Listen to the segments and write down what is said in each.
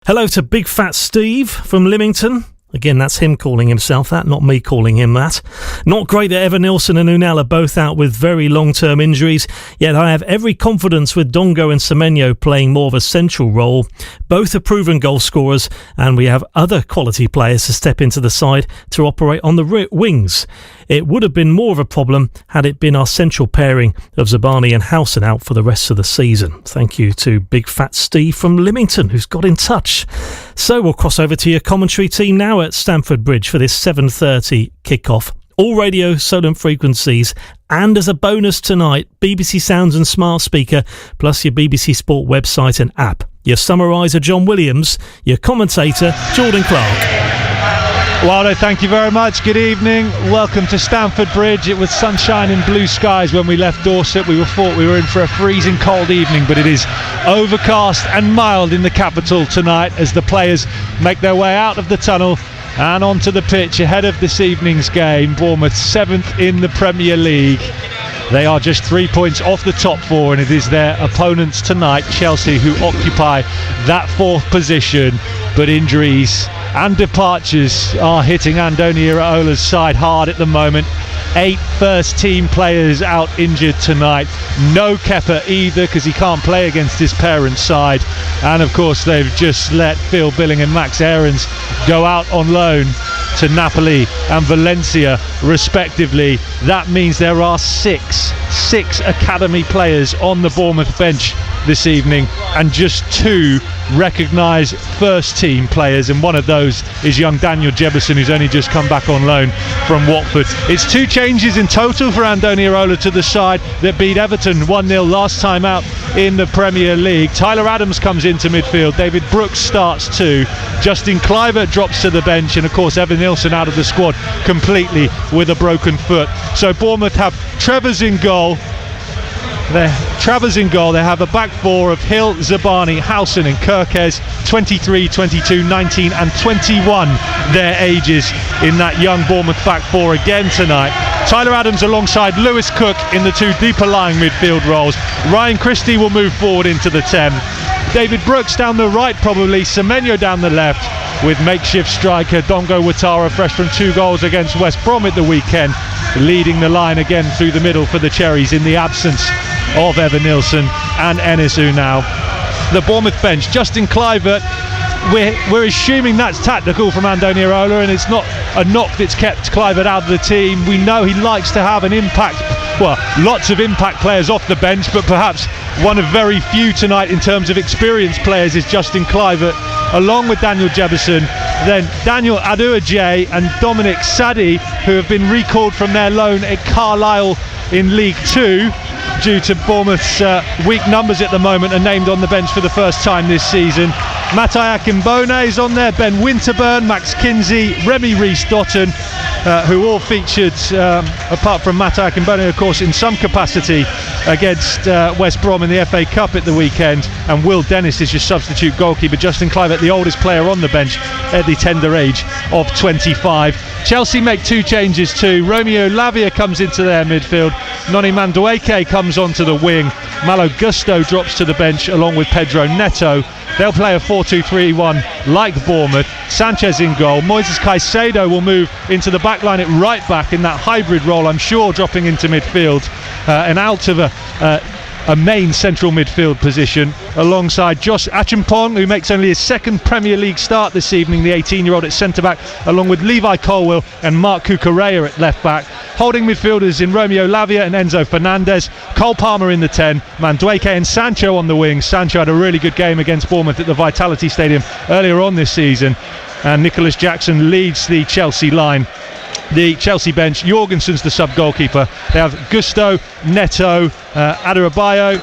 Hello to Big Fat Steve from Lymington. Again, that's him calling himself that, not me calling him that. Not great that Evan Nilsson and Unal are both out with very long-term injuries, yet I have every confidence with Dongo and Semenyo playing more of a central role. Both are proven goal scorers, and we have other quality players to step into the side to operate on the wings. It would have been more of a problem had it been our central pairing of Zabani and Howson out for the rest of the season. Thank you to Big Fat Steve from Lymington, who's got in touch. So we'll cross over to your commentary team now at Stamford Bridge for this 7:30 kickoff. All radio Solent frequencies, and as a bonus tonight, BBC Sounds and Smart Speaker, plus your BBC Sport website and app. Your summariser John Williams, your commentator Jordan Clark. Waldo, thank you very much. Good evening. Welcome to Stamford Bridge. It was sunshine and blue skies when we left Dorset. We thought we were in for a freezing cold evening, but it is overcast and mild in the capital tonight as the players make their way out of the tunnel and onto the pitch ahead of this evening's game. Bournemouth 7th in the Premier League. They are just 3 points off the top four, and it is their opponents tonight, Chelsea, who occupy that fourth position. But injuries and departures are hitting Andoni Iraola's side hard at the moment. 8 first-team players out injured tonight. No Kepa either, because he can't play against his parents' side. And of course, they've just let Phil Billing and Max Aarons go out on loan to Napoli and Valencia respectively. That means there are six academy players on the Bournemouth bench this evening, and just 2 recognised first team players, and one of those is young Daniel Jebison, who's only just come back on loan from Watford. It's 2 changes in total for Andoni Iraola to the side that beat Everton 1-0 last time out in the Premier League. Tyler Adams comes into midfield, David Brooks starts too, Justin Kluivert drops to the bench, and of course Evan Nilsson out of the squad completely with a broken foot. So Bournemouth have Trevor's in goal. They have a back four of Hill, Zabani, Howson and Kirkes, 23, 22, 19 and 21 their ages in that young Bournemouth back four again tonight. Tyler Adams alongside Lewis Cook in the 2 deeper lying midfield roles. Ryan Christie will move forward into the 10. David Brooks down the right probably, Semenyo down the left, with makeshift striker Dongo Ouattara, fresh from 2 goals against West Brom at the weekend, leading the line again through the middle for the Cherries in the absence of Evan Nilsson and Enis Unal. The Bournemouth bench, Justin Kluivert, we're assuming that's tactical from Andoni Iraola, and it's not a knock that's kept Kluivert out of the team. We know he likes to have an impact, lots of impact players off the bench, but perhaps one of very few tonight in terms of experienced players is Justin Kluivert, along with Daniel Jebison, then Daniel Aduajay and Dominic Sadi, who have been recalled from their loan at Carlisle in League 2 due to Bournemouth's weak numbers at the moment, are named on the bench for the first time this season. Matai Akimbone is on there, Ben Winterburn, Max Kinsey, Remy Rees-Dotton, who all featured, apart from Matai Akimbone, of course, in some capacity against West Brom in the FA Cup at the weekend. And Will Dennis is your substitute goalkeeper. Justin Kluivert, the oldest player on the bench at the tender age of 25. Chelsea make 2 changes too. Romeo Lavia comes into their midfield. Noni Madueke comes onto the wing. Malo Gusto drops to the bench along with Pedro Neto. They'll play a 4-2-3-1 like Bournemouth. Sanchez in goal. Moises Caicedo will move into the back line at right back in that hybrid role, I'm sure, dropping into midfield and out of a main central midfield position alongside Josh Achimpong, who makes only his 2nd Premier League start this evening, the 18-year-old at centre-back, along with Levi Colwill and Mark Cucurella at left-back. Holding midfielders in Romeo Lavia and Enzo Fernandez. Cole Palmer in the 10, Madueke and Sancho on the wing. Sancho had a really good game against Bournemouth at the Vitality Stadium earlier on this season. And Nicholas Jackson leads the Chelsea line. The Chelsea bench, Jorgensen's the sub-goalkeeper. They have Gusto, Neto, Adebayo,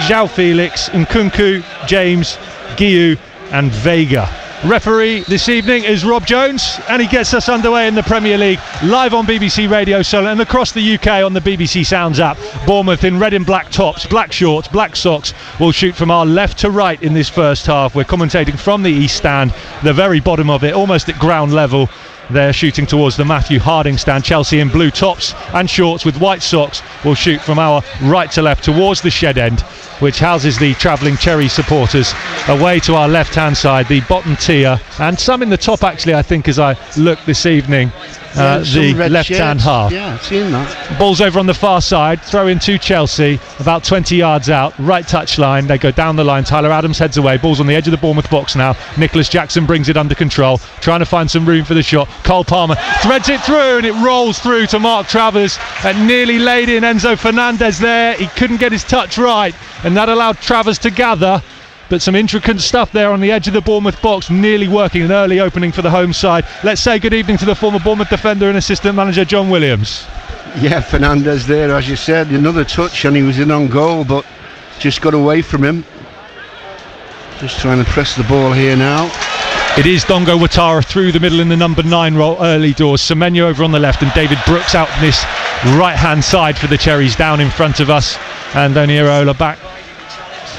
João Felix, Nkunku, James, Guiu and Vega. Referee this evening is Rob Jones, and he gets us underway in the Premier League live on BBC Radio Solent and across the UK on the BBC Sounds app. Bournemouth in red and black tops, black shorts, black socks will shoot from our left to right in this first half. We're commentating from the East Stand, the very bottom of it, almost at ground level. They're shooting towards the Matthew Harding stand. Chelsea in blue tops and shorts with white socks will shoot from our right to left towards the shed end, which houses the travelling Cherry supporters. Away to our left-hand side, the bottom tier, and some in the top actually, I think, as I look this evening. The left-hand half. Yeah, I've seen that. Ball's over on the far side, throw in to Chelsea, about 20 yards out, right touch line. They go down the line. Tyler Adams heads away. Ball's on the edge of the Bournemouth box now. Nicholas Jackson brings it under control, trying to find some room for the shot. Cole Palmer threads it through, and it rolls through to Mark Travers, and nearly laid in Enzo Fernandez there. He couldn't get his touch right, and that allowed Travers to gather. But some intricate stuff there on the edge of the Bournemouth box, nearly working. An early opening for the home side. Let's say good evening to the former Bournemouth defender and assistant manager John Williams. Yeah, Fernandez there, as you said, another touch and he was in on goal, but just got away from him. Just trying to press the ball here now. It is Dongo Watara through the middle in the number 9 role, early doors. Semenyo over on the left, and David Brooks out this right hand side for the Cherries, down in front of us. And Andoni Iraola back,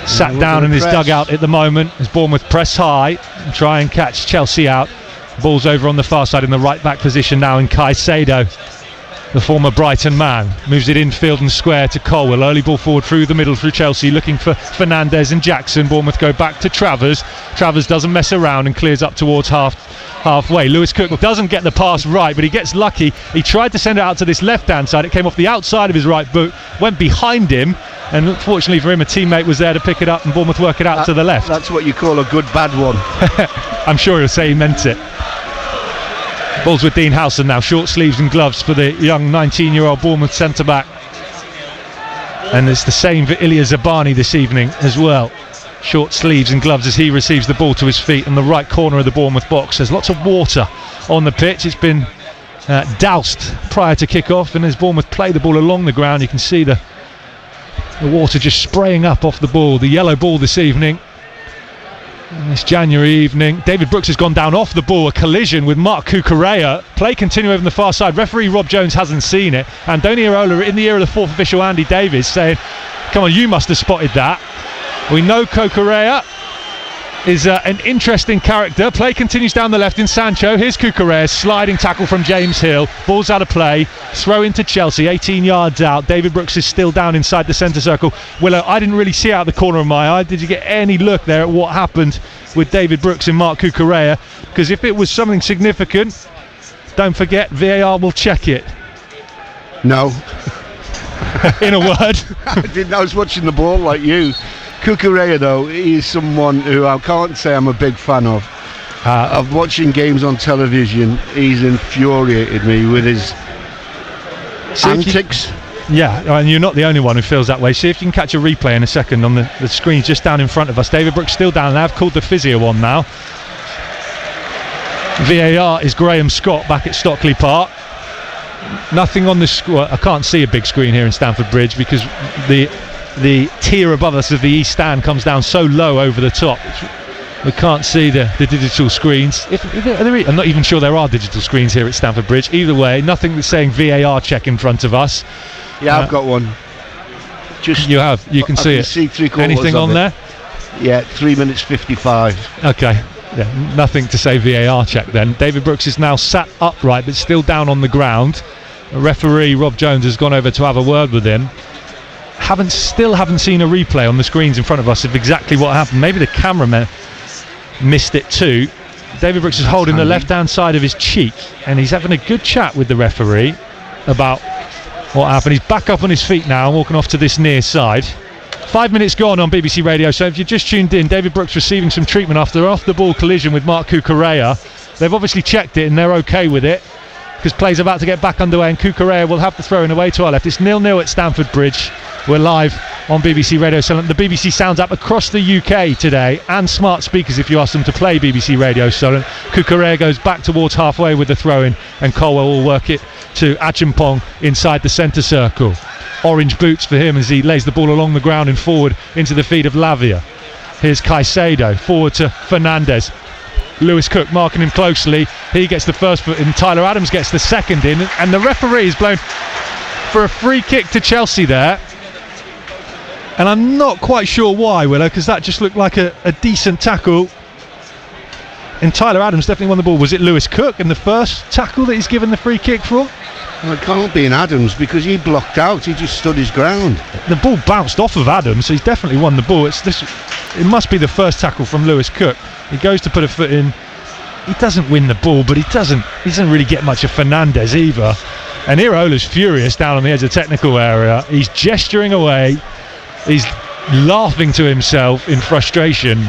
sat down in his dugout at the moment as Bournemouth press high and try and catch Chelsea out. Ball's over on the far side in the right back position now in Caicedo, the former Brighton man. Moves it infield and square to Colwell. Early ball forward through the middle through Chelsea, looking for Fernandez and Jackson. Bournemouth go back to Travers. Travers doesn't mess around and clears up towards halfway. Lewis Cook doesn't get the pass right, but he gets lucky. He tried to send it out to this left-hand side. It came off the outside of his right boot, went behind him, and unfortunately for him, a teammate was there to pick it up, and Bournemouth work it out to the left. That's what you call a good bad one. I'm sure he'll say he meant it. Ball's with Dean Howson now. Short sleeves and gloves for the young 19-year-old Bournemouth centre-back. And it's the same for Ilya Zabani this evening as well. Short sleeves and gloves as he receives the ball to his feet in the right corner of the Bournemouth box. There's lots of water on the pitch. It's been doused prior to kick-off, and as Bournemouth play the ball along the ground, you can see the water just spraying up off the ball. The yellow ball this evening, this January evening. David Brooks has gone down off the ball, a collision with Mark Cucurella. Play continue over on the far side. Referee Rob Jones hasn't seen it. Andoni Iraola in the ear of the fourth official Andy Davies saying, come on, you must have spotted that. We know Cucurella is an interesting character. Play continues down the left in Sancho. Here's Cucurella, sliding tackle from James Hill. Ball's out of play. Throw into Chelsea, 18 yards out. David Brooks is still down inside the centre circle. Willow, I didn't really see out the corner of my eye. Did you get any look there at what happened with David Brooks and Mark Cucurella? Because if it was something significant, don't forget, VAR will check it. No. In a word. I was watching the ball like you. Cucurella, though, he's someone who I can't say I'm a big fan of. Of watching games on television, he's infuriated me with his antics. Yeah, and you're not the only one who feels that way. See if you can catch a replay in a second on the screen just down in front of us. David Brooks still down there. I've called the physio on now. VAR is Graham Scott back at Stockley Park. Nothing on the screen. I can't see a big screen here in Stamford Bridge because the tier above us of the east stand comes down so low over the top. We can't see the digital screens. I'm not even sure there are digital screens here at Stamford Bridge. Either way, nothing that's saying VAR check in front of us. Yeah, I've got one. Just you have. You can see it. See anything on there? Yeah, 3 minutes 55. Okay. Yeah, nothing to say VAR check then. David Brooks is now sat upright but still down on the ground. Referee Rob Jones has gone over to have a word with him. Still haven't seen a replay on the screens in front of us of exactly what happened. Maybe the cameraman missed it too. David Brooks is holding the left-hand side of his cheek, and he's having a good chat with the referee about what happened. He's back up on his feet now and walking off to this near side. 5 minutes gone on BBC Radio, so if you just tuned in, David Brooks receiving some treatment after off-the-ball collision with Mark Cucurella. They've obviously checked it and they're okay with it, because play's about to get back underway, and Cucurella will have the throw in away to our left. It's 0-0 at Stamford Bridge. We're live on BBC Radio Solent, the BBC Sounds app across the UK today, and smart speakers if you ask them to play BBC Radio Solent. Cucurella goes back towards halfway with the throw in, and Colwell will work it to Achimpong inside the centre circle. Orange boots for him as he lays the ball along the ground and forward into the feet of Lavia. Here's Caicedo forward to Fernandez. Lewis Cook marking him closely. He gets the first foot in, Tyler Adams gets the second in, and the referee is blown for a free kick to Chelsea there. And I'm not quite sure why, Willow, because that just looked like a decent tackle And Tyler Adams definitely won the ball. Was it Lewis Cook in the first tackle that he's given the free kick for? Well, it can't be in Adams because he blocked out. He just stood his ground. The ball bounced off of Adams, so he's definitely won the ball. It must be the first tackle from Lewis Cook. He goes to put a foot in. He doesn't win the ball, but he doesn't really get much of Fernandez either. And Iraola's furious down on the edge of the technical area. He's gesturing away. He's laughing to himself in frustration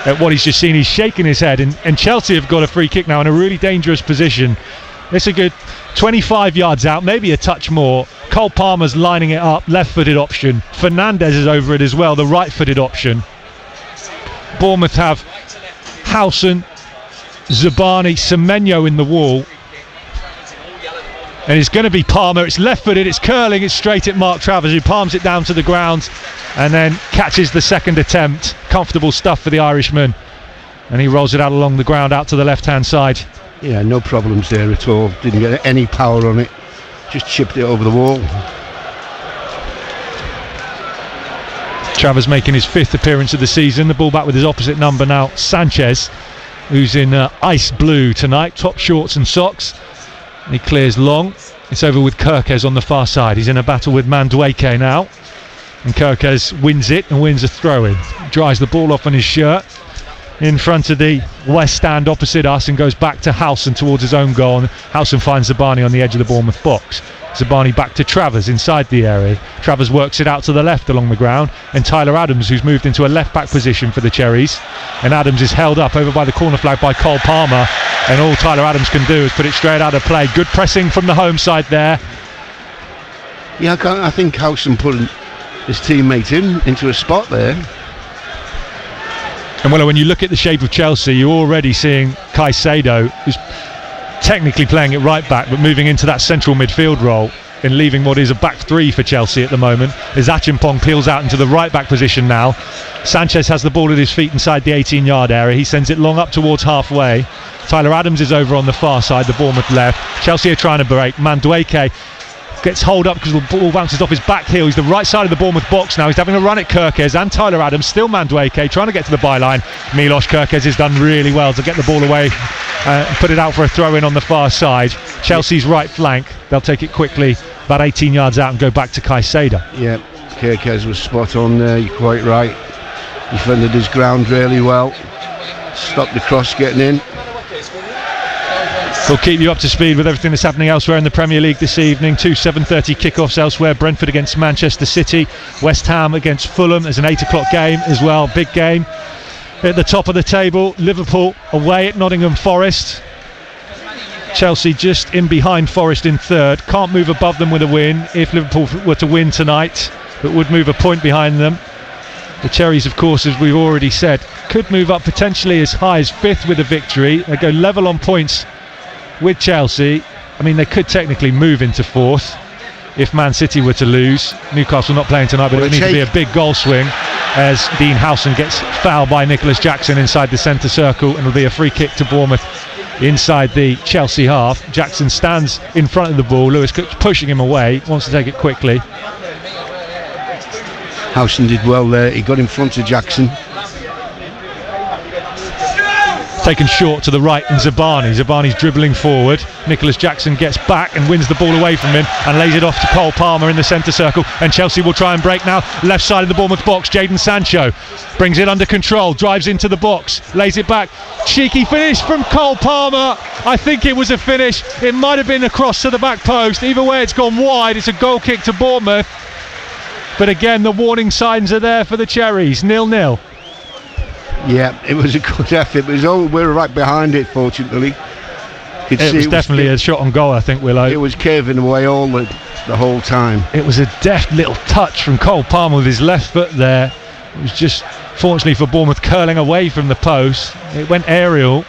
at what he's just seen. He's shaking his head, and Chelsea have got a free kick now in a really dangerous position. It's a good 25 yards out, maybe a touch more. Cole Palmer's lining it up, left-footed option. Fernandez is over it as well, the right-footed option. Bournemouth have Howson, Zabani, Semenyo in the wall. And it's going to be Palmer. It's left-footed, it's curling, it's straight at Mark Travers, who palms it down to the ground and then catches the second attempt. Comfortable stuff for the Irishman. And he rolls it out along the ground, out to the left-hand side. Yeah, no problems there at all. Didn't get any power on it. Just chipped it over the wall. Travers making his 5th appearance of the season. The ball back with his opposite number now, Sanchez, who's in ice blue tonight, top shorts and socks. He clears long. It's over with Kirkes on the far side. He's in a battle with Mandueke now, and Kirkes wins it and wins a throw-in. Dries the ball off on his shirt in front of the west stand opposite us and goes back to Howson towards his own goal. And Howson finds Zabani on the edge of the Bournemouth box. Zabani back to Travers inside the area. Travers works it out to the left along the ground, and Tyler Adams, who's moved into a left back position for the Cherries, and Adams is held up over by the corner flag by Cole Palmer, and all Tyler Adams can do is put it straight out of play. Good pressing from the home side there. Yeah, I think Howson put his teammate into a spot there. And well, when you look at the shape of Chelsea, you're already seeing Caicedo, who's technically playing it right back but moving into that central midfield role and leaving what is a back three for Chelsea at the moment, as Achimpong peels out into the right back position now. Sanchez has the ball at his feet inside the 18-yard area. He sends it long up towards halfway. Tyler Adams is over on the far side, the Bournemouth left. Chelsea are trying to break. Mandueke gets hold up because the ball bounces off his back heel. He's the right side of the Bournemouth box now. He's having a run at Kirkes and Tyler Adams. Still Mandueke trying to get to the byline. Milos Kirkes has done really well to get the ball away and put it out for a throw-in on the far side. Chelsea's right flank. They'll take it quickly, about 18 yards out, and go back to Caicedo. Yeah, Kirkes was spot on there. You're quite right. Defended his ground really well. Stopped the cross getting in. We'll keep you up to speed with everything that's happening elsewhere in the Premier League this evening. 2 7:30 kickoffs elsewhere. Brentford against Manchester City, West Ham against Fulham. There's an 8 o'clock game as well, big game. At the top of the table, Liverpool away at Nottingham Forest. Chelsea just in behind Forest in third. Can't move above them with a win if Liverpool were to win tonight, but would move a point behind them. The Cherries, of course, as we've already said, could move up potentially as high as 5th with a victory. They go level on points with Chelsea. I mean, they could technically move into 4th if Man City were to lose. Newcastle not playing tonight, but it would need to be a big goal swing as Dean Howson gets fouled by Nicholas Jackson inside the centre circle, and it'll be a free kick to Bournemouth inside the Chelsea half. Jackson stands in front of the ball. Lewis Cook's pushing him away, wants to take it quickly. Howson did well there. He got in front of Jackson. Taken short to the right in Zabani. Zabani's dribbling forward. Nicholas Jackson gets back and wins the ball away from him and lays it off to Cole Palmer in the centre circle, and Chelsea will try and break now. Left side of the Bournemouth box, Jadon Sancho brings it under control, drives into the box, lays it back. Cheeky finish from Cole Palmer. I think it was a finish. It might have been a cross to the back post. Either way, it's gone wide. It's a goal kick to Bournemouth. But again, the warning signs are there for the Cherries. 0-0. Yeah, it was a good effort. We were right behind it, fortunately. It was definitely a shot on goal, I think, Willow. It was curving away the whole time. It was a deft little touch from Cole Palmer with his left foot there. It was just, fortunately for Bournemouth, curling away from the post. It went aerial.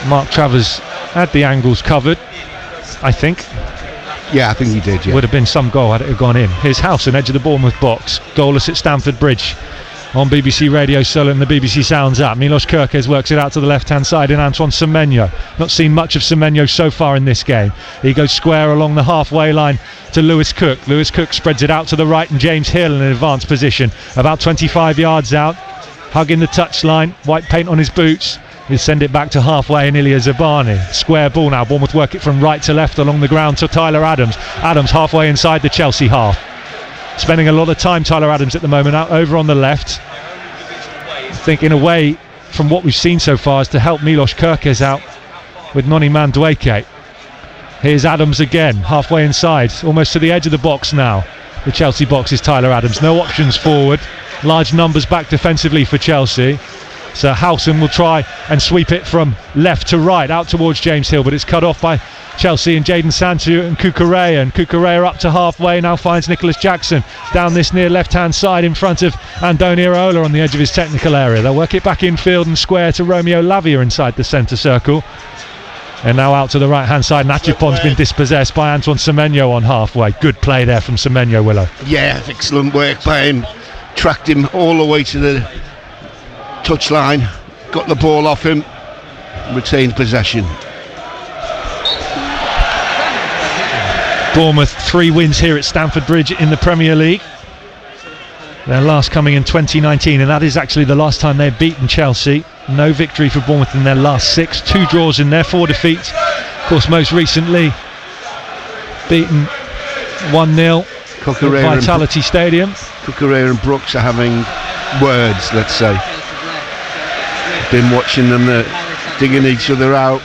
Mark Travers had the angles covered, I think. Yeah, I think he did, yeah. Would have been some goal had it have gone in. Here's Howson, edge of the Bournemouth box. Goalless at Stamford Bridge. On BBC Radio Solent and the BBC Sounds app. Milos Kirkes works it out to the left-hand side in Antoine Semenyo. Not seen much of Semenyo so far in this game. He goes square along the halfway line to Lewis Cook. Lewis Cook spreads it out to the right, and James Hill in an advanced position. About 25 yards out, hugging the touchline, white paint on his boots. He'll send it back to halfway and Ilya Zabani. Square ball now. Bournemouth work it from right to left along the ground to Tyler Adams. Adams halfway inside the Chelsea half. Spending a lot of time, Tyler Adams, at the moment, out over on the left. I think, in a way, from what we've seen so far, is to help Milos Kerkez out with Noni Madueke. Here's Adams again, halfway inside, almost to the edge of the box now. The Chelsea box is Tyler Adams. No options forward. Large numbers back defensively for Chelsea. So Howson will try and sweep it from left to right, out towards James Hill, but it's cut off by Chelsea and Jadon Sancho and Cucurella. And Cucurella up to halfway, now finds Nicholas Jackson down this near left-hand side in front of Andoni Iraola on the edge of his technical area. They'll work it back infield and square to Romeo Lavia inside the centre circle. And now out to the right-hand side. Nachipon's been dispossessed by Antoine Semenyo on halfway. Good play there from Semenyo, Willow. Yeah, excellent work by him. Tracked him all the way to the touchline, got the ball off him, retained possession. Bournemouth 3 wins here at Stamford Bridge in the Premier League. Their last coming in 2019, and that is actually the last time they've beaten Chelsea. No victory for Bournemouth in their last 6, 2 draws in their 4 defeats. Of course, most recently beaten 1-0 at Vitality Stadium. Cucurella and Brooks are having words, let's say. Been watching them, digging each other out.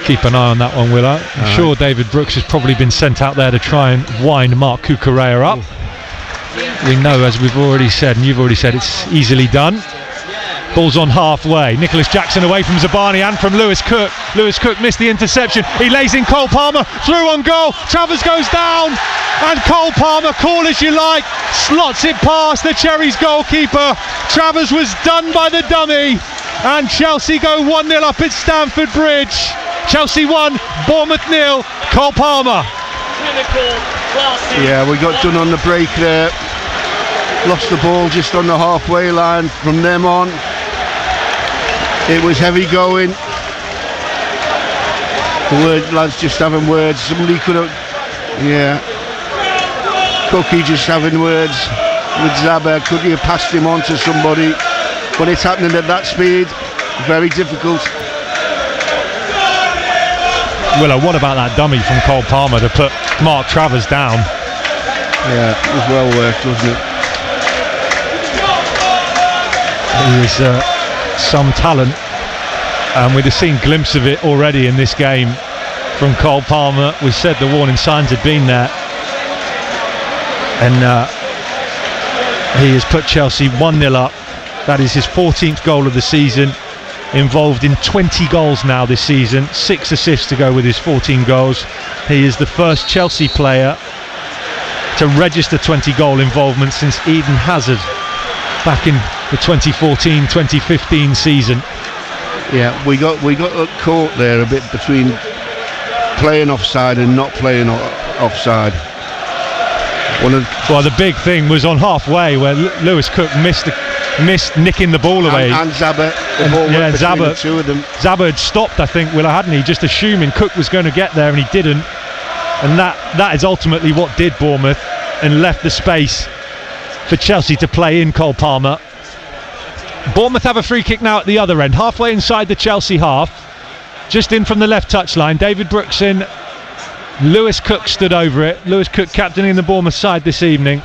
Keep an eye on that one, Willow. I'm sure David Brooks has probably been sent out there to try and wind Mark Cucurella up. We know, as we've already said, and you've already said, it's easily done. Ball's on halfway. Nicholas Jackson away from Zabani and from Lewis Cook. Lewis Cook missed the interception. He lays in Cole Palmer, through on goal. Travers goes down, and Cole Palmer, call as you like, slots it past the Cherries goalkeeper. Travers was done by the dummy, and Chelsea go 1-0 up at Stamford Bridge. Chelsea 1, Bournemouth 0. Cole Palmer. Yeah, we got done on the break there. Lost the ball just on the halfway line. From them on, it was heavy going. The lads just having words. Somebody could have, Cookie just having words with Zaba. Could he have passed him on to somebody? But it's happening at that speed. Very difficult. Willow, what about that dummy from Cole Palmer to put Mark Travers down? Yeah, it was well worked, wasn't it? He is some talent, and we'd have seen a glimpse of it already in this game from Cole Palmer. We said the warning signs had been there, and he has put Chelsea 1-0 up. That is his 14th goal of the season. Involved in 20 goals now this season, 6 assists to go with his 14 goals. He is the first Chelsea player to register 20 goal involvement since Eden Hazard back in the 2014-2015 season. Yeah, we got caught there a bit between playing offside and not playing offside. Well, the big thing was on halfway where Lewis Cook missed nicking the ball away. And Zaba, the ball went between the two of them. Zaba had stopped, I think, hadn't he? Just assuming Cook was going to get there, and he didn't. And that is ultimately what did Bournemouth and left the space for Chelsea to play in Cole Palmer. Bournemouth have a free kick now at the other end, halfway inside the Chelsea half, just in from the left touchline. David Brooks in, Lewis Cook stood over it. Lewis Cook captaining the Bournemouth side this evening.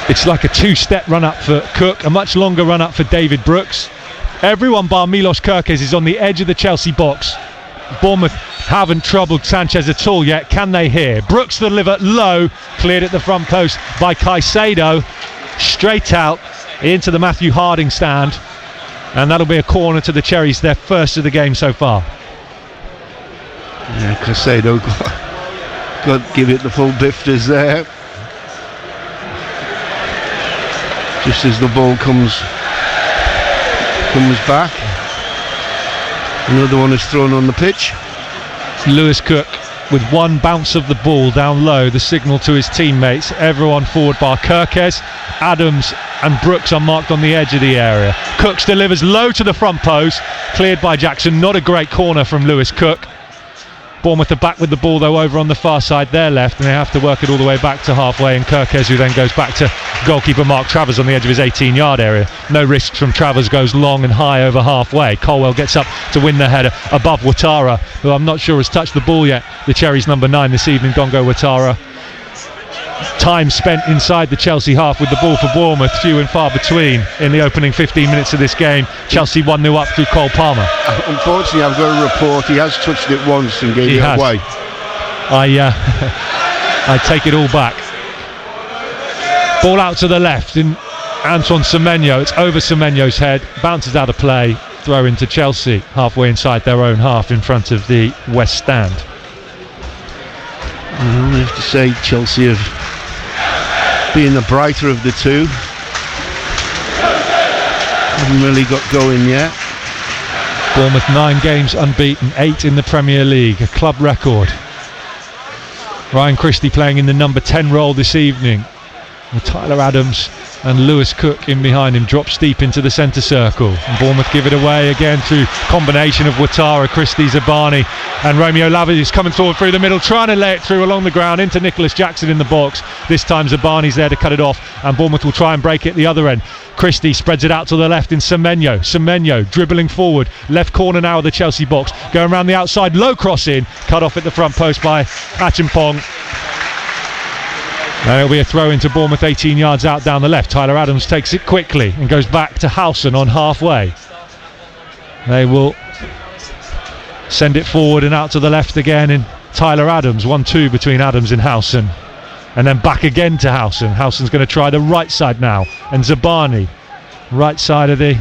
It's like a 2-step run up for Cook, a much longer run up for David Brooks. Everyone bar Milos Kerkez is on the edge of the Chelsea box. Bournemouth haven't troubled Sanchez at all yet. Can they here? Brooks deliver low, cleared at the front post by Caicedo. Straight out into the Matthew Harding stand, and that'll be a corner to the Cherries, their first of the game so far. Yeah, Caicedo got to give it the full bifters there. Just as the ball comes back, another one is thrown on the pitch. Lewis Cook with one bounce of the ball down low, the signal to his teammates. Everyone forward bar Kerkez, Adams and Brooks are marked on the edge of the area. Cooks delivers low to the front post, cleared by Jackson. Not a great corner from Lewis Cook. Bournemouth are back with the ball though over on the far side, their left, and they have to work it all the way back to halfway, and Kirkes, who then goes back to goalkeeper Mark Travers on the edge of his 18-yard area. No risks from Travers, goes long and high over halfway. Colwell gets up to win the header above Ouattara, who I'm not sure has touched the ball yet. The Cherries number 9 this evening, Dongo Ouattara. Time spent inside the Chelsea half with the ball for Bournemouth, few and far between in the opening 15 minutes of this game. Chelsea 1-0 up through Cole Palmer. Unfortunately, I've got a report he has touched it once and gave it away. I take it all back. Ball out to the left in Antoine Semenyo. It's over Semenyo's head, bounces out of play, throw into Chelsea halfway inside their own half in front of the West Stand. I have to say Chelsea have been the brighter of the two. Haven't really got going yet. Bournemouth 9 games unbeaten, 8 in the Premier League, a club record. Ryan Christie playing in the number 10 role this evening, with Tyler Adams and Lewis Cook in behind him, drop steep into the centre circle, and Bournemouth give it away again through combination of Ouattara, Christie, Zabani and Romeo Lavage is coming forward through the middle, trying to lay it through along the ground into Nicholas Jackson in the box. This time Zabani's there to cut it off, and Bournemouth will try and break it the other end. Christie spreads it out to the left in Semenyo dribbling forward, left corner now of the Chelsea box, going around the outside, low cross in, cut off at the front post by Achimpong. And it'll be a throw into Bournemouth 18 yards out down the left. Tyler Adams takes it quickly and goes back to Howson on halfway. They will send it forward and out to the left again in Tyler Adams. 1-2 between Adams and Howson. And then back again to Howson. Howson's going to try the right side now. And Zabani, right side of the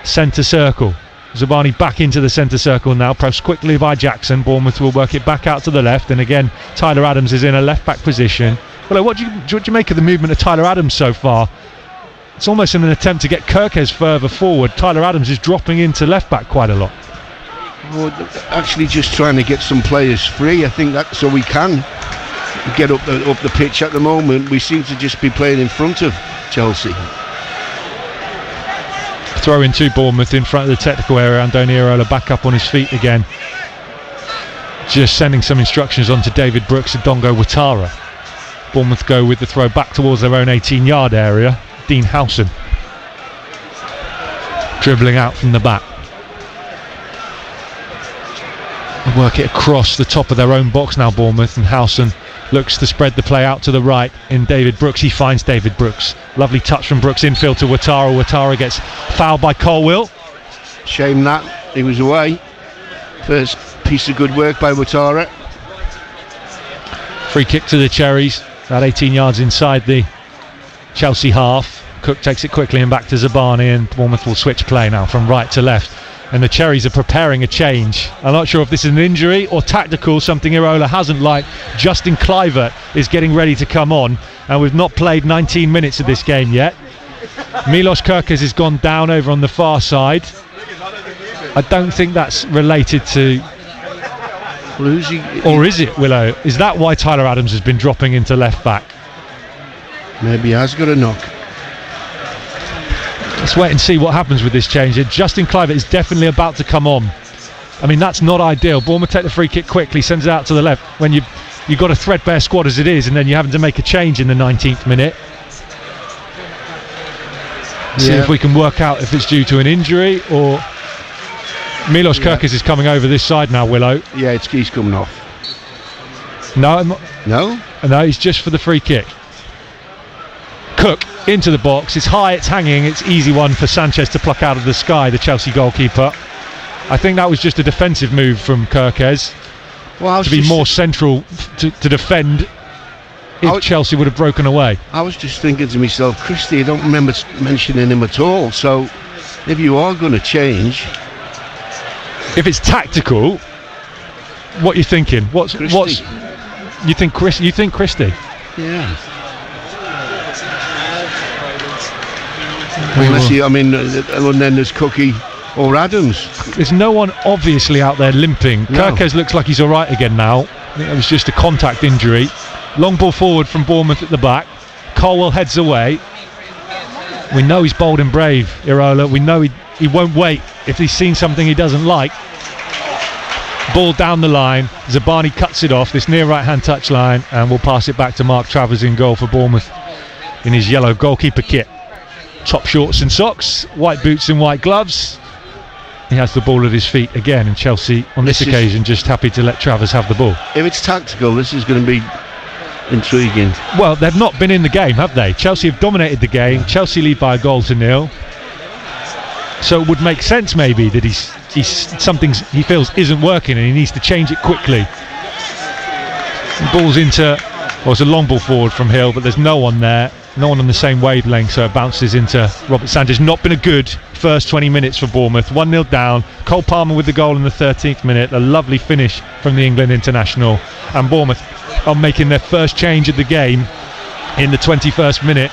centre circle. Zabani back into the centre circle now, pressed quickly by Jackson. Bournemouth will work it back out to the left, and again Tyler Adams is in a left back position. Well, what do you make of the movement of Tyler Adams so far? It's almost in an attempt to get Kirkes further forward. Tyler Adams is dropping into left back quite a lot. Well, actually just trying to get some players free. I think that so we can get up the pitch. At the moment we seem to just be playing in front of Chelsea. Throw in to Bournemouth in front of the technical area. Andoni Iraola back up on his feet again, just sending some instructions on to David Brooks and Dongo Ouattara. Bournemouth go with the throw back towards their own 18-yard area. Dean Howson dribbling out from the back. They work it across the top of their own box now, Bournemouth, and Howson looks to spread the play out to the right in David Brooks. He finds David Brooks. Lovely touch from Brooks, infield to Ouattara. Ouattara gets fouled by Colwill. Shame that he was away. First piece of good work by Ouattara. Free kick to the Cherries, about 18 yards inside the Chelsea half. Cook takes it quickly and back to Zabani, and Bournemouth will switch play now from right to left. And the Cherries are preparing a change. I'm not sure if this is an injury or tactical, something Iraola hasn't liked. Justin Kluivert is getting ready to come on, and we've not played 19 minutes of this game yet. Milos Kirkes has gone down over on the far side. I don't think that's related to... Or is it, Willow? Is that why Tyler Adams has been dropping into left back? Maybe he has got a knock. Let's wait and see what happens with this change. Justin Kluivert is definitely about to come on. I mean, that's not ideal. Bournemouth take the free kick quickly, sends it out to the left when you've got a threadbare squad as it is, and then you're having to make a change in the 19th minute. See if we can work out if it's due to an injury or... Milos Kirkes is coming over this side now, Willow. Yeah, he's coming off. No, he's just for the free kick. Cook into the box. It's high, it's hanging, it's easy one for Sanchez to pluck out of the sky, the Chelsea goalkeeper. I think that was just a defensive move from Kirkes to be more central to defend if Chelsea would have broken away. I was just thinking to myself, Christie, I don't remember mentioning him at all, so if you are going to change... If it's tactical, what are you thinking? You think Christie? Yeah. Unless and then there's Cookie or Adams. There's no one obviously out there limping. No. Kirkes looks like he's all right again now. I think it was just a contact injury. Long ball forward from Bournemouth at the back. Colwell heads away. We know he's bold and brave, Iraola. We know he won't wait if he's seen something he doesn't like. Ball down the line, Zabani cuts it off, this near right hand touch line, and we'll pass it back to Mark Travers in goal for Bournemouth in his yellow goalkeeper kit. Top shorts and socks, white boots and white gloves. He has the ball at his feet again, and Chelsea on this occasion just happy to let Travers have the ball. If it's tactical, this is going to be intriguing. Well, they've not been in the game, have they? Chelsea have dominated the game. Chelsea lead by a 1-0. So it would make sense maybe that he's something he feels isn't working and he needs to change it quickly. Ball's into, well, it's a long ball forward from Hill, but there's no one there, no one on the same wavelength, so it bounces into Robert Sanchez. Not been a good first 20 minutes for Bournemouth. 1-0 down. Cole Palmer with the goal in the 13th minute. A lovely finish from the England international, and Bournemouth are making their first change of the game in the 21st minute.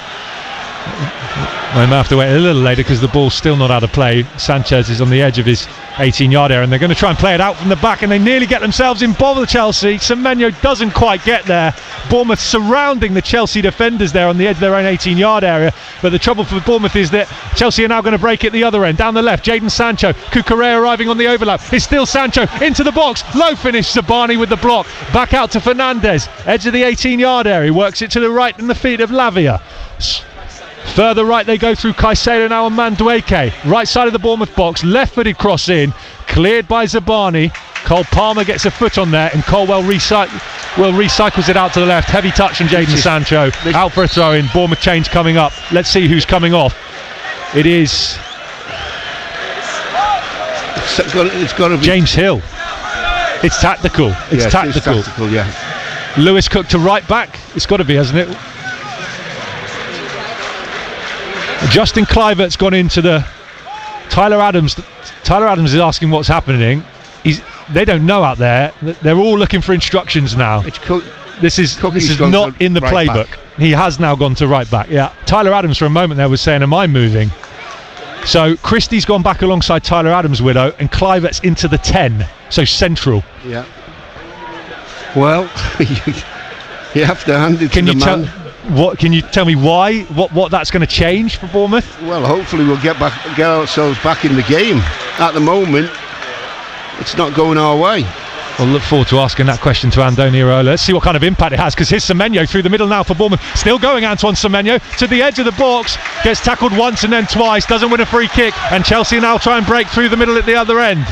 I might have to wait a little later because the ball's still not out of play. Sanchez is on the edge of his 18-yard area, and they're going to try and play it out from the back, and they nearly get themselves in bother, Chelsea. Semenyo doesn't quite get there. Bournemouth surrounding the Chelsea defenders there on the edge of their own 18-yard area, but the trouble for Bournemouth is that Chelsea are now going to break it the other end. Down the left, Jadon Sancho. Cucurella arriving on the overlap. It's still Sancho into the box. Low finish, Zabani with the block. Back out to Fernandez. Edge of the 18-yard area. Works it to the right in the feet of Lavia. Further right they go through Caicedo now and Madueke. Right side of the Bournemouth box, left-footed cross in, cleared by Zabani. Cole Palmer gets a foot on there, and Colwell recycles it out to the left. Heavy touch from Jadon Sancho. Out for a throw in. Bournemouth change coming up. Let's see who's coming off. It is it's got to be James Hill. It's tactical. It's tactical. Yeah. Lewis Cook to right back. It's got to be, hasn't it? Justin Kluivert's gone into the Tyler Adams is asking what's happening. They don't know out there. They're all looking for instructions now. This is not in the playbook. Back. He has now gone to right back. Yeah. Tyler Adams for a moment there was saying, am I moving? So Christie's gone back alongside Tyler Adams' widow, and Kluivert's into the 10, so central. Yeah. Well, you have to hand it to the man. What can you tell me why? What that's going to change for Bournemouth? Well, hopefully we'll get ourselves back in the game. At the moment, it's not going our way. We'll look forward to asking that question to Andoni Iraola. Let's see what kind of impact it has, because here's Semenyo through the middle now for Bournemouth. Still going, Antoine Semenyo to the edge of the box, gets tackled once and then twice, doesn't win a free kick, and Chelsea now try and break through the middle at the other end.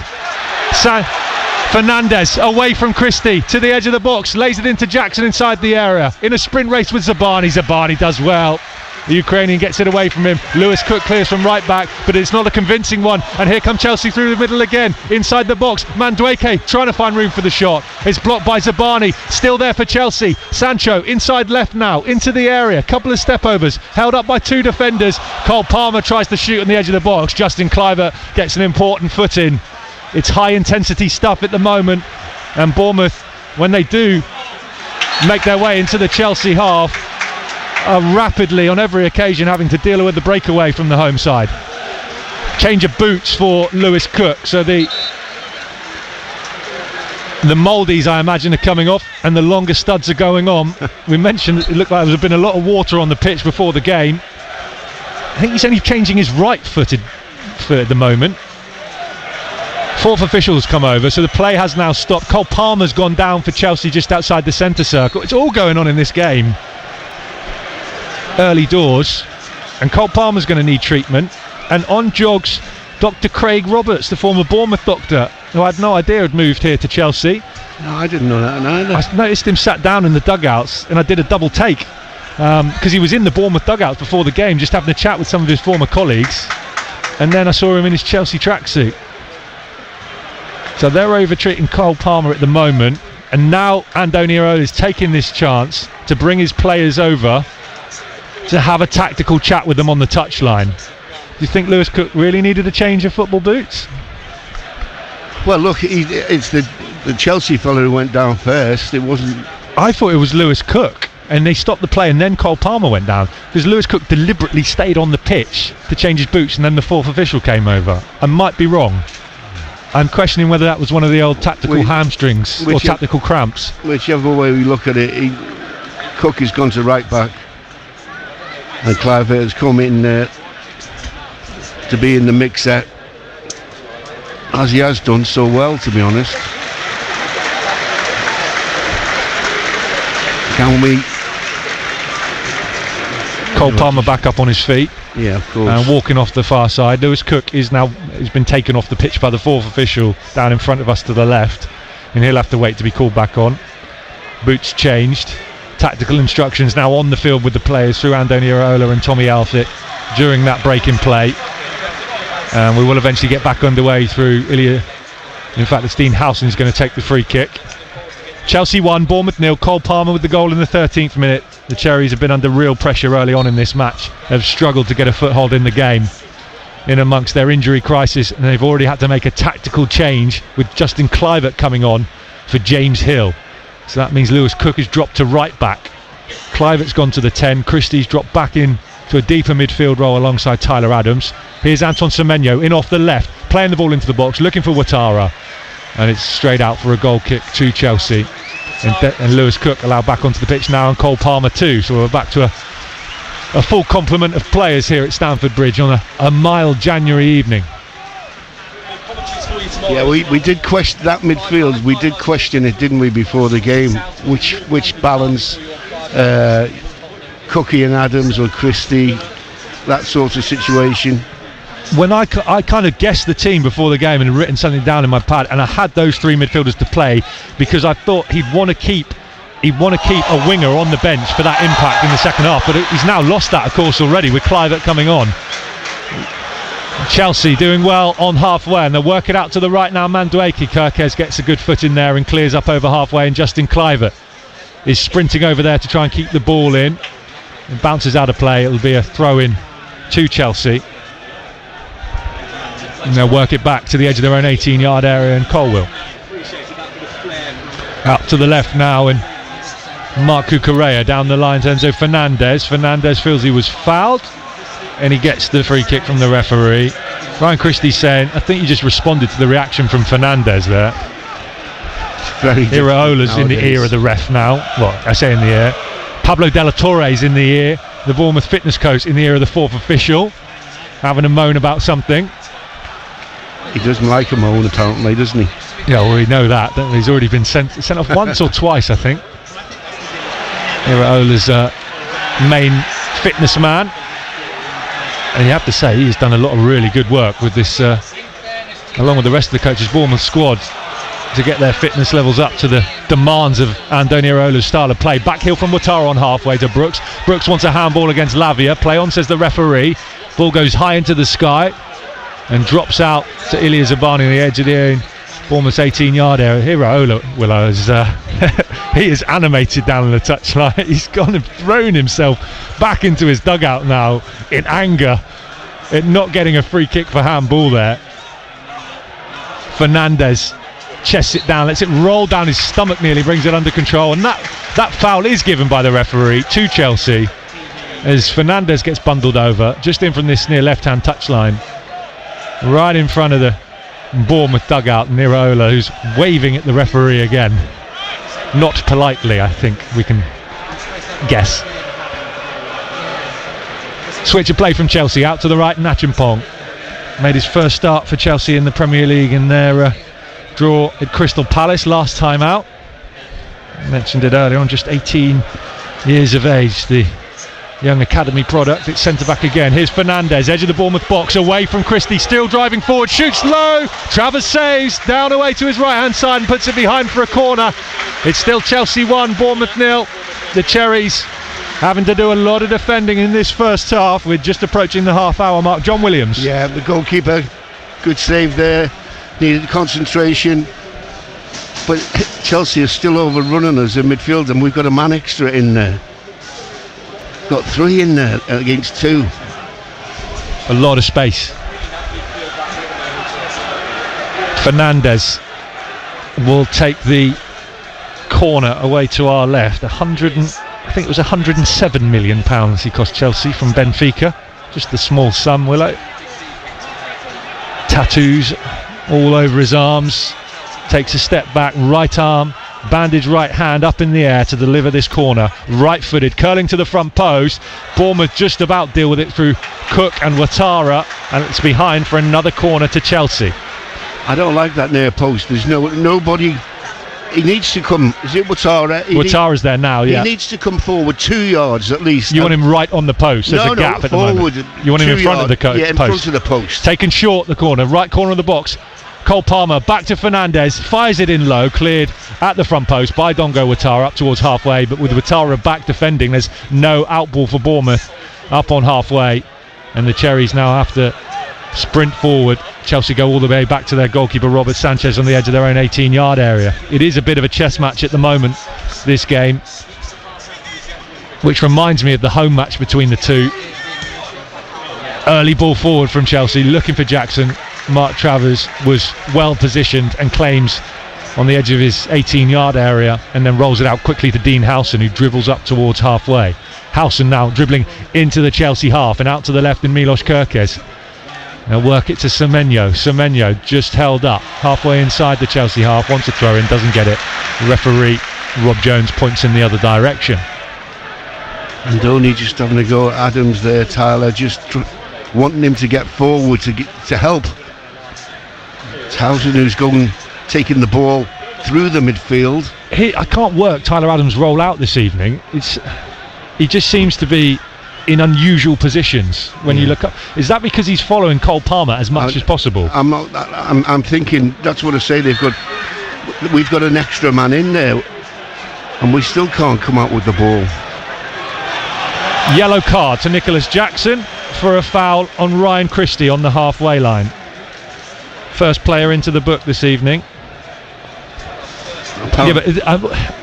Fernandez away from Christie to the edge of the box, lays it into Jackson inside the area in a sprint race with Zabani. Zabani does well. The Ukrainian gets it away from him. Lewis Cook clears from right back, but it's not a convincing one, and here come Chelsea through the middle again inside the box. Madueke trying to find room for the shot. It's blocked by Zabani. Still there for Chelsea. Sancho inside left now into the area. Couple of step overs held up by two defenders. Cole Palmer tries to shoot on the edge of the box. Justin Kluivert gets an important foot in. It's high intensity stuff at the moment, and Bournemouth, when they do make their way into the Chelsea half, are rapidly on every occasion having to deal with the breakaway from the home side. Change of boots for Lewis Cook, so the mouldies, I imagine, are coming off and the longer studs are going on. We mentioned it looked like there's been a lot of water on the pitch before the game. I think he's only changing his right-footed foot at the moment. Fourth official's come over, so the play has now stopped. Cole Palmer's gone down for Chelsea just outside the centre circle. It's all going on in this game early doors, and Cole Palmer's going to need treatment. And on jogs Dr. Craig Roberts, the former Bournemouth doctor, who I had no idea had moved here to Chelsea. No, I didn't know that either. I noticed him sat down in the dugouts, and I did a double take because he was in the Bournemouth dugouts before the game, just having a chat with some of his former colleagues, and then I saw him in his Chelsea tracksuit. So they're over-treating Cole Palmer at the moment, and now Andoni Iraola is taking this chance to bring his players over to have a tactical chat with them on the touchline. Do you think Lewis Cook really needed a change of football boots? Well, look, it's the Chelsea fellow who went down first. It wasn't. I thought it was Lewis Cook, and they stopped the play, and then Cole Palmer went down, because Lewis Cook deliberately stayed on the pitch to change his boots, and then the fourth official came over. I might be wrong. I'm questioning whether that was one of the old tactical hamstrings or tactical cramps. Whichever way we look at it, Cook has gone to right back, and Kluivert has come in to be in the mix, as he has done so well, to be honest. Can we? Cole Palmer back up on his feet. Yeah, of course. And walking off the far side. Lewis Cook has been taken off the pitch by the fourth official down in front of us to the left, and he'll have to wait to be called back on. Boots changed. Tactical instructions now on the field with the players through Andoni Iraola and Tommy Alfit during that break in play. And we will eventually get back underway through Ilya. In fact, it's Dean Howson's going to take the free kick. Chelsea 1, Bournemouth 0. Cole Palmer with the goal in the 13th minute. The Cherries have been under real pressure early on in this match. They've struggled to get a foothold in the game in amongst their injury crisis, and they've already had to make a tactical change with Justin Kluivert coming on for James Hill. So that means Lewis Cook has dropped to right back. Kluivert's gone to the 10. Christie's dropped back in to a deeper midfield role alongside Tyler Adams. Here's Anton Semenyo in off the left, playing the ball into the box, looking for Ouattara, and it's straight out for a goal kick to Chelsea. And Lewis Cook allowed back onto the pitch now, and Cole Palmer too. So we're back to a full complement of players here at Stamford Bridge on a mild January evening. Yeah, we did question that midfield. We did question it, didn't we, before the game? Which balance, Cookie and Adams or Christie, that sort of situation. When I kind of guessed the team before the game and had written something down in my pad, and I had those three midfielders to play because I thought he'd want to keep a winger on the bench for that impact in the second half, but he's now lost that, of course, already with Kluivert coming on. Chelsea doing well on halfway, and they'll work it out to the right now. Mandueki Kirkes gets a good foot in there and clears up over halfway, and Justin Kluivert is sprinting over there to try and keep the ball in. It bounces out of play. It'll be a throw in to Chelsea. And they'll work it back to the edge of their own 18-yard area, and Colwell out to the left now, and Marc Cucurella down the line to Enzo Fernandez. Fernandez feels he was fouled, and he gets the free kick from the referee. Ryan Christie saying, I think you just responded to the reaction from Fernandez there. Iraola's in the ear of the ref now. Well, I say in the ear. Pablo Della Torre's in the ear. The Bournemouth fitness coach in the ear of the fourth official, having a moan about something. He doesn't like a moan, apparently, doesn't he? Yeah, well, we know that. He's already been sent off once or twice, I think. Iraola's main fitness man. And you have to say, he's done a lot of really good work with this, along with the rest of the coaches' Bournemouth squad, to get their fitness levels up to the demands of Andoni Iraola's style of play. Back heel from Ouattara on halfway to Brooks. Brooks wants a handball against Lavia. Play on, says the referee. Ball goes high into the sky and drops out to Ilya Zabani on the edge of the Bournemouth's 18-yard area. Iraola is he is animated down on the touchline. He's gone and thrown himself back into his dugout now in anger at not getting a free kick for handball there. Fernandez chests it down, lets it roll down his stomach, nearly brings it under control, and that foul is given by the referee to Chelsea as Fernandez gets bundled over just in from this near left-hand touchline, right in front of the Bournemouth dugout. Iraola, who's waving at the referee again, not politely, I think we can guess. Switch of play from Chelsea out to the right. Nachimpong made his first start for Chelsea in the Premier League in their draw at Crystal Palace last time out. I mentioned it earlier on, just 18 years of age, the young academy product. It's centre back again. Here's Fernandez, edge of the Bournemouth box, away from Christie, still driving forward, shoots low. Travers saves, down away to his right hand side and puts it behind for a corner. It's still Chelsea 1, Bournemouth 0. The Cherries having to do a lot of defending in this first half. We're just approaching the half-hour mark. John Williams. Yeah, the goalkeeper, good save there. Needed concentration. But Chelsea are still overrunning us in midfield, and we've got a man extra in there. Got 3 in there against 2. A lot of space. Fernandez will take the corner away to our left. I think it was £107 million he cost Chelsea from Benfica. Just a small sum, Willow. Tattoos all over his arms. Takes a step back, right arm, bandaged right hand up in the air to deliver this corner. Right-footed, curling to the front post. Bournemouth just about deal with it through Cook and Ouattara, and it's behind for another corner to Chelsea. I don't like that near post. There's nobody he needs to come. Is it Ouattara? Ouattara's there now, yeah. He needs to come forward 2 yards at least. You want him right on the post. There's a gap at the moment. You want him in front of the post. Yeah, in front of the post. Taken short the corner, right corner of the box. Cole Palmer back to Fernandez, fires it in low, cleared at the front post by Dongo Ouattara up towards halfway, but with Ouattara back defending, there's no outball for Bournemouth up on halfway, and the Cherries now have to sprint forward. Chelsea go all the way back to their goalkeeper Robert Sanchez on the edge of their own 18-yard area. It is a bit of a chess match at the moment, this game, which reminds me of the home match between the two. Early ball forward from Chelsea, looking for Jackson. Mark Travers was well positioned and claims on the edge of his 18-yard area, and then rolls it out quickly to Dean Howson, who dribbles up towards halfway. Howson now dribbling into the Chelsea half and out to the left in Milos Kerkez. They'll work it to Semenyo. Semenyo just held up halfway inside the Chelsea half, wants a throw in, doesn't get it. The referee Rob Jones points in the other direction. And only just having a go at Adams there, Tyler, just wanting him to get forward to help. It's Howson who's taking the ball through the midfield. I can't work Tyler Adams' roll out this evening. He just seems to be in unusual positions when you look up. Is that because he's following Cole Palmer as much as possible? I'm thinking that's what I say. We've got an extra man in there, and we still can't come out with the ball. Yellow card to Nicholas Jackson for a foul on Ryan Christie on the halfway line. First player into the book this evening. Yeah, but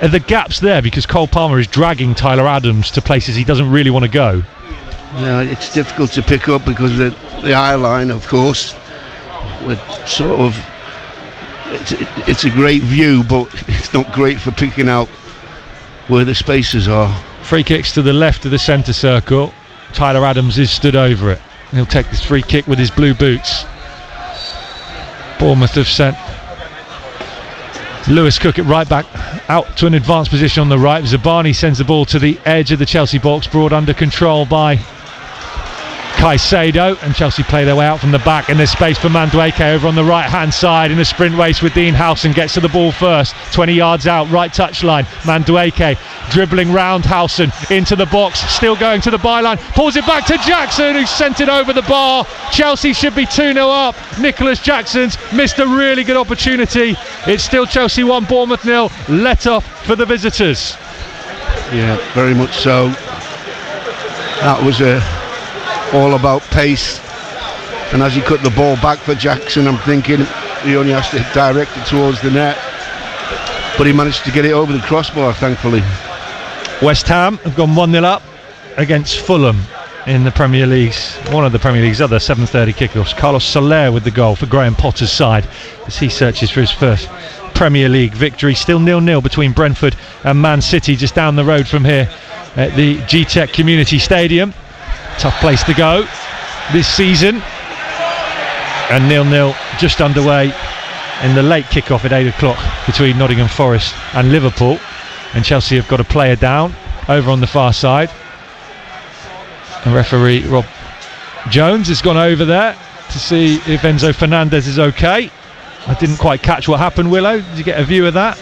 are the gaps there because Cole Palmer is dragging Tyler Adams to places he doesn't really want to go? Yeah, it's difficult to pick up because of the eye line, of course. With sort of, it's a great view, but it's not great for picking out where the spaces are. Free kicks to the left of the centre circle. Tyler Adams is stood over it. He'll take this free kick with his blue boots. Bournemouth have sent Lewis Cook it right back out to an advanced position on the right. Zabani sends the ball to the edge of the Chelsea box, brought under control by Caicedo, and Chelsea play their way out from the back, and there's space for Mandueke over on the right hand side in a sprint race with Dean Howson. Gets to the ball first, 20 yards out, right touchline. Mandueke dribbling round Howson into the box, still going to the byline, pulls it back to Jackson, who sent it over the bar. Chelsea should be 2-0 up. Nicholas Jackson's missed a really good opportunity. It's still Chelsea 1, Bournemouth 0. Let off for the visitors. Yeah, very much so. That was all about pace, and as he cut the ball back for Jackson, I'm thinking he only has to direct it towards the net, but he managed to get it over the crossbar, thankfully. West Ham have gone 1-0 up against Fulham in the Premier League's, one of the Premier League's other 7:30 kickoffs. Carlos Soler with the goal for Graham Potter's side as he searches for his first Premier League victory. Still 0-0 between Brentford and Man City just down the road from here at the G-Tech Community Stadium. Tough place to go this season, and 0-0 just underway in the late kickoff at 8 o'clock between Nottingham Forest and Liverpool, and Chelsea have got a player down over on the far side. And referee Rob Jones has gone over there to see if Enzo Fernandez is okay. I didn't quite catch what happened, Willow. Did you get a view of that?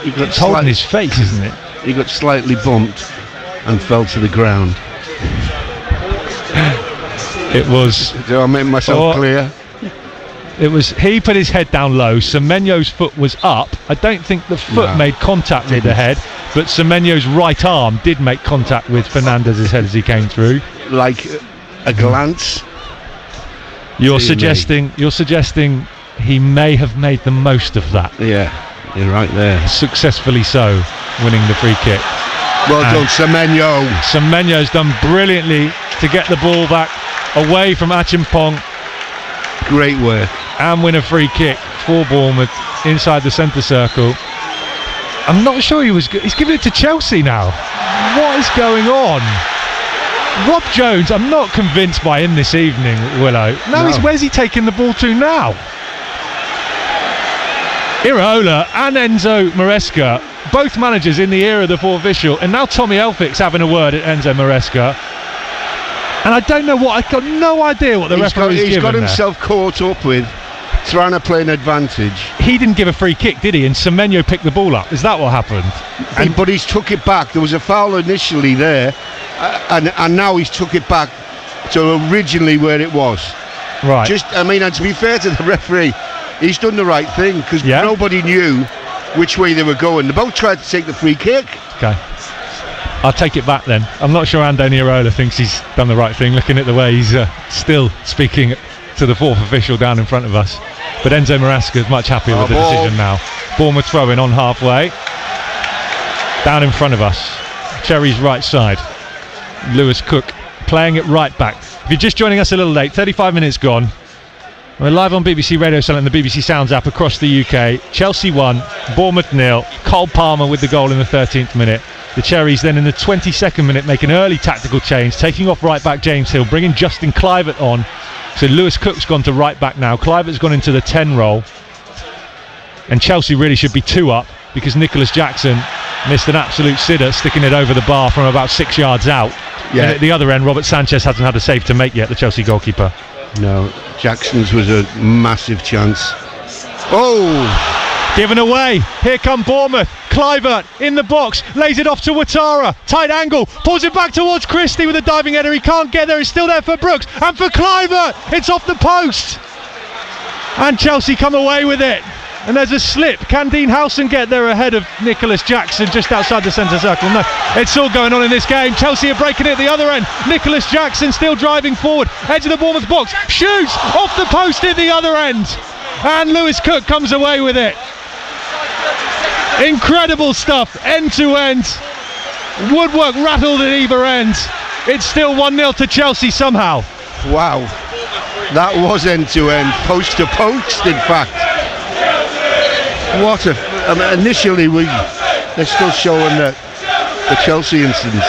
It's holding his face, isn't it? He got slightly bumped and fell to the ground. It was. Did I make myself clear? It was. He put his head down low. Semenyo's foot was up. I don't think the foot made contact with the head, but Semenyo's right arm did make contact with Fernandez's head as he came through. Like a glance. You're suggesting he may have made the most of that. Yeah, you're right there. Successfully so, winning the free kick. Well done, Semenyo. Semenyo's done brilliantly to get the ball back away from Achimpong. Great work. And win a free kick for Bournemouth inside the centre circle. I'm not sure he's giving it to Chelsea now. What is going on? Rob Jones, I'm not convinced by him this evening, Willow. Where's he taking the ball to now? Iraola and Enzo Maresca, both managers in the era of the fourth official, and now Tommy Elphick's having a word at Enzo Maresca. And I don't know I've got no idea what the referee's given. He's got himself caught up with trying to play an advantage. He didn't give a free kick, did he? And Semenyo picked the ball up. Is that what happened? But he's took it back. There was a foul initially there, and now he's took it back to originally where it was. Right. And to be fair to the referee, he's done the right thing, because nobody knew which way they were going. They both tried to take the free kick. Okay. I'll take it back then. I'm not sure Andoni Iraola thinks he's done the right thing, looking at the way he's still speaking to the fourth official down in front of us. But Enzo Marasca is much happier with the decision now. Bournemouth throw-in on halfway. Down in front of us. Cherry's right side. Lewis Cook playing it right back. If you're just joining us a little late, 35 minutes gone. We're live on BBC Radio Solent and the BBC Sounds app across the UK. Chelsea 1, Bournemouth 0. Cole Palmer with the goal in the 13th minute. The Cherries then in the 22nd minute make an early tactical change, taking off right back James Hill, bringing Justin Kluivert on. So Lewis Cook's gone to right back now. Kluivert's gone into the 10 role. And Chelsea really should be 2 up, because Nicholas Jackson missed an absolute sitter, sticking it over the bar from about 6 yards out. Yeah. And at the other end, Robert Sanchez hasn't had a save to make yet, the Chelsea goalkeeper. No, Jackson's was a massive chance. Oh! Given away. Here come Bournemouth. Kluivert in the box, lays it off to Ouattara. Tight angle, pulls it back towards Christie with a diving header. He can't get there. It's still there for Brooks and for Kluivert. It's off the post. And Chelsea come away with it. And there's a slip. Can Dean Howson get there ahead of Nicholas Jackson just outside the centre circle? No, it's all going on in this game. Chelsea are breaking it at the other end. Nicholas Jackson still driving forward. Edge of the Bournemouth box. Shoots off the post at the other end. And Lewis Cook comes away with it. Incredible stuff, end to end. Woodwork rattled at either end. It's still 1-0 to Chelsea somehow. Wow, that was end to end, post to post in fact. What a... initially they're still showing the Chelsea instance.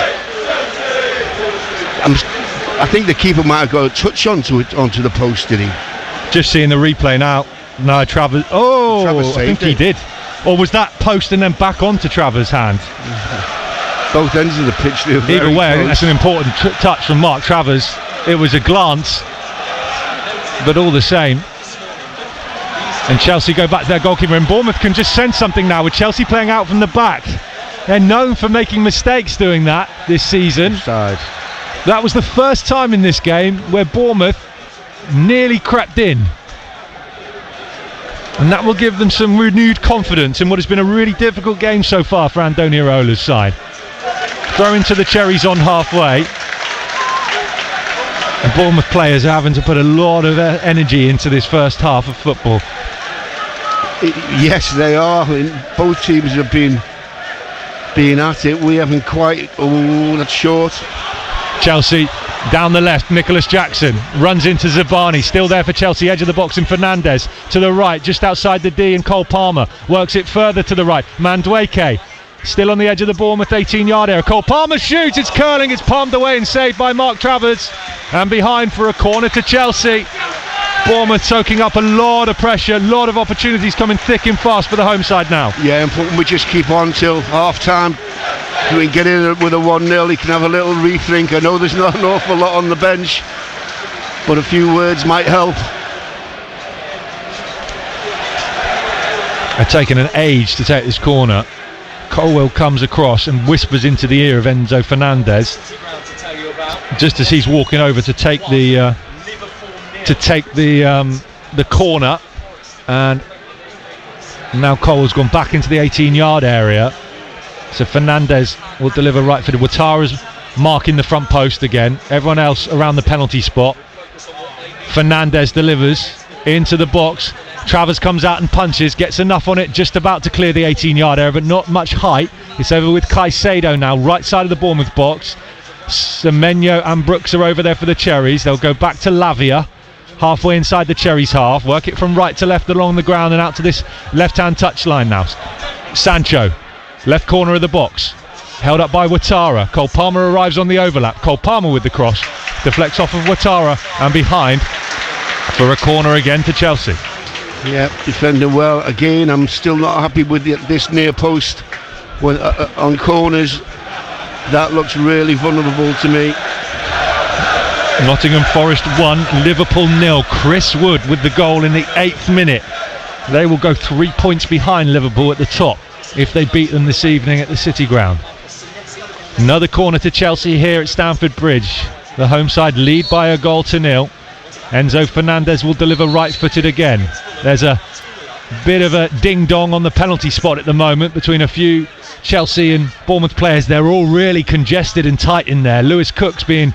I think the keeper might have got a touch onto the post, did he? Just seeing the replay now. No, Travers. Oh, Travers I think he did. Or was that post and then back onto Travers' hand? Both ends of the pitch. Either way, I think that's an important touch from Mark Travers. It was a glance, but all the same. And Chelsea go back to their goalkeeper, and Bournemouth can just sense something now with Chelsea playing out from the back. They're known for making mistakes doing that this season. Offside. That was the first time in this game where Bournemouth nearly crept in. And that will give them some renewed confidence in what has been a really difficult game so far for Andoni Iraola's side. Throw into the Cherries on halfway. And Bournemouth players are having to put a lot of energy into this first half of football. Yes, they are. Both teams have been at it. We haven't quite. Oh, that's short. Chelsea down the left. Nicholas Jackson runs into Zabani, still there for Chelsea, edge of the box, and Fernandez to the right, just outside the D, and Cole Palmer works it further to the right. Mandueke still on the edge of the Bournemouth 18-yard area. Cole Palmer shoots, it's curling, it's palmed away and saved by Mark Travers, and behind for a corner to Chelsea. Bournemouth soaking up a lot of pressure, a lot of opportunities coming thick and fast for the home side now. Yeah, important we just keep on till half time. We can get in with a 1-0, he can have a little rethink. I know there's not an awful lot on the bench, but a few words might help. It's taken an age to take this corner. Colwell comes across and whispers into the ear of Enzo Fernandez just as he's walking over to take the corner, and now Cole's gone back into the 18-yard area. So Fernandez will deliver right footed. Ouattara's marking the front post again. Everyone else around the penalty spot. Fernandez delivers into the box. Travers comes out and punches, gets enough on it, just about to clear the 18-yard area, but not much height. It's over with Caicedo now, right side of the Bournemouth box. Semenyo and Brooks are over there for the Cherries. They'll go back to Lavia, halfway inside the Cherries half, work it from right to left along the ground and out to this left-hand touchline now. Sancho, left corner of the box, held up by Ouattara. Cole Palmer arrives on the overlap. Cole Palmer with the cross, deflects off of Ouattara and behind for a corner again to Chelsea. Yeah, defending well. Again, I'm still not happy with this near post when on corners. That looks really vulnerable to me. Nottingham Forest 1, Liverpool 0. Chris Wood with the goal in the 8th minute. They will go 3 points behind Liverpool at the top if they beat them this evening at the City Ground. Another corner to Chelsea here at Stamford Bridge. The home side lead by a goal to 0. Enzo Fernandez will deliver right-footed again. There's a bit of a ding-dong on the penalty spot at the moment between a few Chelsea and Bournemouth players. They're all really congested and tight in there. Lewis Cook's being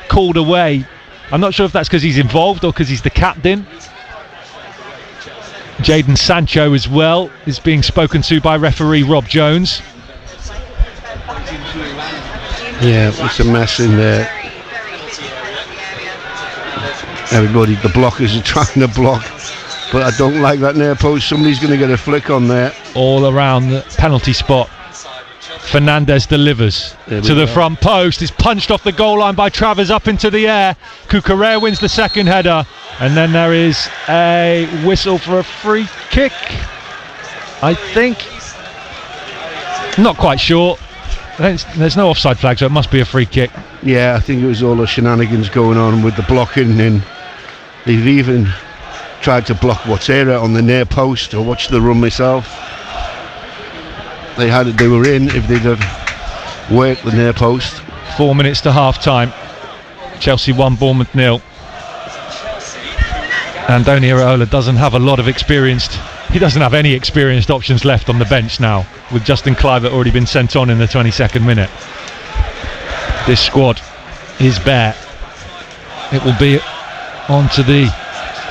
called away. I'm not sure if that's because he's involved or because he's the captain. Jadon Sancho as well is being spoken to by referee Rob Jones. Yeah, it's a mess in there. Everybody, the blockers are trying to block, but I don't like that near post. Somebody's going to get a flick on there. All around the penalty spot. Fernandez delivers to the front post. Is punched off the goal line by Travers up into the air. Cucurella wins the second header, and then there is a whistle for a free kick, I think. Not quite sure. There's no offside flag, so it must be a free kick. Yeah, I think it was all the shenanigans going on with the blocking, and they've even tried to block Watera on the near post. I watched the run myself. They were in if they'd have worked the near post. 4 minutes to half time. Chelsea 1, Bournemouth 0. Andoni Iraola doesn't have a lot of experienced. He doesn't have any experienced options left on the bench now, with Justin Kluivert already been sent on in the 22nd minute. This squad is bare. It will be on to the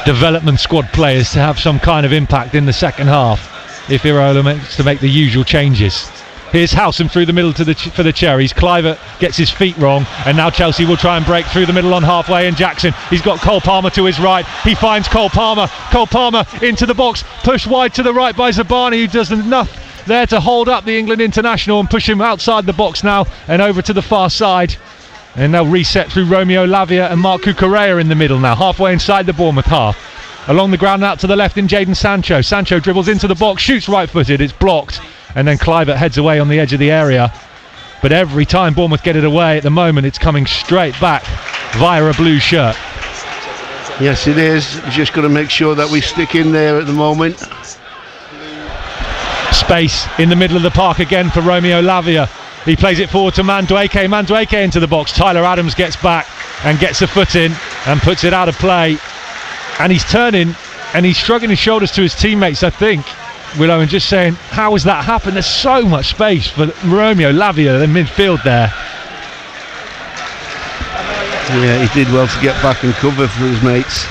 development squad players to have some kind of impact in the second half if Iraola makes to make the usual changes. Here's Howson through the middle for the Cherries. Kluivert gets his feet wrong, and now Chelsea will try and break through the middle on halfway, and Jackson, he's got Cole Palmer to his right. He finds Cole Palmer into the box, pushed wide to the right by Zabani, who does enough there to hold up the England international and push him outside the box now and over to the far side. And they'll reset through Romeo Lavia and Marc Cucurella in the middle now, halfway inside the Bournemouth half. Along the ground out to the left in Jadon Sancho. Sancho dribbles into the box, shoots right-footed, it's blocked, and then Kluivert heads away on the edge of the area. But every time Bournemouth get it away at the moment, it's coming straight back via a blue shirt. Yes, it is. We've just got to make sure that we stick in there at the moment. Space in the middle of the park again for Romeo Lavia. He plays it forward to Mandueke into the box. Tyler Adams gets back and gets a foot in and puts it out of play. And he's turning and he's shrugging his shoulders to his teammates, I think, Willow, and just saying, how has that happened? There's so much space for Romeo Lavia in midfield there. Yeah, he did well to get back and cover for his mates.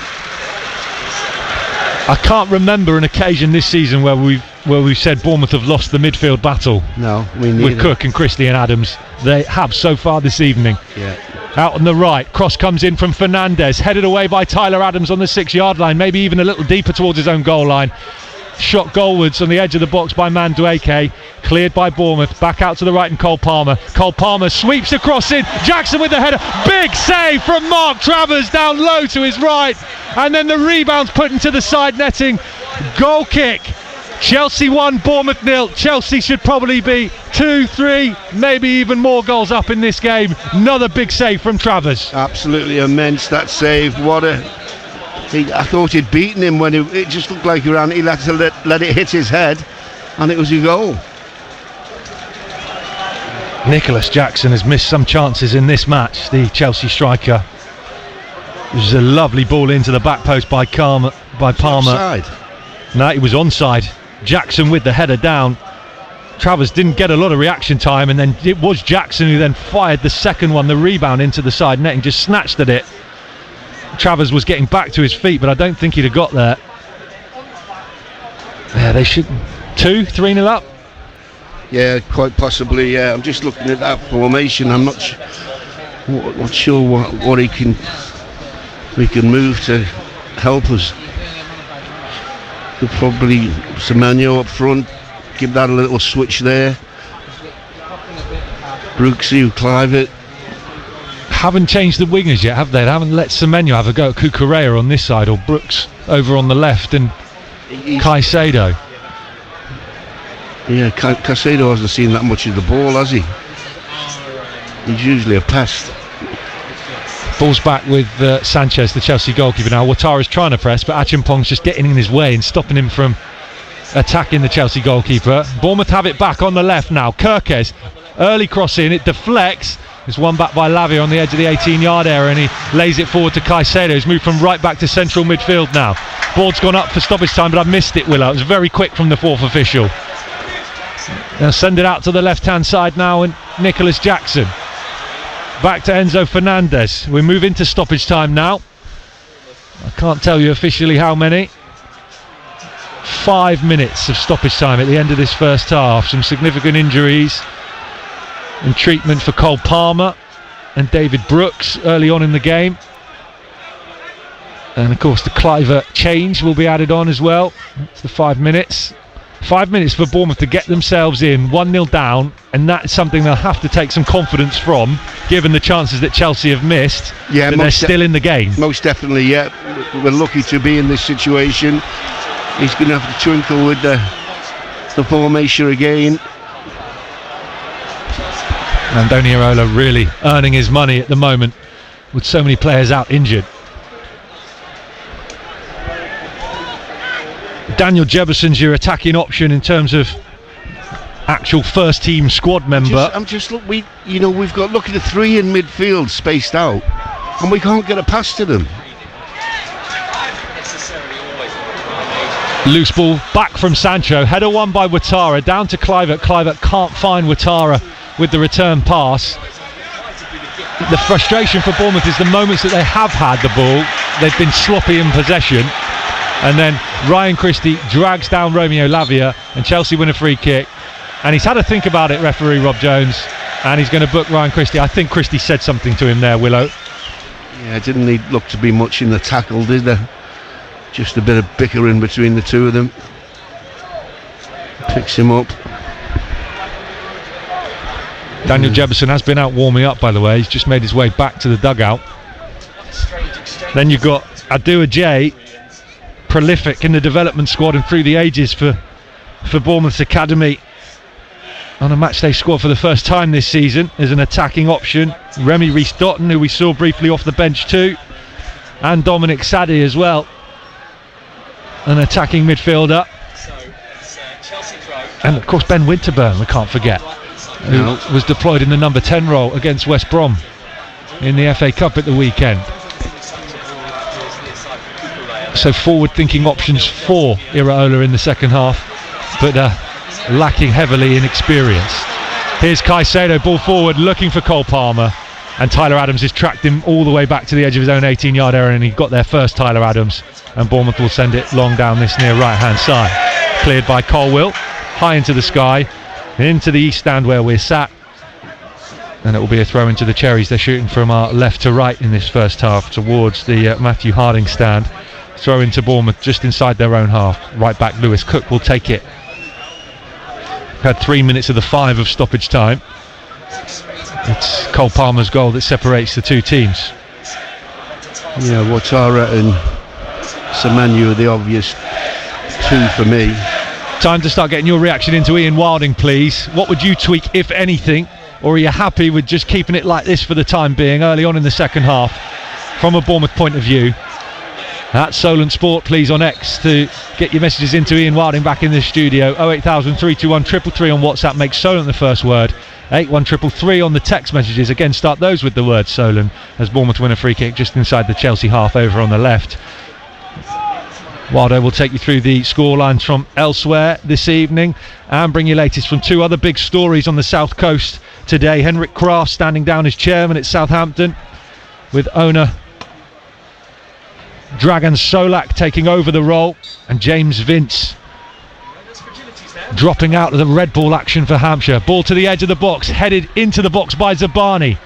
I can't remember an occasion this season where we've said Bournemouth have lost the midfield battle. No, me neither. With Cook and Christie and Adams. They have so far this evening. Yeah. Out on the right, cross comes in from Fernandez, headed away by Tyler Adams on the 6-yard line, maybe even a little deeper towards his own goal line. Shot goalwards on the edge of the box by Mandueke, cleared by Bournemouth, back out to the right and Cole Palmer sweeps across in, Jackson with the header, big save from Mark Travers down low to his right, and then the rebound's put into the side netting. Goal kick. Chelsea 1, Bournemouth 0. Chelsea should probably be 2, 3, maybe even more goals up in this game. Another big save from Travers. Absolutely immense, that save. I thought he'd beaten him when it just looked like he ran. He had to let it hit his head, and it was a goal. Nicholas Jackson has missed some chances in this match, the Chelsea striker. It was a lovely ball into the back post by Palmer. Offside. No, he was onside. Jackson with the header down. Travers didn't get a lot of reaction time, and then it was Jackson who then fired the second one, the rebound into the side net, and just snatched at it. Travers was getting back to his feet, but I don't think he'd have got there. Yeah, they should 2-3-0 up. Yeah, quite possibly. Yeah, I'm just looking at that formation. I'm not sure what we can move to help us. Could probably Semenyo up front, give that a little switch there. Brooksy, Kluivert. Haven't changed the wingers yet, have they? They haven't let Semenyo have a go at Cucurella on this side, or Brooks over on the left, and Caicedo. Yeah, Caicedo hasn't seen that much of the ball, has he? He's usually a pest. Ball's back with Sanchez, the Chelsea goalkeeper now. Ouattara's trying to press, but Achimpong's just getting in his way and stopping him from attacking the Chelsea goalkeeper. Bournemouth have it back on the left now. Kirkes, early cross in, it deflects. It's won back by Lavia on the edge of the 18-yard area, and he lays it forward to Caicedo, who's moved from right back to central midfield now. Ball's gone up for stoppage time, but I missed it, Willow. It was very quick from the fourth official. They'll send it out to the left-hand side now, and Nicholas Jackson. Back to Enzo Fernandez. We move into stoppage time now. I can't tell you officially how many. 5 minutes of stoppage time at the end of this first half. Some significant injuries and treatment for Cole Palmer and David Brooks early on in the game. And of course the Cliver change will be added on as well. It's the 5 minutes. 5 minutes for Bournemouth to get themselves in, 1-0 down, and that's something they'll have to take some confidence from, given the chances that Chelsea have missed. Yeah, but they're still in the game. Most definitely, yeah. We're lucky to be in this situation. He's going to have to twinkle with the formation again. Andoni Iraola really earning his money at the moment, with so many players out injured. Daniel Jefferson's your attacking option in terms of actual first team squad member. We've got look at the three in midfield spaced out, and we can't get a pass to them. Loose ball back from Sancho, header won by Ouattara, down to Kluivert. Kluivert can't find Ouattara with the return pass. The frustration for Bournemouth is the moments that they have had the ball, they've been sloppy in possession. And then Ryan Christie drags down Romeo Lavia, and Chelsea win a free kick. And he's had to think about it, referee Rob Jones, and he's going to book Ryan Christie. I think Christie said something to him there, Willow. Yeah, didn't need look to be much in the tackle, did there? Just a bit of bickering between the two of them. Picks him up. Daniel Jefferson has been out warming up, by the way. He's just made his way back to the dugout. Then you've got Adu Ajay, prolific in the development squad and through the ages for Bournemouth's academy, on a matchday squad for the first time this season as an attacking option. Remy Rees-Dotton, who we saw briefly off the bench too, and Dominic Sadi as well, an attacking midfielder. And of course Ben Winterburn, we can't forget, who was deployed in the number 10 role against West Brom in the FA Cup at the weekend. So forward-thinking options for Iraola in the second half, but lacking heavily in experience. Here's Caicedo, ball forward, looking for Cole Palmer, and Tyler Adams has tracked him all the way back to the edge of his own 18-yard area, and he got there first, Tyler Adams, and Bournemouth will send it long down this near right-hand side. Cleared by Colwill, high into the sky, into the east stand where we're sat, and it will be a throw into the Cherries. They're shooting from our left to right in this first half towards the Matthew Harding stand. Throw into Bournemouth just inside their own half. Right back Lewis Cook will take it. Had 3 minutes of the 5 of stoppage time. It's Cole Palmer's goal that separates the two teams. Yeah, Ouattara and Semenyo are the obvious two for me. Time to start getting your reaction into Ian Wilding, please. What would you tweak, if anything, or are you happy with just keeping it like this for the time being, early on in the second half, from a Bournemouth point of view? At Solent Sport, please, on X, to get your messages into Ian Wilding back in the studio. 08000 321 333 on WhatsApp makes Solent the first word. 81333 on the text messages. Again, start those with the word Solent, as Bournemouth win a free kick just inside the Chelsea half over on the left. Waldo will take you through the scorelines from elsewhere this evening and bring you latest from two other big stories on the south coast today. Henrik Kraft standing down as chairman at Southampton, with owner Dragan Solak taking over the role, and James Vince dropping out of the red ball action for Hampshire. Ball to the edge of the box, headed into the box by Zabani.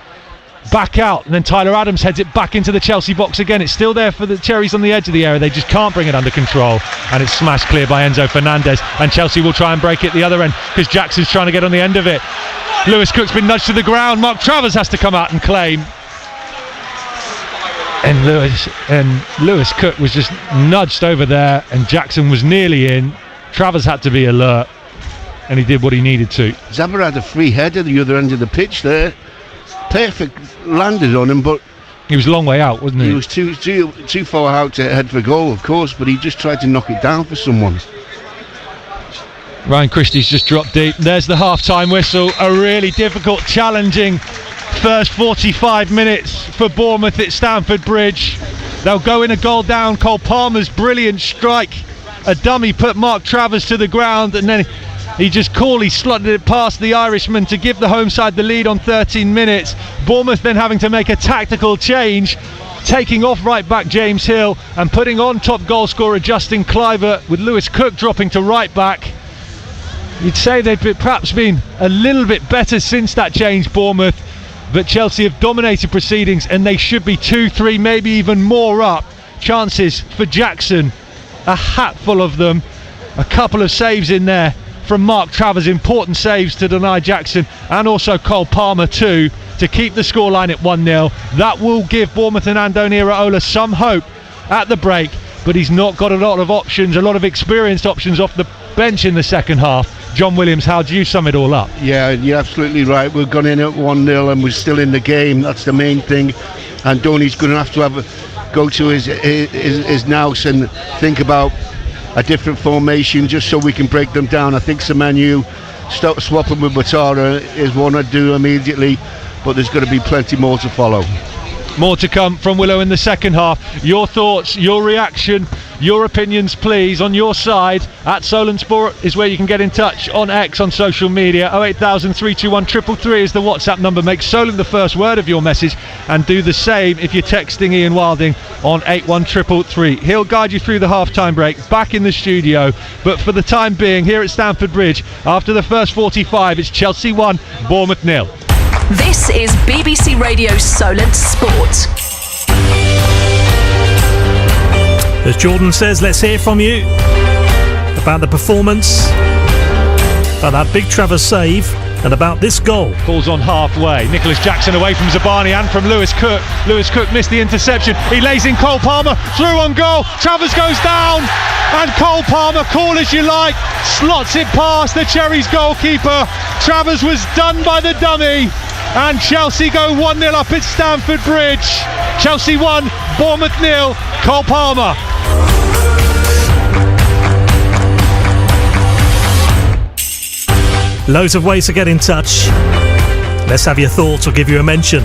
Back out, and then Tyler Adams heads it back into the Chelsea box again. It's still there for the Cherries on the edge of the area. They just can't bring it under control, and it's smashed clear by Enzo Fernandez, and Chelsea will try and break it the other end because Jackson's trying to get on the end of it. Lewis Cook's been nudged to the ground. Mark Travers has to come out and claim. And Lewis Cook was just nudged over there, and Jackson was nearly in. Travers had to be alert, and he did what he needed to. Zabber had a free header at the other end of the pitch there. Perfect landed on him, but He was a long way out, wasn't he? He was too far out to head for goal, of course, but he just tried to knock it down for someone. Ryan Christie's just dropped deep. There's the half-time whistle. A really difficult, challenging first 45 minutes for Bournemouth at Stamford Bridge. They'll go in a goal down. Cole Palmer's brilliant strike. A dummy put Mark Travers to the ground, and then he just coolly slotted it past the Irishman to give the home side the lead on 13 minutes. Bournemouth then having to make a tactical change, taking off right back James Hill and putting on top goal scorer Justin Kluivert, with Lewis Cook dropping to right back. You'd say they've perhaps been a little bit better since that change, Bournemouth, but Chelsea have dominated proceedings and they should be 2-3, maybe even more up. Chances for Jackson, a hatful of them. A couple of saves in there from Mark Travers, important saves to deny Jackson, and also Cole Palmer too, to keep the scoreline at 1-0. That will give Bournemouth and Andoni Iraola some hope at the break, but he's not got a lot of options, a lot of experienced options off the bench in the second half. John Williams, how do you sum it all up? Yeah, you're absolutely right. We've gone in at 1-0 and we're still in the game. That's the main thing. And Donny's going to have to go to his nous and think about a different formation just so we can break them down. I think Semenyo swapping with Batara is one I'd do immediately, but there's going to be plenty more to follow. More to come from Willow in the second half. Your thoughts, your reaction, your opinions, please, on your side. At Solent Sport is where you can get in touch on X, on social media. 08000 321 333 is the WhatsApp number. Make Solent the first word of your message, and do the same if you're texting Ian Wilding on 81333. He'll guide you through the half-time break, back in the studio. But for the time being, here at Stamford Bridge, after the first 45, it's Chelsea 1, Bournemouth 0. This is BBC Radio Solent Sport. As Jordan says, let's hear from you about the performance, about that big Travers save, and about this goal. Ball's on halfway. Nicholas Jackson away from Zabani and from Lewis Cook. Lewis Cook missed the interception. He lays in Cole Palmer, through on goal. Travers goes down, and Cole Palmer, call as you like, slots it past the Cherries goalkeeper. Travers was done by the dummy, and Chelsea go 1-0 up at Stamford Bridge. Chelsea 1, Bournemouth 0. Cole Palmer. Loads of ways to get in touch. Let's have your thoughts or give you a mention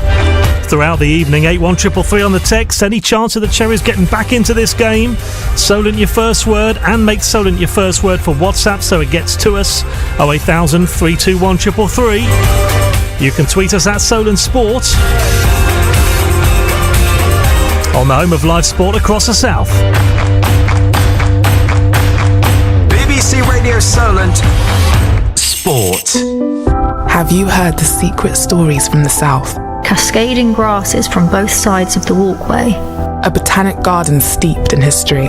throughout the evening. 81333 on the text. Any chance of the Cherries getting back into this game? Solent your first word, and make Solent your first word for WhatsApp so it gets to us. 08000 321 333. You can tweet us at Solent Sport, on the home of live sport across the south. BBC Radio Solent Sport. Have you heard the secret stories from the south? Cascading grasses from both sides of the walkway. A botanic garden steeped in history.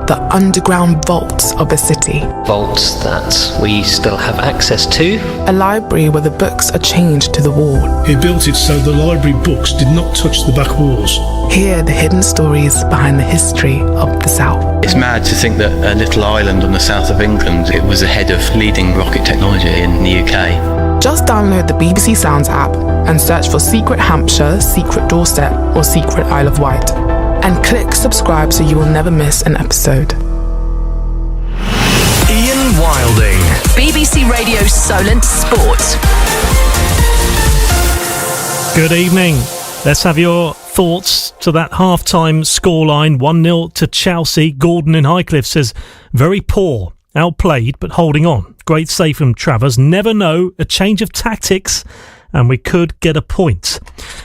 The underground vaults of a city. Vaults that we still have access to. A library where the books are chained to the wall. He built it so the library books did not touch the back walls. Hear the hidden stories behind the history of the South. It's mad to think that a little island on the south of England, it was ahead of leading rocket technology in the UK. Just download the BBC Sounds app and search for Secret Hampshire, Secret Dorset or Secret Isle of Wight. And click subscribe so you will never miss an episode. Ian Wilding. BBC Radio Solent Sport. Good evening. Let's have your thoughts to that half-time scoreline. 1-0 to Chelsea. Gordon in Highcliffe says, very poor. Outplayed, but holding on. Great save from Travers. Never know. A change of tactics, and we could get a point.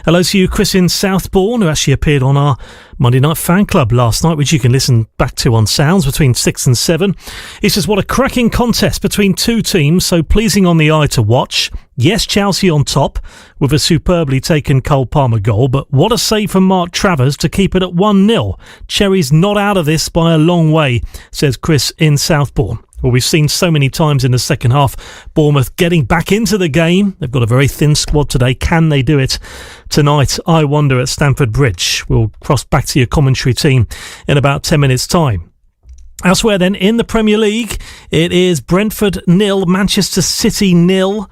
Hello to you, Chris in Southbourne, who actually appeared on our Monday Night Fan Club last night, which you can listen back to on Sounds between 6 and 7. He says, what a cracking contest between two teams, so pleasing on the eye to watch. Yes, Chelsea on top with a superbly taken Cole Palmer goal, but what a save from Mark Travers to keep it at 1-0. Cherries not out of this by a long way, says Chris in Southbourne. Well, we've seen so many times in the second half Bournemouth getting back into the game. They've got a very thin squad today. Can they do it tonight? I wonder at Stamford Bridge. We'll cross back to your commentary team in about 10 minutes' time. Elsewhere then, in the Premier League, it is Brentford 0, Manchester City 0.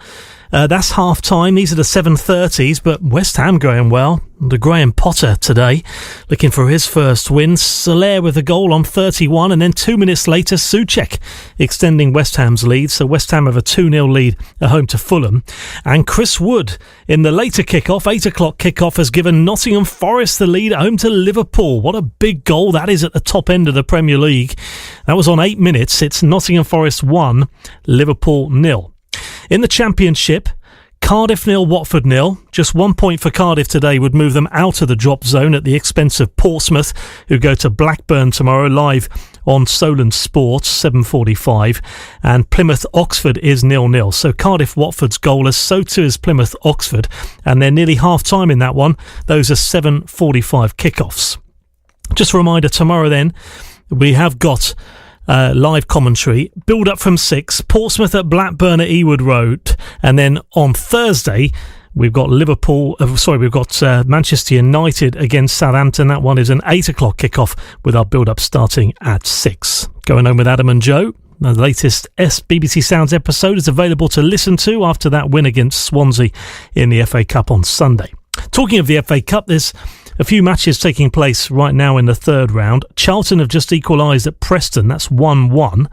That's half-time. These are the 7:30s, but West Ham going well. The Graham Potter today, looking for his first win. Soler with a goal on 31, and then 2 minutes later, Souček extending West Ham's lead. So West Ham have a 2-0 lead at home to Fulham. And Chris Wood, in the later kickoff, 8 o'clock kickoff, has given Nottingham Forest the lead at home to Liverpool. What a big goal that is at the top end of the Premier League. That was on 8 minutes. It's Nottingham Forest 1, Liverpool 0. In the Championship, Cardiff 0, Watford 0. Just 1 point for Cardiff today would move them out of the drop zone at the expense of Portsmouth, who go to Blackburn tomorrow live on Solent Sports, 7:45. And Plymouth Oxford is 0-0. So Cardiff Watford's goalless, so too is Plymouth Oxford, and they're nearly half-time in that one. Those are 7:45 kickoffs. Just a reminder, tomorrow then, we have got live commentary, build up from 6, Portsmouth at Blackburn at Ewood Road, and then on Thursday we've got Manchester United against Southampton. That one is an 8 o'clock kickoff with our build up starting at 6. Going home with Adam and Joe. The latest BBC Sounds episode is available to listen to after that win against Swansea in the FA Cup on Sunday. Talking of the FA Cup, there's a few matches taking place right now in the third round. Charlton have just equalised at Preston. That's 1-1.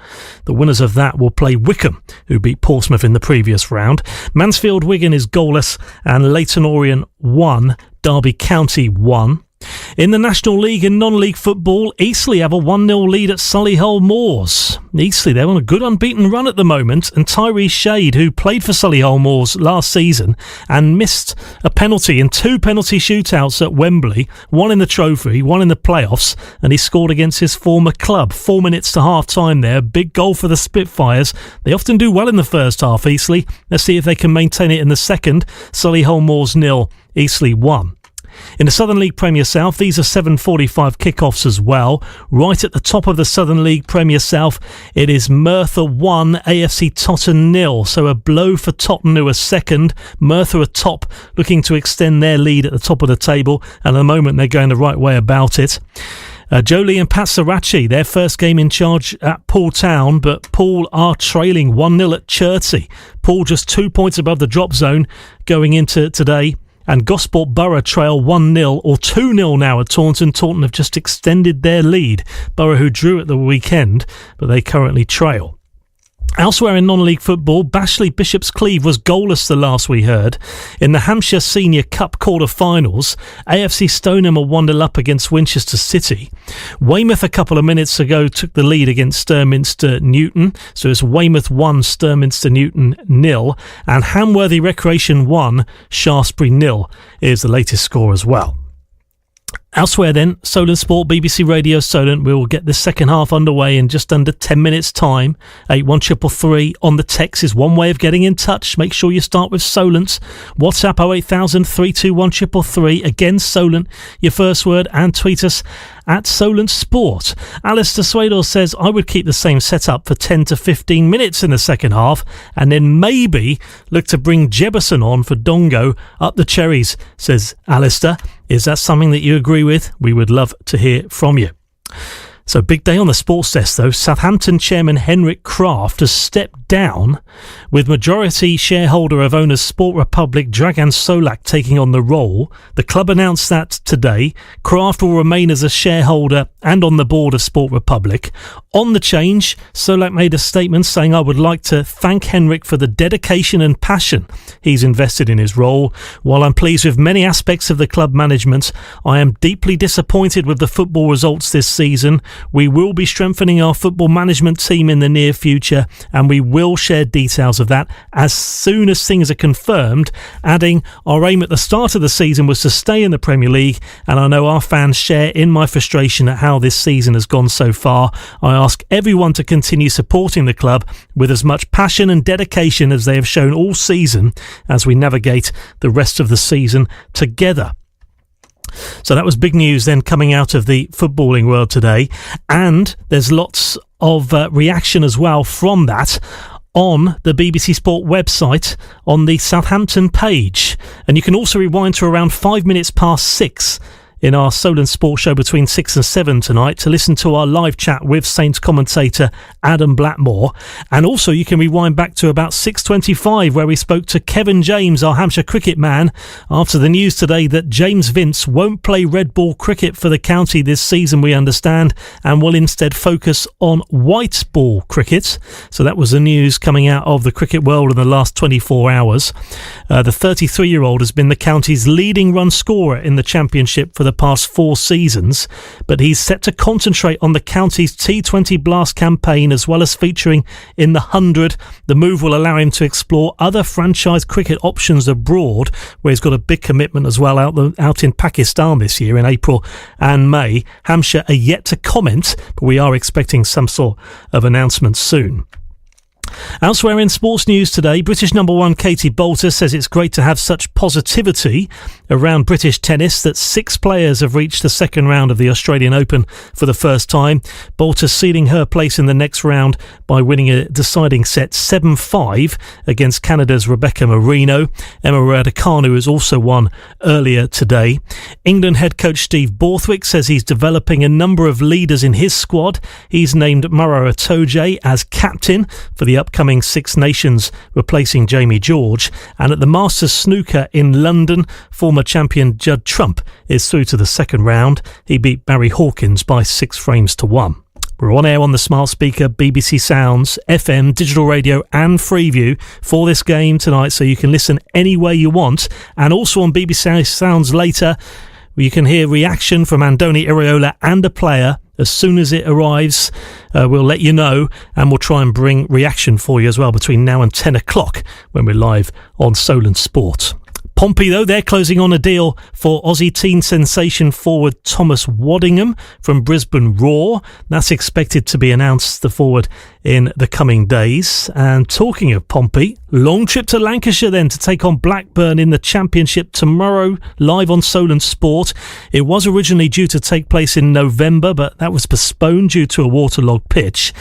The winners of that will play Wycombe, who beat Portsmouth in the previous round. Mansfield Wigan is goalless, and Leyton Orient 1, Derby County 1. In the National League and non-league football, Eastleigh have a 1-0 lead at Solihull Moors. Eastleigh, they're on a good unbeaten run at the moment, and Tyree Shade, who played for Solihull Moors last season and missed a penalty in 2 penalty shootouts at Wembley, one in the trophy, one in the playoffs, and he scored against his former club. 4 minutes to half-time there, big goal for the Spitfires. They often do well in the first half, Eastleigh. Let's see if they can maintain it in the second. Solihull Moors 0, Eastleigh 1. In the Southern League Premier South, these are 7:45 kickoffs as well. Right at the top of the Southern League Premier South, it is Merthyr 1, AFC Totton 0. So a blow for Totton, who are second. Merthyr are top, looking to extend their lead at the top of the table, and at the moment they're going the right way about it. Jolie and Pat Sarachi, their first game in charge at Poole Town, but Poole are trailing 1-0 at Chertsey. Poole just 2 points above the drop zone going into today. And Gosport Borough trail 1-0 or 2-0 now at Taunton. Taunton have just extended their lead. Borough, who drew at the weekend, but they currently trail. Elsewhere in non-league football, Bashley Bishop's Cleeve was goalless the last we heard. In the Hampshire Senior Cup quarter-finals, AFC Stoneham are 1-0 up against Winchester City. Weymouth a couple of minutes ago took the lead against Sturminster Newton, so it's Weymouth 1, Sturminster Newton 0, and Hamworthy Recreation 1, Shaftesbury 0 is the latest score as well. Elsewhere then, Solent Sport, BBC Radio Solent. We will get the second half underway in just under 10 minutes' time. 81333 on the text is one way of getting in touch. Make sure you start with Solent. WhatsApp 08000 321 333. Again, Solent, your first word, and tweet us at Solent Sport. Alistair Swador says, I would keep the same setup for 10 to 15 minutes in the second half, and then maybe look to bring Jebberson on for Dongo up the cherries, says Alistair. Is that something that you agree with? We would love to hear from you. So big day on the sports desk though. Southampton chairman Henrik Kraft has stepped down, with majority shareholder of owners Sport Republic Dragan Solak taking on the role. The club announced that today. Kraft will remain as a shareholder and on the board of Sport Republic. On the change, Solak made a statement saying, I would like to thank Henrik for the dedication and passion he's invested in his role. While I'm pleased with many aspects of the club management, I am deeply disappointed with the football results this season. We will be strengthening our football management team in the near future, and we will share details of that as soon as things are confirmed, adding, our aim at the start of the season was to stay in the Premier League, and I know our fans share in my frustration at how this season has gone so far. I ask everyone to continue supporting the club with as much passion and dedication as they have shown all season as we navigate the rest of the season together. So that was big news then coming out of the footballing world today, and there's lots of reaction as well from that on the BBC Sport website on the Southampton page, and you can also rewind to around 5 minutes past 6 in our Solent Sports Show between 6 and 7 tonight to listen to our live chat with Saints commentator Adam Blackmore. And also you can rewind back to about 6:25 where we spoke to Kevin James, our Hampshire cricket man, after the news today that James Vince won't play red ball cricket for the county this season, we understand, and will instead focus on white ball cricket. So that was the news coming out of the cricket world in the last 24 hours. The 33-year-old has been the county's leading run scorer in the championship for the past 4 seasons, but he's set to concentrate on the county's T20 Blast campaign as well as featuring in the 100. The move will allow him to explore other franchise cricket options abroad, where he's got a big commitment as well out in Pakistan this year in April and May. Hampshire are yet to comment, but we are expecting some sort of announcement soon. Elsewhere in sports news today, British number 1 Katie Boulter says it's great to have such positivity around British tennis that 6 players have reached the second round of the Australian Open for the first time. Boulter sealing her place in the next round by winning a deciding set 7-5 against Canada's Rebecca Marino. Emma Raducanu has also won earlier today. England head coach Steve Borthwick says he's developing a number of leaders in his squad. He's named Maro Itoje as captain for the upcoming Six Nations, replacing Jamie George. And at the Masters Snooker in London, former champion Judd Trump is through to the second round. He beat Barry Hawkins by 6 frames to 1. We're on air on the smart speaker, BBC Sounds, FM, digital radio and Freeview for this game tonight, so you can listen anywhere you want. And also on BBC Sounds later, you can hear reaction from Andoni Iraola and a player. As soon as it arrives, we'll let you know, and we'll try and bring reaction for you as well between now and 10 o'clock when we're live on Solent Sport. Pompey, though, they're closing on a deal for Aussie teen sensation forward Thomas Waddingham from Brisbane Roar. That's expected to be announced, the forward, in the coming days. And talking of Pompey, long trip to Lancashire then to take on Blackburn in the Championship tomorrow, live on Solent Sport. It was originally due to take place in November, but that was postponed due to a waterlogged pitch.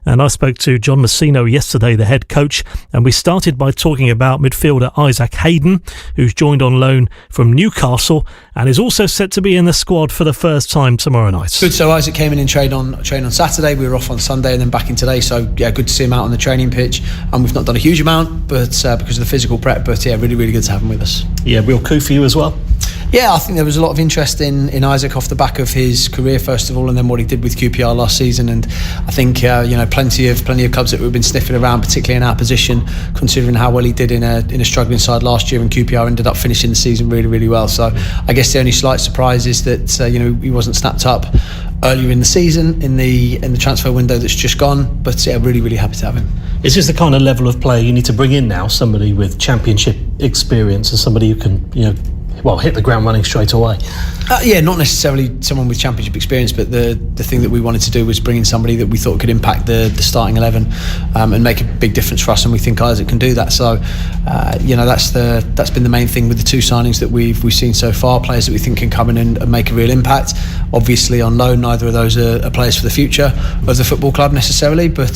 And I spoke to John Messino yesterday, the head coach, and we started by talking about midfielder Isaac Hayden, who's joined on loan from Newcastle and is also set to be in the squad for the first time tomorrow night. Good. So Isaac came in and trained on Saturday. We were off on Sunday and then back in today. So yeah, good to see him out on the training pitch. And we've not done a huge amount, but because of the physical prep. But yeah, really, really good to have him with us. Yeah, real coup for you as well. Yeah, I think there was a lot of interest in Isaac off the back of his career first of all, and then what he did with QPR last season. And I think plenty of clubs that we've been sniffing around, particularly in our position, considering how well he did in a struggling side last year, and QPR ended up finishing the season really, really well. So I guess the only slight surprise is that he wasn't snapped up earlier in the season in the transfer window that's just gone. But yeah, really, really happy to have him. Is this the kind of level of player you need to bring in now? Somebody with championship experience and somebody who can hit the ground running straight away? Yeah, not necessarily someone with championship experience, but the thing that we wanted to do was bring in somebody that we thought could impact the starting 11 and make a big difference for us, and we think Isaac can do that. So that's been the main thing with the 2 signings that we've seen so far, players that we think can come in and make a real impact. Obviously on loan, neither of those are players for the future of the football club necessarily, but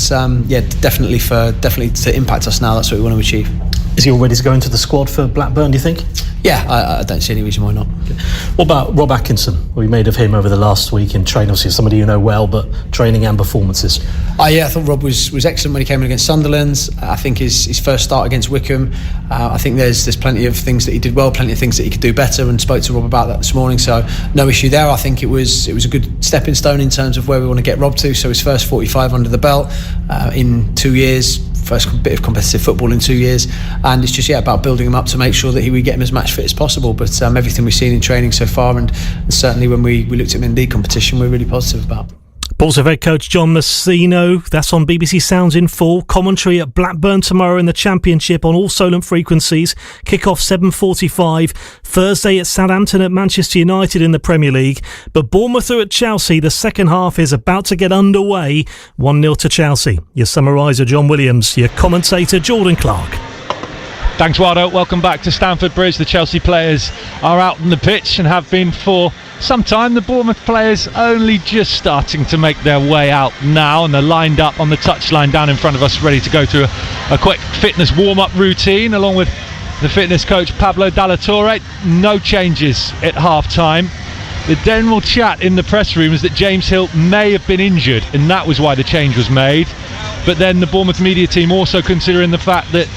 definitely to impact us now, that's what we want to achieve. Is he all ready to go into the squad for Blackburn, do you think? Yeah, I don't see any reason why not. Okay. What about Rob Atkinson? What we made of him over the last week in training? Obviously somebody you know well, but training and performances. I thought Rob was excellent when he came in against Sunderland. I think his first start against Wickham, I think there's plenty of things that he did well, plenty of things that he could do better, and spoke to Rob about that this morning, so no issue there. I think it was a good stepping stone in terms of where we want to get Rob to. So his first 45 under the belt in 2 years, first bit of competitive football in 2 years, and it's just about building him up to make sure that we get him as match fit as possible. But everything we've seen in training so far, and certainly when we looked at him in league competition, we're really positive about. Balls of head coach John Messino. That's on BBC Sounds in full. Commentary at Blackburn tomorrow in the Championship on all Solent frequencies. Kick-off 7:45. Thursday at Southampton at Manchester United in the Premier League. But Bournemouth are at Chelsea. The second half is about to get underway. 1-0 to Chelsea. Your summariser John Williams. Your commentator Jordan Clark. Thanks, Waldo. Welcome back to Stamford Bridge. The Chelsea players are out on the pitch and have been for some time. The Bournemouth players only just starting to make their way out now, and they're lined up on the touchline down in front of us, ready to go through a quick fitness warm-up routine along with the fitness coach Pablo Dalla Torre. No changes at half-time. The general chat in the press room is that James Hill may have been injured, and that was why the change was made. But then the Bournemouth media team also considering the fact that,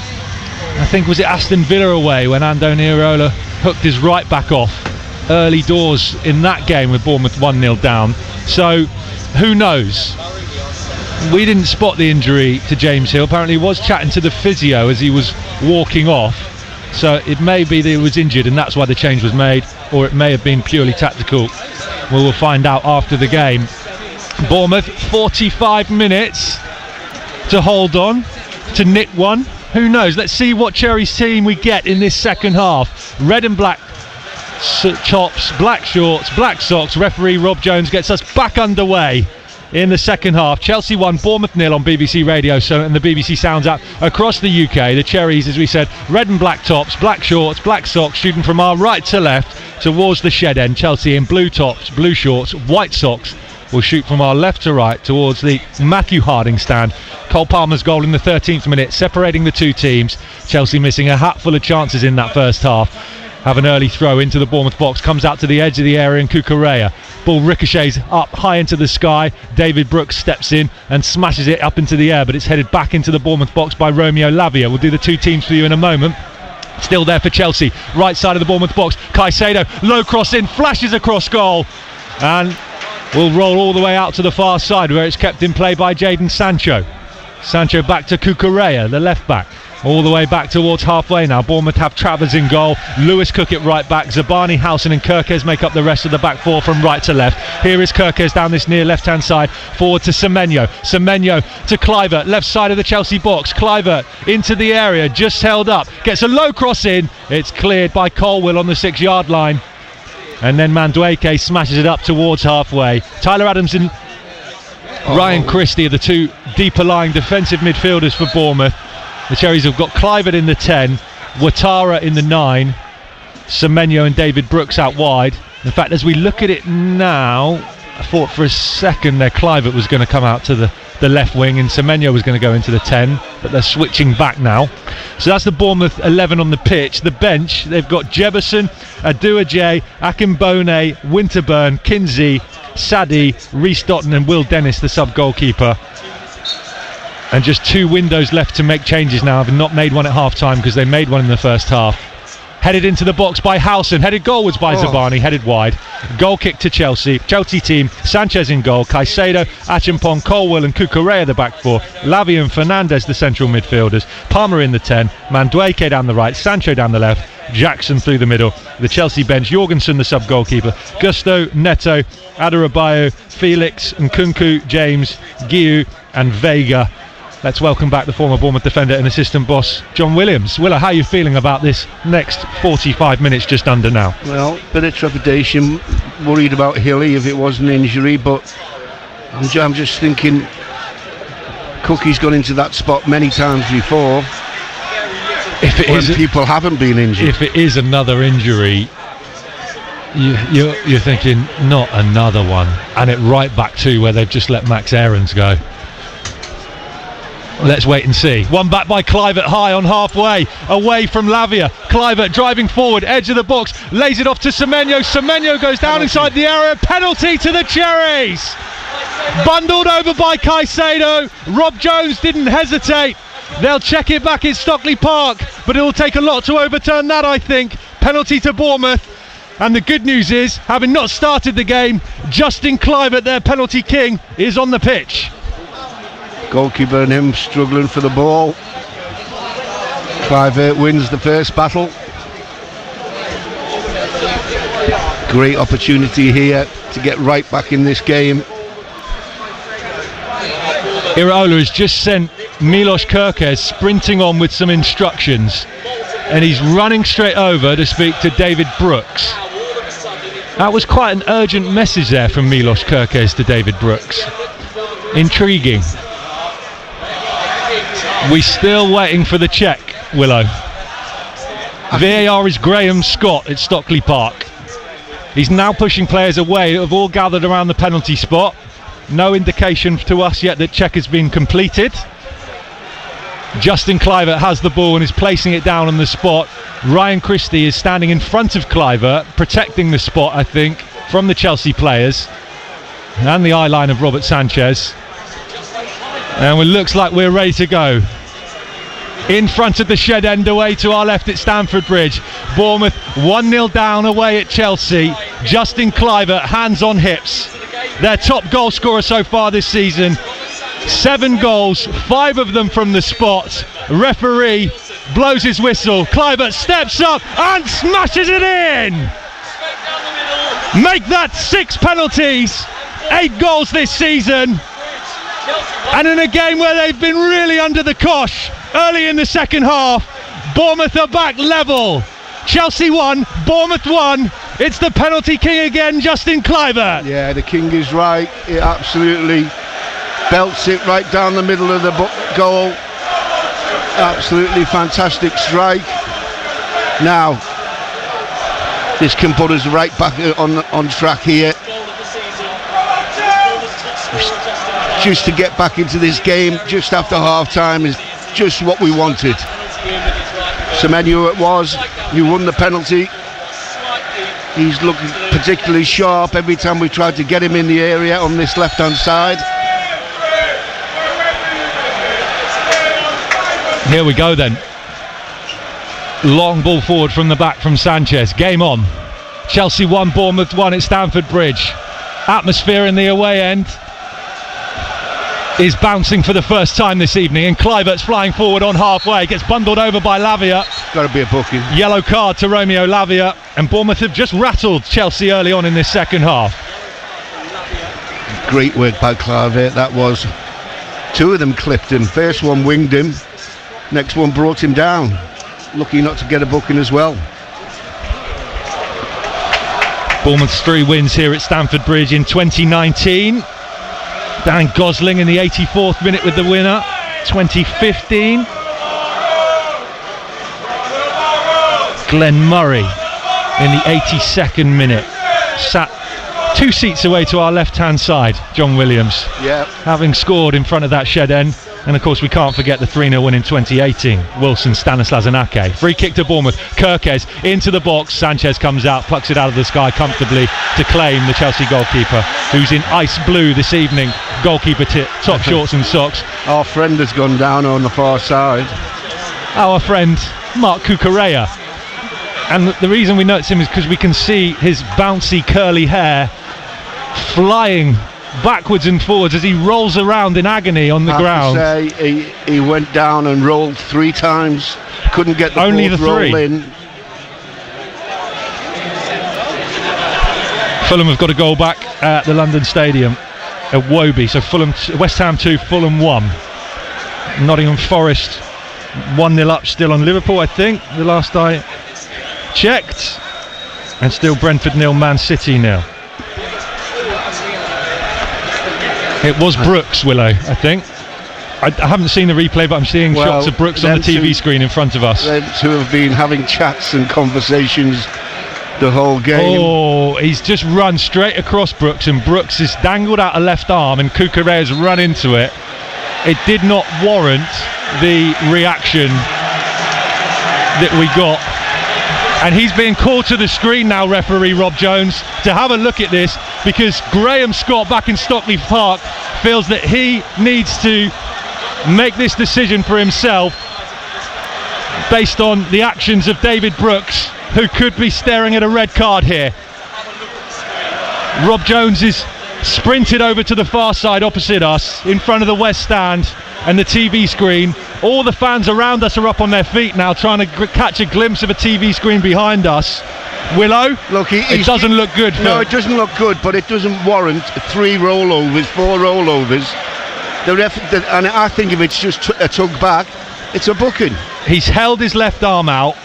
I think, was it Aston Villa away when Andoni Iraola hooked his right back off early doors in that game with Bournemouth 1-0 down. So who knows? We didn't spot the injury to James Hill. Apparently he was chatting to the physio as he was walking off. So it may be that he was injured and that's why the change was made, or it may have been purely tactical. We will find out after the game. Bournemouth 45 minutes to hold on, to nick one. Who knows? Let's see what Cherry's team we get in this second half. Red and black tops, black shorts, black socks. Referee Rob Jones gets us back underway in the second half. Chelsea 1, Bournemouth 0 on BBC Radio and the BBC Sounds app across the UK. The Cherries, as we said, red and black tops, black shorts, black socks, shooting from our right to left towards the shed end. Chelsea in blue tops, blue shorts, white socks will shoot from our left to right towards the Matthew Harding stand. Cole Palmer's goal in the 13th minute, separating the two teams. Chelsea missing a hatful of chances in that first half. Have an early throw into the Bournemouth box, comes out to the edge of the area, and Cucurella. Ball ricochets up high into the sky. David Brooks steps in and smashes it up into the air, but it's headed back into the Bournemouth box by Romeo Lavia. We'll do the two teams for you in a moment. Still there for Chelsea, right side of the Bournemouth box. Caicedo, low cross in, flashes across goal, and will roll all the way out to the far side where it's kept in play by Jadon Sancho. Sancho back to Cucurella, the left back. All the way back towards halfway now. Bournemouth have Travers in goal. Lewis Cook at right back. Zabani, Howson and Kirkes make up the rest of the back four from right to left. Here is Kirkes down this near left-hand side. Forward to Semenyo. Semenyo to Kluivert. Left side of the Chelsea box. Kluivert into the area. Just held up. Gets a low cross in. It's cleared by Colwill on the 6-yard line. And then Madueke smashes it up towards halfway. Tyler Adams and Ryan Christie are the two deeper lying defensive midfielders for Bournemouth. The Cherries have got Kluivert in the 10, Ouattara in the 9, Semenyo and David Brooks out wide. In fact, as we look at it now, I thought for a second there Kluivert was going to come out to the left wing and Semenyo was going to go into the 10, but they're switching back now. So that's the Bournemouth 11 on the pitch. The bench, they've got Jefferson, Aduajay, Akimbone, Winterburn, Kinsey, Sadie, Reece Dotton and Will Dennis, the sub-goalkeeper. And just two windows left to make changes now. Have not made one at half-time because they made one in the first half. Headed into the box by Howson, headed goalwards by Zabani, headed wide. Goal kick to Chelsea. Chelsea team, Sanchez in goal, Caicedo, Achimpong, Colwill and Cucurella the back four. Lavia and Fernandez the central midfielders. Palmer in the 10, Madueke down the right, Sancho down the left, Jackson through the middle. The Chelsea bench, Jorgensen the sub-goalkeeper, Gusto, Neto, Adarabioyo, Felix, Nkunku, James, Guiu and Vega. Let's welcome back the former Bournemouth defender and assistant boss, John Williams. Willa, how are you feeling about this next 45 minutes just under now? Well, bit of trepidation, worried about Hilly if it was an injury, but I'm just thinking Cookie's gone into that spot many times before. If it is, people haven't been injured. If it is another injury, you're thinking, not another one. And it right back to where they've just let Max Aarons go. Let's wait and see. One back by Kluivert high on halfway, away from Lavia. Kluivert driving forward, edge of the box, lays it off to Semenyo. Semenyo goes down inside the area. Penalty to the Cherries. Bundled over by Caicedo. Rob Jones didn't hesitate. They'll check it back in Stockley Park, but it'll take a lot to overturn that, I think. Penalty to Bournemouth. And the good news is, having not started the game, Justin Kluivert, their penalty king, is on the pitch. Goalkeeper and him struggling for the ball. Kluivert wins the first battle. Great opportunity here to get right back in this game. Iraola has just sent Milos Kirkes sprinting on with some instructions, and he's running straight over to speak to David Brooks. That was quite an urgent message there from Milos Kirkes to David Brooks. Intriguing. We're still waiting for the check, Willow. VAR is Graham Scott at Stockley Park. He's now pushing players away who have all gathered around the penalty spot. No indication to us yet that check has been completed. Justin Kluivert has the ball and is placing it down on the spot. Ryan Christie is standing in front of Kluivert, protecting the spot, I think, from the Chelsea players and the eye line of Robert Sanchez. And it looks like we're ready to go. In front of the shed end, away to our left at Stamford Bridge. Bournemouth 1-0 down away at Chelsea. Justin Kluivert, hands on hips. Their top goal scorer so far this season. 7 goals, 5 of them from the spot. Referee blows his whistle. Kluivert steps up and smashes it in. Make that 6 penalties, 8 goals this season. And in a game where they've been really under the cosh early in the second half, Bournemouth are back level. Chelsea 1, Bournemouth 1. It's the penalty king again, Justin Kluivert. Yeah, the king is right. It absolutely belts it right down the middle of the goal. Absolutely fantastic strike. Now, this can put us right back on track here. Just to get back into this game just after half-time is just what we wanted. Semenyo it was, he won the penalty. He's looking particularly sharp every time we tried to get him in the area on this left-hand side. Here we go then. Long ball forward from the back from Sanchez. Game on. Chelsea 1, Bournemouth 1 at Stamford Bridge. Atmosphere in the away end is bouncing for the first time this evening, and Kluivert's flying forward on halfway, gets bundled over by Lavia. Got to be a booking. Yellow card to Romeo Lavia, and Bournemouth have just rattled Chelsea early on in this second half. Great work by Kluivert, that was. 2 of them clipped him. First one winged him, next one brought him down. Lucky not to get a booking as well. Bournemouth's 3 wins here at Stamford Bridge in 2019. Dan Gosling in the 84th minute with the winner. 2015. Glenn Murray in the 82nd minute. Sat 2 seats away to our left-hand side, John Williams. Yeah. Having scored in front of that shed end. And of course we can't forget the 3-0 win in 2018. Wilson, Stanislas and Ake. Free kick to Bournemouth. Kirkes into the box. Sanchez comes out, plucks it out of the sky comfortably to claim the Chelsea goalkeeper, who's in ice blue this evening. Goalkeeper top shorts and socks. Our friend has gone down on the far side. Our friend Mark Cucurella. And the reason we notice him is because we can see his bouncy curly hair flying backwards and forwards as he rolls around in agony on the ground. I have to say, he went down and rolled 3 times. Couldn't get the only the 3 roll in. Fulham have got a goal back at the London Stadium at Wobie. So Fulham, West Ham 2, Fulham 1. Nottingham Forest 1-0 up still on Liverpool, I think, the last I checked. And still Brentford 0, Man City 0. It was Brooks, Willow, I think. I haven't seen the replay, but I'm seeing shots of Brooks on the TV screen in front of us. Them 2 have been having chats and conversations the whole game. Oh, he's just run straight across Brooks, and Brooks is dangled out a left arm, and Cucurella's run into it. It did not warrant the reaction that we got. And he's being called to the screen now, referee Rob Jones, to have a look at this, because Graham Scott back in Stockley Park feels that he needs to make this decision for himself based on the actions of David Brooks, who could be staring at a red card here. Rob Jones is sprinted over to the far side opposite us, in front of the West Stand and the TV screen. All the fans around us are up on their feet now, trying to catch a glimpse of a TV screen behind us. Willow, look, it doesn't look good. No, it doesn't look good, but it doesn't warrant 3 rollovers, 4 rollovers. And I think if it's just a tug back, it's a booking. He's held his left arm out,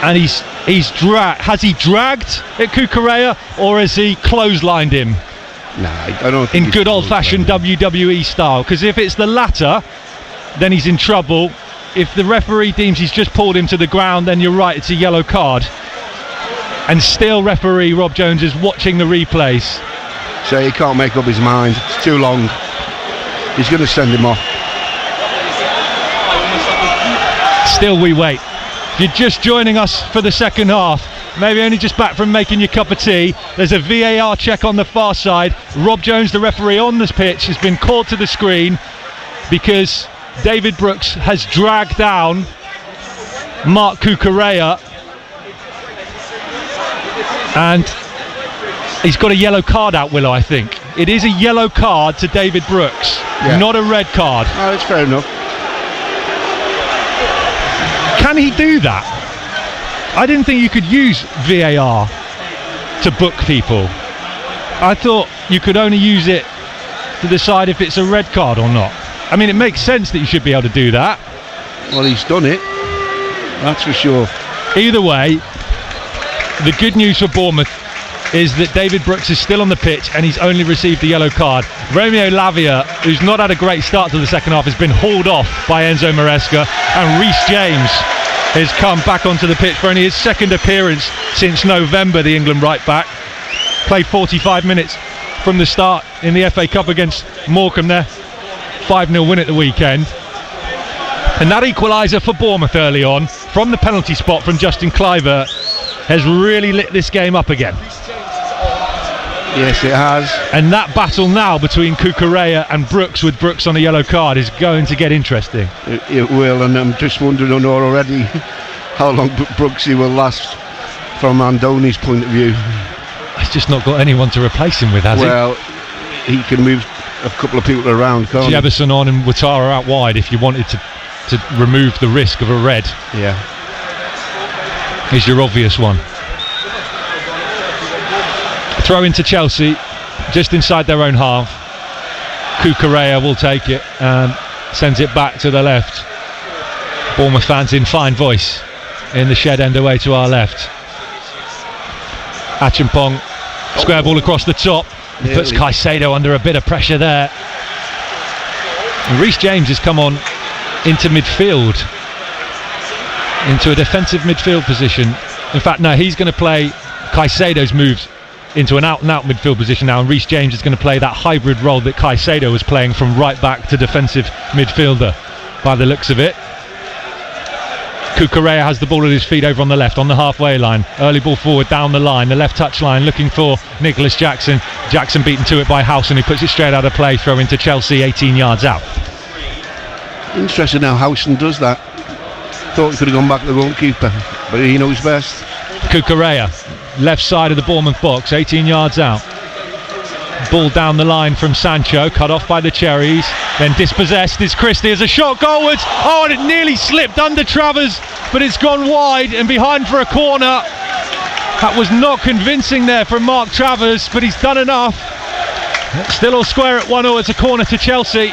and he's has he dragged at Cucurella, or has he clotheslined him? No, I don't think in good old-fashioned WWE style, because if it's the latter, then he's in trouble. If the referee deems he's just pulled him to the ground, then you're right, it's a yellow card. And still referee Rob Jones is watching the replays. So he can't make up his mind, it's too long. He's going to send him off. Still we wait. If you're just joining us for the second half, maybe only just back from making your cup of tea. There's a VAR check on the far side. Rob Jones, the referee on this pitch, has been called to the screen because David Brooks has dragged down Mark Cucurella, and he's got a yellow card out, Willow, I think. It is a yellow card to David Brooks, not a red card. Oh, it's fair enough. Can he do that? I didn't think you could use VAR to book people. I thought you could only use it to decide if it's a red card or not. I mean, it makes sense that you should be able to do that. Well, he's done it. That's for sure. Either way, the good news for Bournemouth is that David Brooks is still on the pitch and he's only received a yellow card. Romeo Lavia, who's not had a great start to the second half, has been hauled off by Enzo Maresca, and Reece James has come back onto the pitch for only his second appearance since November, the England right back. Played 45 minutes from the start in the FA Cup against Morecambe there. 5-0 win at the weekend. And that equaliser for Bournemouth early on from the penalty spot from Justin Kluivert has really lit this game up again. Yes, it has. And that battle now between Cucurella and Brooks, with Brooks on a yellow card, is going to get interesting. It will, and I'm just wondering already how long Brooksy will last from Andoni's point of view. He's just not got anyone to replace him with, has he? Well, he can move a couple of people around, can't he? Jefferson on and Ouattara out wide if you wanted to remove the risk of a red. Yeah. Is your obvious one. Throw into Chelsea, just inside their own half. Cucurella will take it and sends it back to the left. Bournemouth fans in fine voice in the shed end away to our left. Achimpong, square ball across the top. He puts Caicedo under a bit of pressure there. And Reece James has come on into midfield, into a defensive midfield position. In fact, no, he's going to play Caicedo's moves into an out-and-out midfield position now, and Reece James is going to play that hybrid role that Caicedo was playing from right back to defensive midfielder by the looks of it. Cucurella has the ball at his feet over on the left, on the halfway line. Early ball forward down the line, the left touch line, looking for Nicholas Jackson. Jackson beaten to it by Howson, who puts it straight out of play, throw into Chelsea 18 yards out. Interesting how Howson does that. Thought he could have gone back to the goalkeeper, but he knows best. Cucurella, left side of the Bournemouth box, 18 yards out. Ball down the line from Sancho, cut off by the Cherries, then dispossessed is Christie as a shot goalwards. Oh, and it nearly slipped under Travers, but it's gone wide and behind for a corner. That was not convincing there from Mark Travers, but he's done enough. Still all square at 1-0. It's a corner to Chelsea.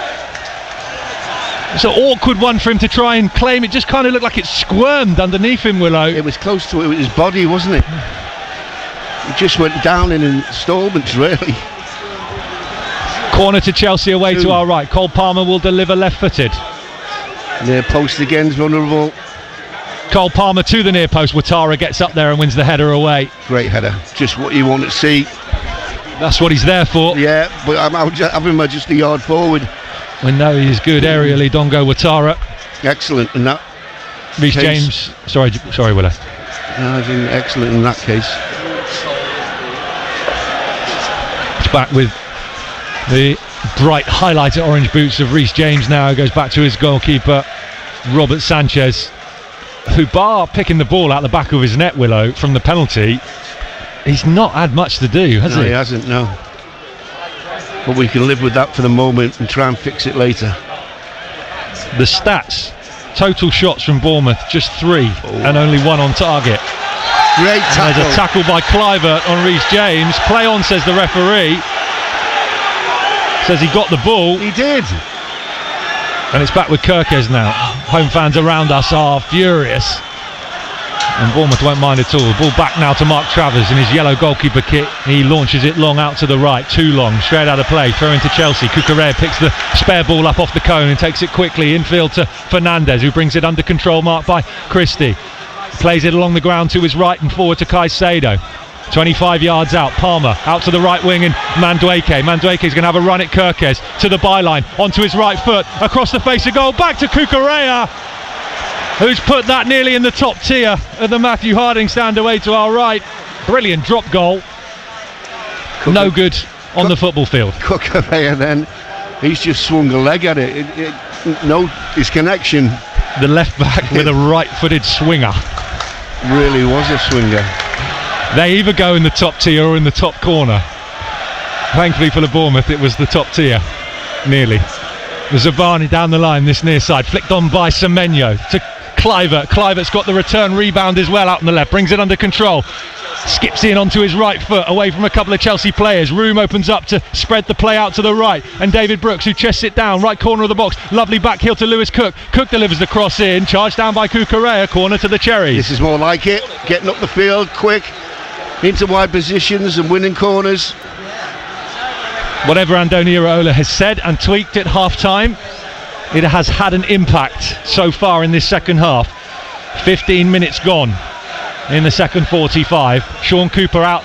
It's an awkward one for him to try and claim. It just kind of looked like it squirmed underneath him, Willow. It was close to it with his body, wasn't it? It just went down in installments, really. Corner to Chelsea away to our right. Cole Palmer will deliver left-footed. Near post again, vulnerable. Cole Palmer to the near post. Ouattara gets up there and wins the header away. Great header. Just what you want to see. That's what he's there for. Yeah, but I'm having him just a yard forward. We know he is good aerially, Dongo Ouattara. Excellent in that. Reece James. Sorry, Willow. No, I think excellent in that case. It's back with the bright highlighter orange boots of Reece James now. Goes back to his goalkeeper, Robert Sanchez, who, bar picking the ball out the back of his net, Willow, from the penalty, he's not had much to do, has he? No, he hasn't, no. But we can live with that for the moment and try and fix it later. The stats: total shots from Bournemouth, just 3, and only 1 on target. Great tackle. There's a tackle by Kluivert on Reece James. Play on, says the referee. Says he got the ball. He did. And it's back with Kirkes now. Home fans around us are furious. And Bournemouth won't mind at all. The ball back now to Mark Travers in his yellow goalkeeper kit. He launches it long out to the right. Too long. Straight out of play. Throw into Chelsea. Cucurella picks the spare ball up off the cone and takes it quickly infield to Fernandez, who brings it under control, marked by Christie. Plays it along the ground to his right and forward to Caicedo. 25 yards out. Palmer out to the right wing and Mandueke. Mandueke's going to have a run at Kirkes to the byline, onto his right foot, across the face of goal, back to Cucurella. who's put that nearly in the top tier of the Matthew Harding stand away to our right. Brilliant drop goal. No good on the football field. Cucurella then, he's just swung a leg at it. No, his connection. The left back with a right-footed swinger. Really was a swinger. They either go in the top tier or in the top corner. Thankfully for the Bournemouth, it was the top tier. Nearly. Zabani down the line, this near side, flicked on by Semenyo to Kluivert. Kluivert's got the return rebound as well out on the left, brings it under control. Skips in onto his right foot, away from a couple of Chelsea players. Room opens up to spread the play out to the right. And David Brooks, who chests it down, right corner of the box. Lovely back heel to Lewis Cook. Cook delivers the cross in, charged down by Cucurella, corner to the Cherries. This is more like it. Getting up the field quick, into wide positions and winning corners. Whatever Andoni Iraola has said and tweaked at half-time, it has had an impact so far in this second half. 15 minutes gone in the second 45. Sean Cooper out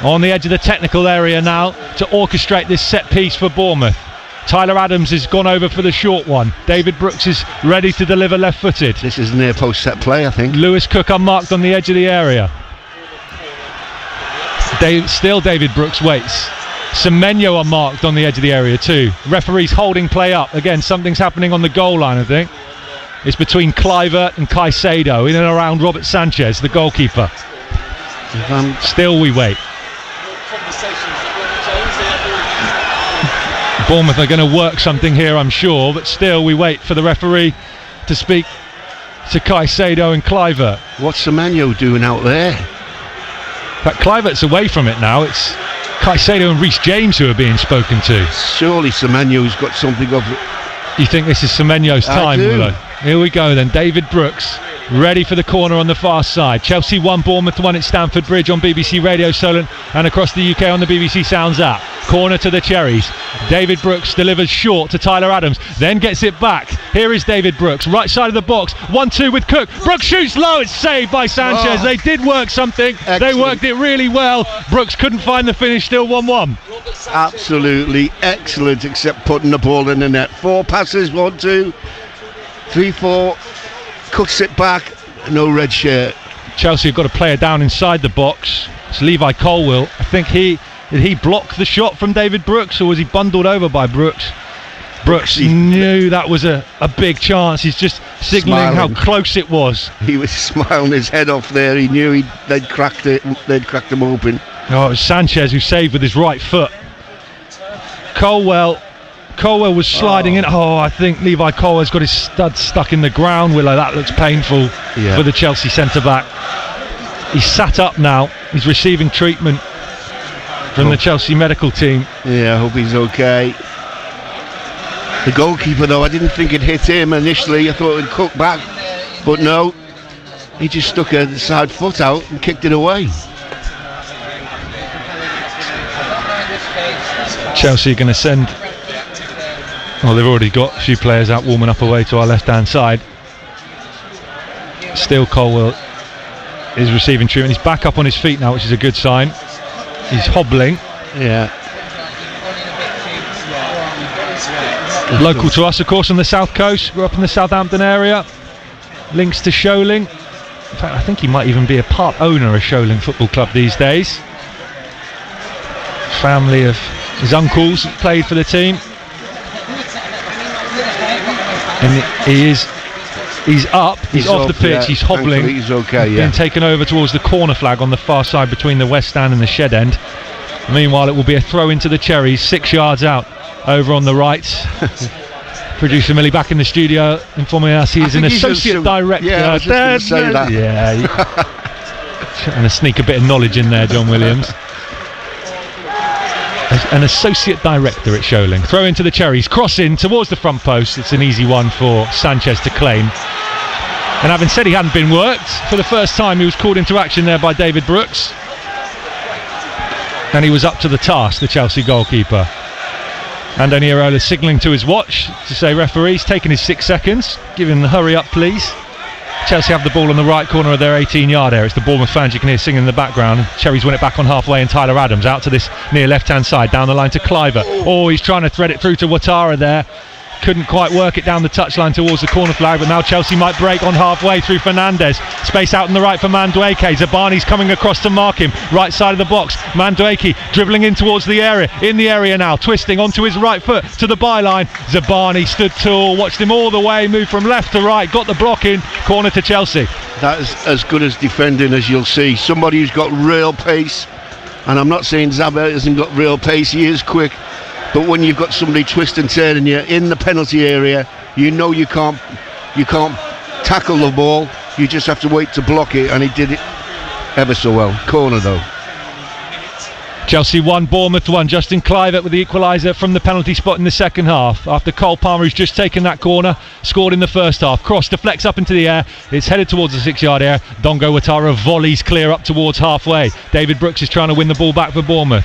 on the edge of the technical area now to orchestrate this set piece for Bournemouth. Tyler Adams has gone over for the short one. David Brooks is ready to deliver left-footed. This is near post set play, I think. Lewis Cook unmarked on the edge of the area. Still David Brooks waits. Semenyo unmarked on the edge of the area too. Referee's holding play up. Again, something's happening on the goal line, I think. It's between Kluivert and Caicedo, in and around Robert Sanchez, the goalkeeper. Still we wait. Bournemouth are going to work something here, I'm sure, but still we wait for the referee to speak to Caicedo and Kluivert. What's Semenyo doing out there? But Kluivert's away from it now. It's Caicedo and Reece James who are being spoken to. Surely Semenyo's got something of... You think this is Semenyo's time, Willow? Here we go then. David Brooks ready for the corner on the far side. Chelsea 1, Bournemouth 1 at Stamford Bridge on BBC Radio Solent and across the UK on the BBC Sounds app. Corner to the Cherries. David Brooks delivers short to Tyler Adams, then gets it back. Here is David Brooks, right side of the box. 1-2 with Cook. Brooks shoots low. It's saved by Sanchez. Oh. They did work something. Excellent. They worked it really well. Brooks couldn't find the finish. Still 1-1. Absolutely excellent, except putting the ball in the net. 4 passes, 1, 2, 3, 4. Cuts it back, no red shirt. Chelsea have got a player down inside the box. It's Levi Colwill. I think did he block the shot from David Brooks, or was he bundled over by Brooks? Brooks knew that was a big chance. He's just signalling how close it was. He was smiling his head off there. He knew they'd cracked it. They'd cracked him open. Oh, it was Sanchez who saved with his right foot. Colwill was sliding in. Oh, I think Levi Colwell's got his stud stuck in the ground, Willow. That looks painful for the Chelsea centre-back. He's sat up now. He's receiving treatment from the Chelsea medical team. Yeah, I hope he's okay. The goalkeeper, though, I didn't think it hit him initially. I thought it would cut back. But no, he just stuck a side foot out and kicked it away. Chelsea are going to send... Well, they've already got a few players out warming up away to our left-hand side. Still Colwill is receiving treatment. He's back up on his feet now, which is a good sign. He's hobbling. Yeah. Local to us, of course, on the south coast. Grew up in the Southampton area. Links to Sholing. In fact, I think he might even be a part owner of Sholing Football Club these days. Family of his uncles played for the team. And he's up, he's off the pitch, he's hobbling. He's okay, being taken over towards the corner flag on the far side between the west stand and the shed end. Meanwhile, it will be a throw into the Cherries, 6 yards out over on the right. Producer Millie back in the studio informing us he is an associate director. Yeah, I was just going to say that. Yeah, trying to sneak a bit of knowledge in there, John Williams. An associate director at Sholing. Throw into the Cherries, cross in towards the front post. It's an easy one for Sanchez to claim. And having said he hadn't been worked, for the first time he was called into action there by David Brooks. And he was up to the task, the Chelsea goalkeeper. Andoni Iraola signalling to his watch to say, referee's taking his 6 seconds. Give him the hurry up, please. Chelsea have the ball on the right corner of their 18-yard area. It's the Bournemouth fans you can hear singing in the background. Cherries win it back on halfway, and Tyler Adams out to this near left-hand side, down the line to Kluivert. Oh, he's trying to thread it through to Ouattara there. couldn't quite work it down the touchline towards the corner flag, but now Chelsea might break on halfway through Fernandes. Space out on the right for Madueke. Zabani's coming across to mark him, right side of the box. Madueke dribbling in towards the area, in the area now, twisting onto his right foot to the byline. Zabani stood tall, watched him all the way, moved from left to right, got the block in, corner to Chelsea. That is as good as defending as you'll see. Somebody who's got real pace, and I'm not saying Zabba hasn't got real pace, he is quick, but when you've got somebody twisting, turning you in the penalty area, you know you can't tackle the ball, you just have to wait to block it, and he did it ever so well. Corner though. Chelsea 1, Bournemouth 1. Justin Kluivert with the equaliser from the penalty spot in the second half, after Cole Palmer, who's just taken that corner, scored in the first half. Cross deflects up into the air, it's headed towards the 6-yard area. Dongo Watara volleys clear up towards halfway. David Brooks is trying to win the ball back for Bournemouth.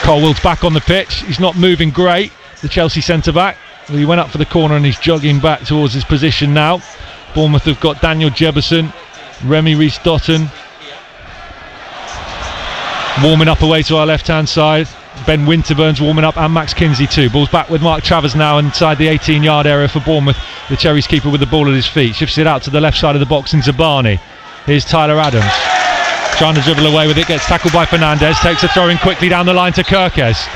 Colwell's back on the pitch, he's not moving great, the Chelsea centre-back. Well, he went up for the corner and he's jogging back towards his position now. Bournemouth have got Daniel Jebison, Remy Rees-Dotton warming up away to our left-hand side. Ben Winterburn's warming up, and Max Kinsey too. Ball's back with Mark Travers now inside the 18-yard area for Bournemouth. The Cherries keeper with the ball at his feet, shifts it out to the left side of the box in Zabani. Here's Tyler Adams trying to dribble away with it, gets tackled by Fernandes, takes a throw in quickly down the line to Kirkes.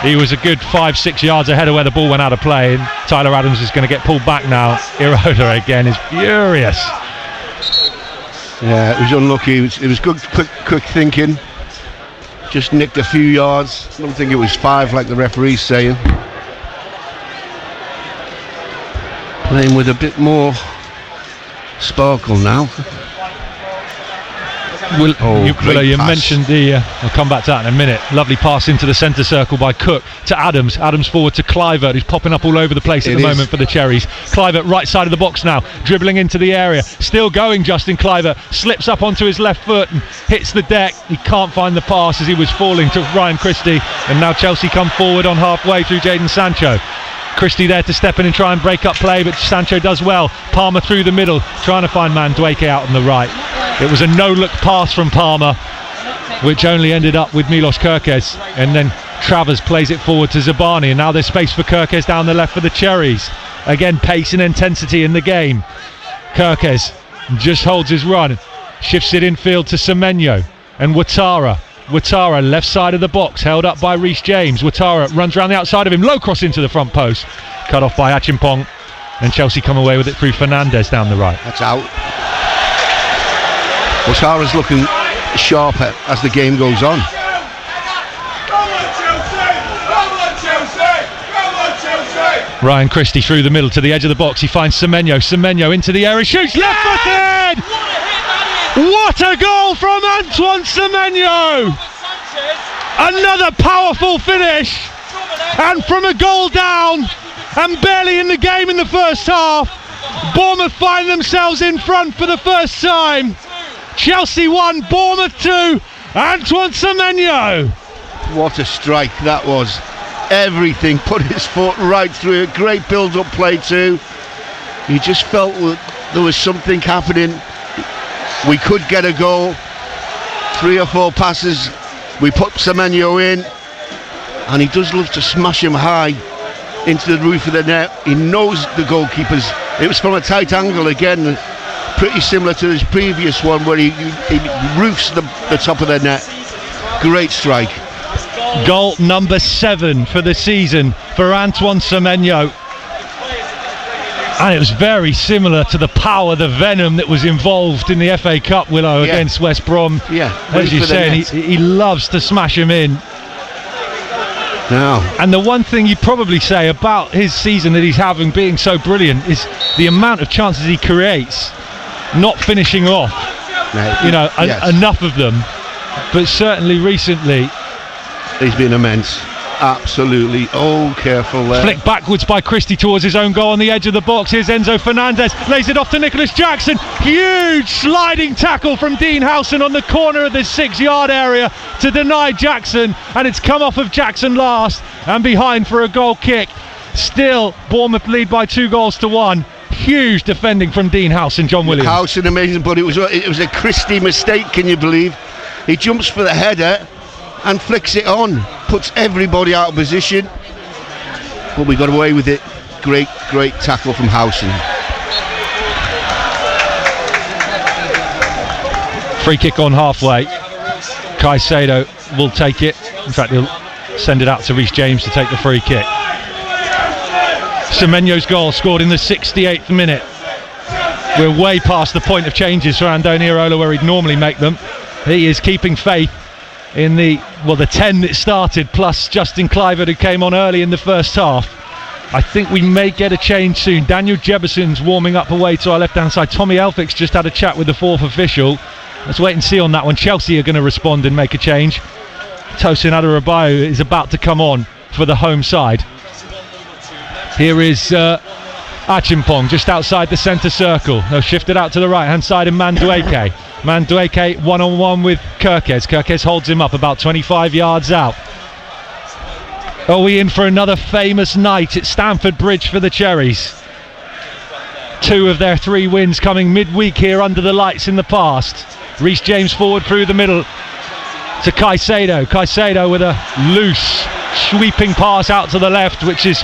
He was a good 5-6 yards ahead of where the ball went out of play, and Tyler Adams is going to get pulled back now. Iroda again is furious. Yeah, it was unlucky. It was good quick thinking. Just nicked a few yards. I don't think it was 5 like the referee's saying. Playing with a bit more sparkle now. You mentioned the I'll come back to that in a minute. Lovely pass into the centre circle by Cook to Adams. Adams forward to Kluivert, who's popping up all over the place at the moment for the Cherries. Kluivert right side of the box now, dribbling into the area, still going. Justin Kluivert slips up onto his left foot and hits the deck. He can't find the pass as he was falling to Ryan Christie, and now Chelsea come forward on halfway through Jadon Sancho. Christie there to step in and try and break up play, but Sancho does well. Palmer through the middle, trying to find Madueke out on the right. It was a no-look pass from Palmer, which only ended up with Milos Kirkes, and then Travers plays it forward to Zabani, and now there's space for Kirkes down the left for the Cherries. Again, pace and intensity in the game. Kirkes just holds his run, shifts it infield to Semenyo and Watara. Watara left side of the box, held up by Reece James. Watara runs around the outside of him, low cross into the front post, cut off by Achimpong, and Chelsea come away with it through Fernandes down the right. That's out. Watara's looking sharper as the game goes on. Ryan Christie through the middle to the edge of the box. He finds Semenyo into the area, shoots left-footed! What a goal from Antoine Semenyo! Another powerful finish, and from a goal down and barely in the game in the first half, Bournemouth find themselves in front for the first time. Chelsea 1, Bournemouth 2, Antoine Semenyo. What a strike that was. Everything, put his foot right through it. Great build-up play too. You just felt that there was something happening. We could get a goal. 3 or 4 passes, we put Semenyo in, and he does love to smash him high into the roof of the net. He knows the goalkeepers. It was from a tight angle again, pretty similar to his previous one where he roofs the top of the net. Great strike. Goal number 7 for the season for Antoine Semenyo. And it was very similar to the power, the venom that was involved in the FA Cup, Willow, against West Brom. Yeah, as you say, he loves to smash him in. Now, and the one thing you probably say about his season that he's having being so brilliant is the amount of chances he creates, not finishing off. Enough of them. But certainly recently, he's been immense. Absolutely. Oh, careful there. Flicked backwards by Christie towards his own goal on the edge of the box. Here's Enzo Fernandez, lays it off to Nicholas Jackson. Huge sliding tackle from Dean Howson on the corner of the 6-yard area to deny Jackson, and it's come off of Jackson last and behind for a goal kick. Still, Bournemouth lead by 2-1. Huge defending from Dean Howson, John Williams. Howson amazing, but it was a Christie mistake, can you believe? He jumps for the header and flicks it on, puts everybody out of position. but we got away with it. Great tackle from Howson. Free kick on halfway. Caicedo will take it. In fact, he'll send it out to Reece James to take the free kick. Semenyo's goal scored in the 68th minute. We're way past the point of changes for Andoni Iraola where he'd normally make them. He is keeping faith in the 10 that started, plus Justin Clivert, who came on early in the first half. I think we may get a change soon. Daniel Jebuson's warming up away to our left-hand side. Tommy Elphick's just had a chat with the fourth official. Let's wait and see on that one. Chelsea are going to respond and make a change. Tosin Adarabioyo is about to come on for the home side. Here is Achimpong just outside the centre circle. They'll shift it out to the right-hand side, and Mandueke. Mandueke one-on-one with Kirkes. Kirkes holds him up about 25 yards out. Are we in for another famous night at Stamford Bridge for the Cherries? 2 of their 3 wins coming midweek here under the lights in the past. Reece James forward through the middle to Caicedo. Caicedo with a loose sweeping pass out to the left, which is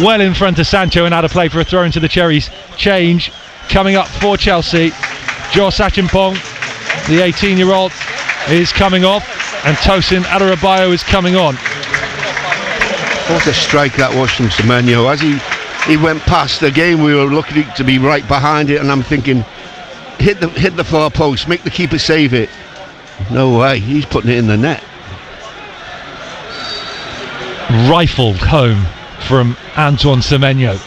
well in front of Sancho and out of play for a throw into the Cherries. Change coming up for Chelsea. Josh Achimpong, the 18-year-old, is coming off, and Tosin Adarabioyo is coming on. What a strike that was from Semenyo. As he went past, again we were looking to be right behind it, and I'm thinking, hit the far post, make the keeper save it. No way, he's putting it in the net. Rifled home from Antoine Semenyo.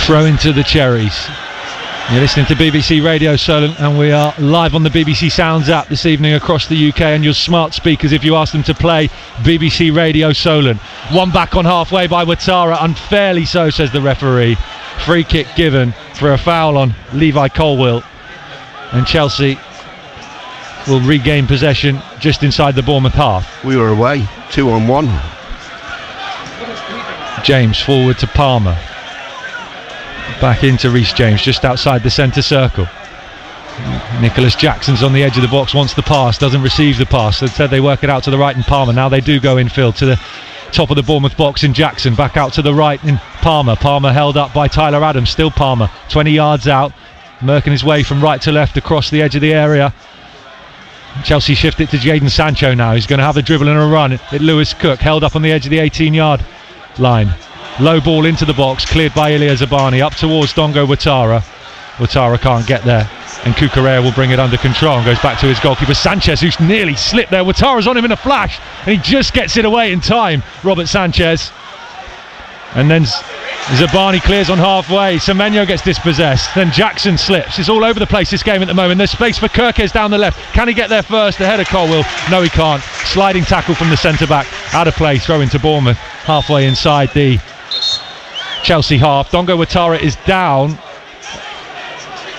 Throw into the Cherries. You're listening to BBC Radio Solent, and we are live on the BBC Sounds app this evening across the UK, and your smart speakers if you ask them to play BBC Radio Solent. One back on halfway by Ouattara, unfairly so, says the referee. Free kick given for a foul on Levi Colwill, and Chelsea will regain possession just inside the Bournemouth half. We were away, 2-on-1. James forward to Palmer. Back into Reece James just outside the centre circle. Nicholas Jackson's on the edge of the box, wants the pass, doesn't receive the pass. Instead they work it out to the right in Palmer. Now they do go infield to the top of the Bournemouth box in Jackson. Back out to the right in Palmer. Palmer held up by Tyler Adams. Still Palmer, 20 yards out, working his way from right to left across the edge of the area. Chelsea shift it to Jadon Sancho now. He's going to have a dribble and a run at Lewis Cook, held up on the edge of the 18-yard line. Low ball into the box, cleared by Ilya Zabani, up towards Dongo Ouattara. Ouattara can't get there, and Cucurella will bring it under control and goes back to his goalkeeper Sanchez, who's nearly slipped there. Ouattara's on him in a flash, and he just gets it away in time, Robert Sanchez. And then Zabani clears on halfway. Semenyo gets dispossessed. Then Jackson slips. It's all over the place this game at the moment. There's space for Kirkes down the left. Can he get there first ahead of Colwill? No, he can't. Sliding tackle from the centre-back. Out of play. Throw into Bournemouth. Halfway inside the Chelsea half. Dongo Ouattara is down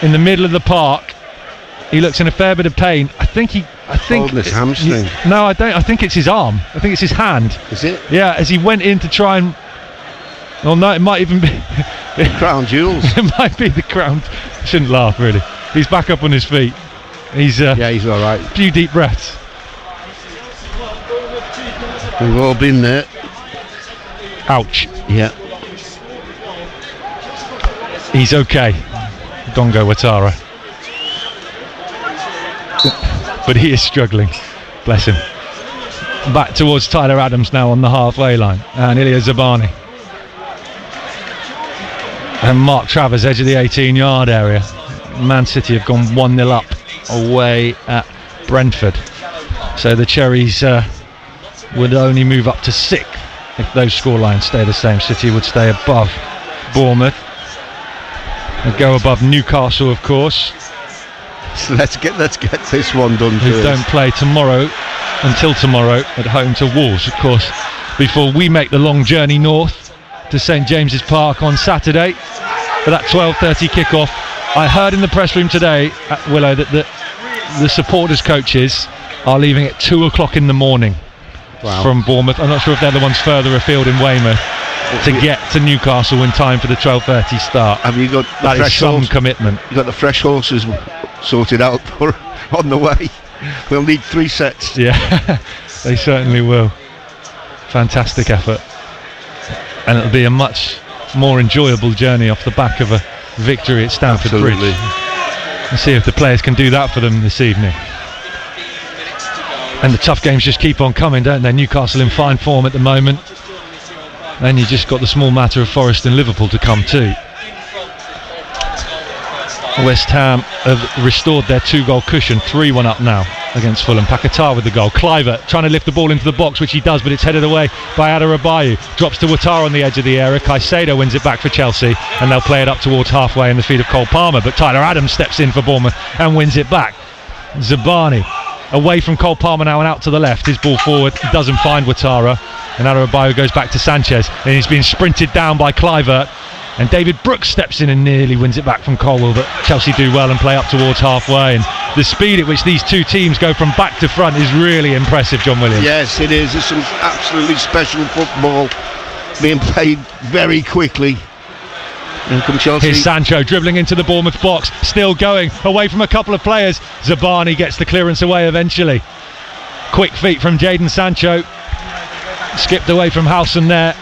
in the middle of the park. He looks in a fair bit of pain. I think holding his hamstring. No, I don't. I think it's his arm. I think it's his hand. Is it? Yeah, as he went in to try and... Well, no, it might even be... Crown jewels. It might be the crown. Shouldn't laugh, really. He's back up on his feet. He's yeah, he's all right. A few deep breaths. We've all been there. Ouch. Yeah. He's okay, Dongo Ouattara. But he is struggling. Bless him. Back towards Tyler Adams now on the halfway line. And Ilya Zabani. And Mark Travers, edge of the 18-yard area. Man City have gone 1-0 up away at Brentford. So the Cherries would only move up to 6th if those scorelines stay the same. City would stay above Bournemouth. They'd go above Newcastle, of course. So let's get this one done. Who don't play until tomorrow at home to Wolves, of course, before we make the long journey north to St James's Park on Saturday for that 12:30 kickoff. I heard in the press room today at Willow that the supporters coaches are leaving at 2 o'clock in the morning from Bournemouth. I'm not sure if they're the ones further afield in Weymouth to get to Newcastle in time for the 12:30 start. Have you got that is some commitment? You got the fresh horses sorted out for on the way. We'll need 3 sets. Yeah, they certainly will. fantastic effort, and it'll be a much more enjoyable journey off the back of a victory at Stamford Bridge. Let's see if the players can do that for them this evening. And the tough games just keep on coming, don't they? Newcastle in fine form at the moment. Then you just got the small matter of Forest and Liverpool to come too. West Ham have restored their 2-goal cushion, 3-1 up now against Fulham. Paquetá with the goal. Kluivert trying to lift the ball into the box, which he does, but it's headed away by Adarabioyo. Drops to Ouattara on the edge of the area. Caicedo wins it back for Chelsea, and they'll play it up towards halfway in the feet of Cole Palmer, but Tyler Adams steps in for Bournemouth and wins it back. Zabani away from Cole Palmer now and out to the left. His ball forward doesn't find Ouattara, and Adarabioyo goes back to Sanchez, and he's been sprinted down by Kluivert. And David Brooks steps in and nearly wins it back from Colwell, but Chelsea do well and play up towards halfway. And the speed at which these two teams go from back to front is really impressive, John Williams. Yes, it is. It's some absolutely special football being played very quickly. And come Chelsea. Here's Sancho dribbling into the Bournemouth box, still going away from a couple of players. Zabani gets the clearance away eventually. Quick feet from Jadon Sancho. Skipped away from Howson there.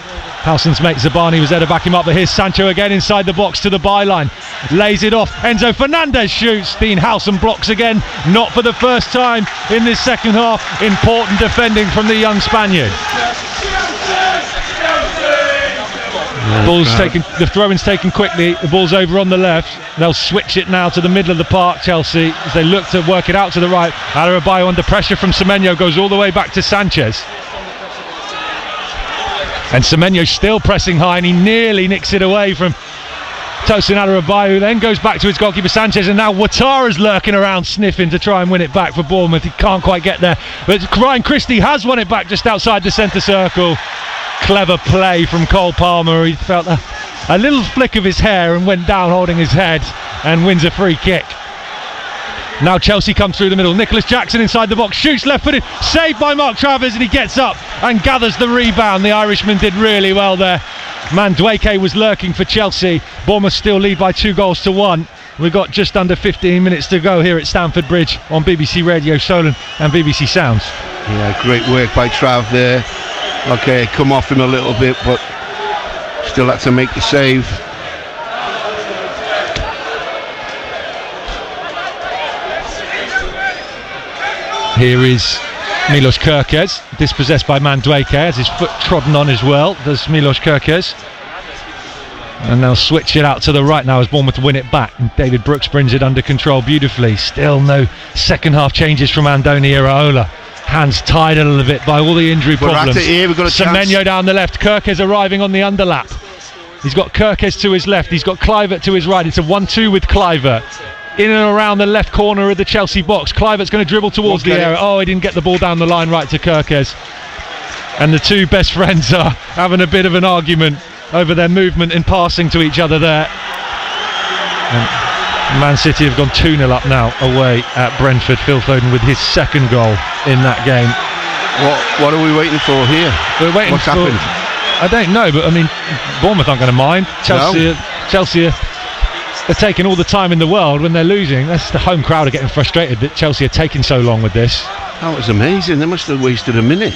Howson's mate Zabani was there to back him up, but here's Sancho again inside the box to the byline. Lays it off. Enzo Fernandez shoots. Dean Howson blocks again. Not for the first time in this second half. Important defending from the young Spaniard. Ball's taken. The throw-in's taken quickly. The ball's over on the left. They'll switch it now to the middle of the park, Chelsea, as they look to work it out to the right. Adarabioyo under pressure from Semenyo goes all the way back to Sanchez. And Semenyo still pressing high, and he nearly nicks it away from Tosin Adarabioyo, who then goes back to his goalkeeper Sanchez, and now Ouattara's lurking around sniffing to try and win it back for Bournemouth. He can't quite get there, but Ryan Christie has won it back just outside the centre circle. Clever play from Cole Palmer. He felt a little flick of his hair and went down holding his head and wins a free kick. Now Chelsea come through the middle. Nicholas Jackson inside the box, shoots left-footed, saved by Mark Travers, and he gets up and gathers the rebound. The Irishman did really well there. Madueke was lurking for Chelsea. Bournemouth still lead by 2-1. We've got just under 15 minutes to go here at Stamford Bridge on BBC Radio Solent and BBC Sounds. Yeah, great work by Trav there. Okay, come off him a little bit, but still had to make the save. Here is Milos Kerkez, dispossessed by Madueke, has his foot trodden on as well, does Milos Kerkez. And they'll switch it out to the right now as Bournemouth win it back, and David Brooks brings it under control beautifully. Still no second half changes from Andoni Iraola. Hands tied a little bit by all the injury problems. Here, we've got a Semenyo chance. down the left, Kerkez arriving on the underlap. He's got Kerkez to his left, he's got Kluivert to his right. It's a 1-2 with Kluivert. In and around the left corner of the Chelsea box. Kluivert's going to dribble towards the area. Oh, he didn't get the ball down the line right to Kerkez. And the two best friends are having a bit of an argument over their movement and passing to each other there. And Man City have gone 2-0 up now away at Brentford. Phil Foden with his second goal in that game. What are we waiting for here? We're waiting What's happened? I don't know, but I mean, Bournemouth aren't going to mind. Chelsea they're taking all the time in the world when they're losing. That's the home crowd are getting frustrated that Chelsea are taking so long with this. That was amazing. They must have wasted a minute.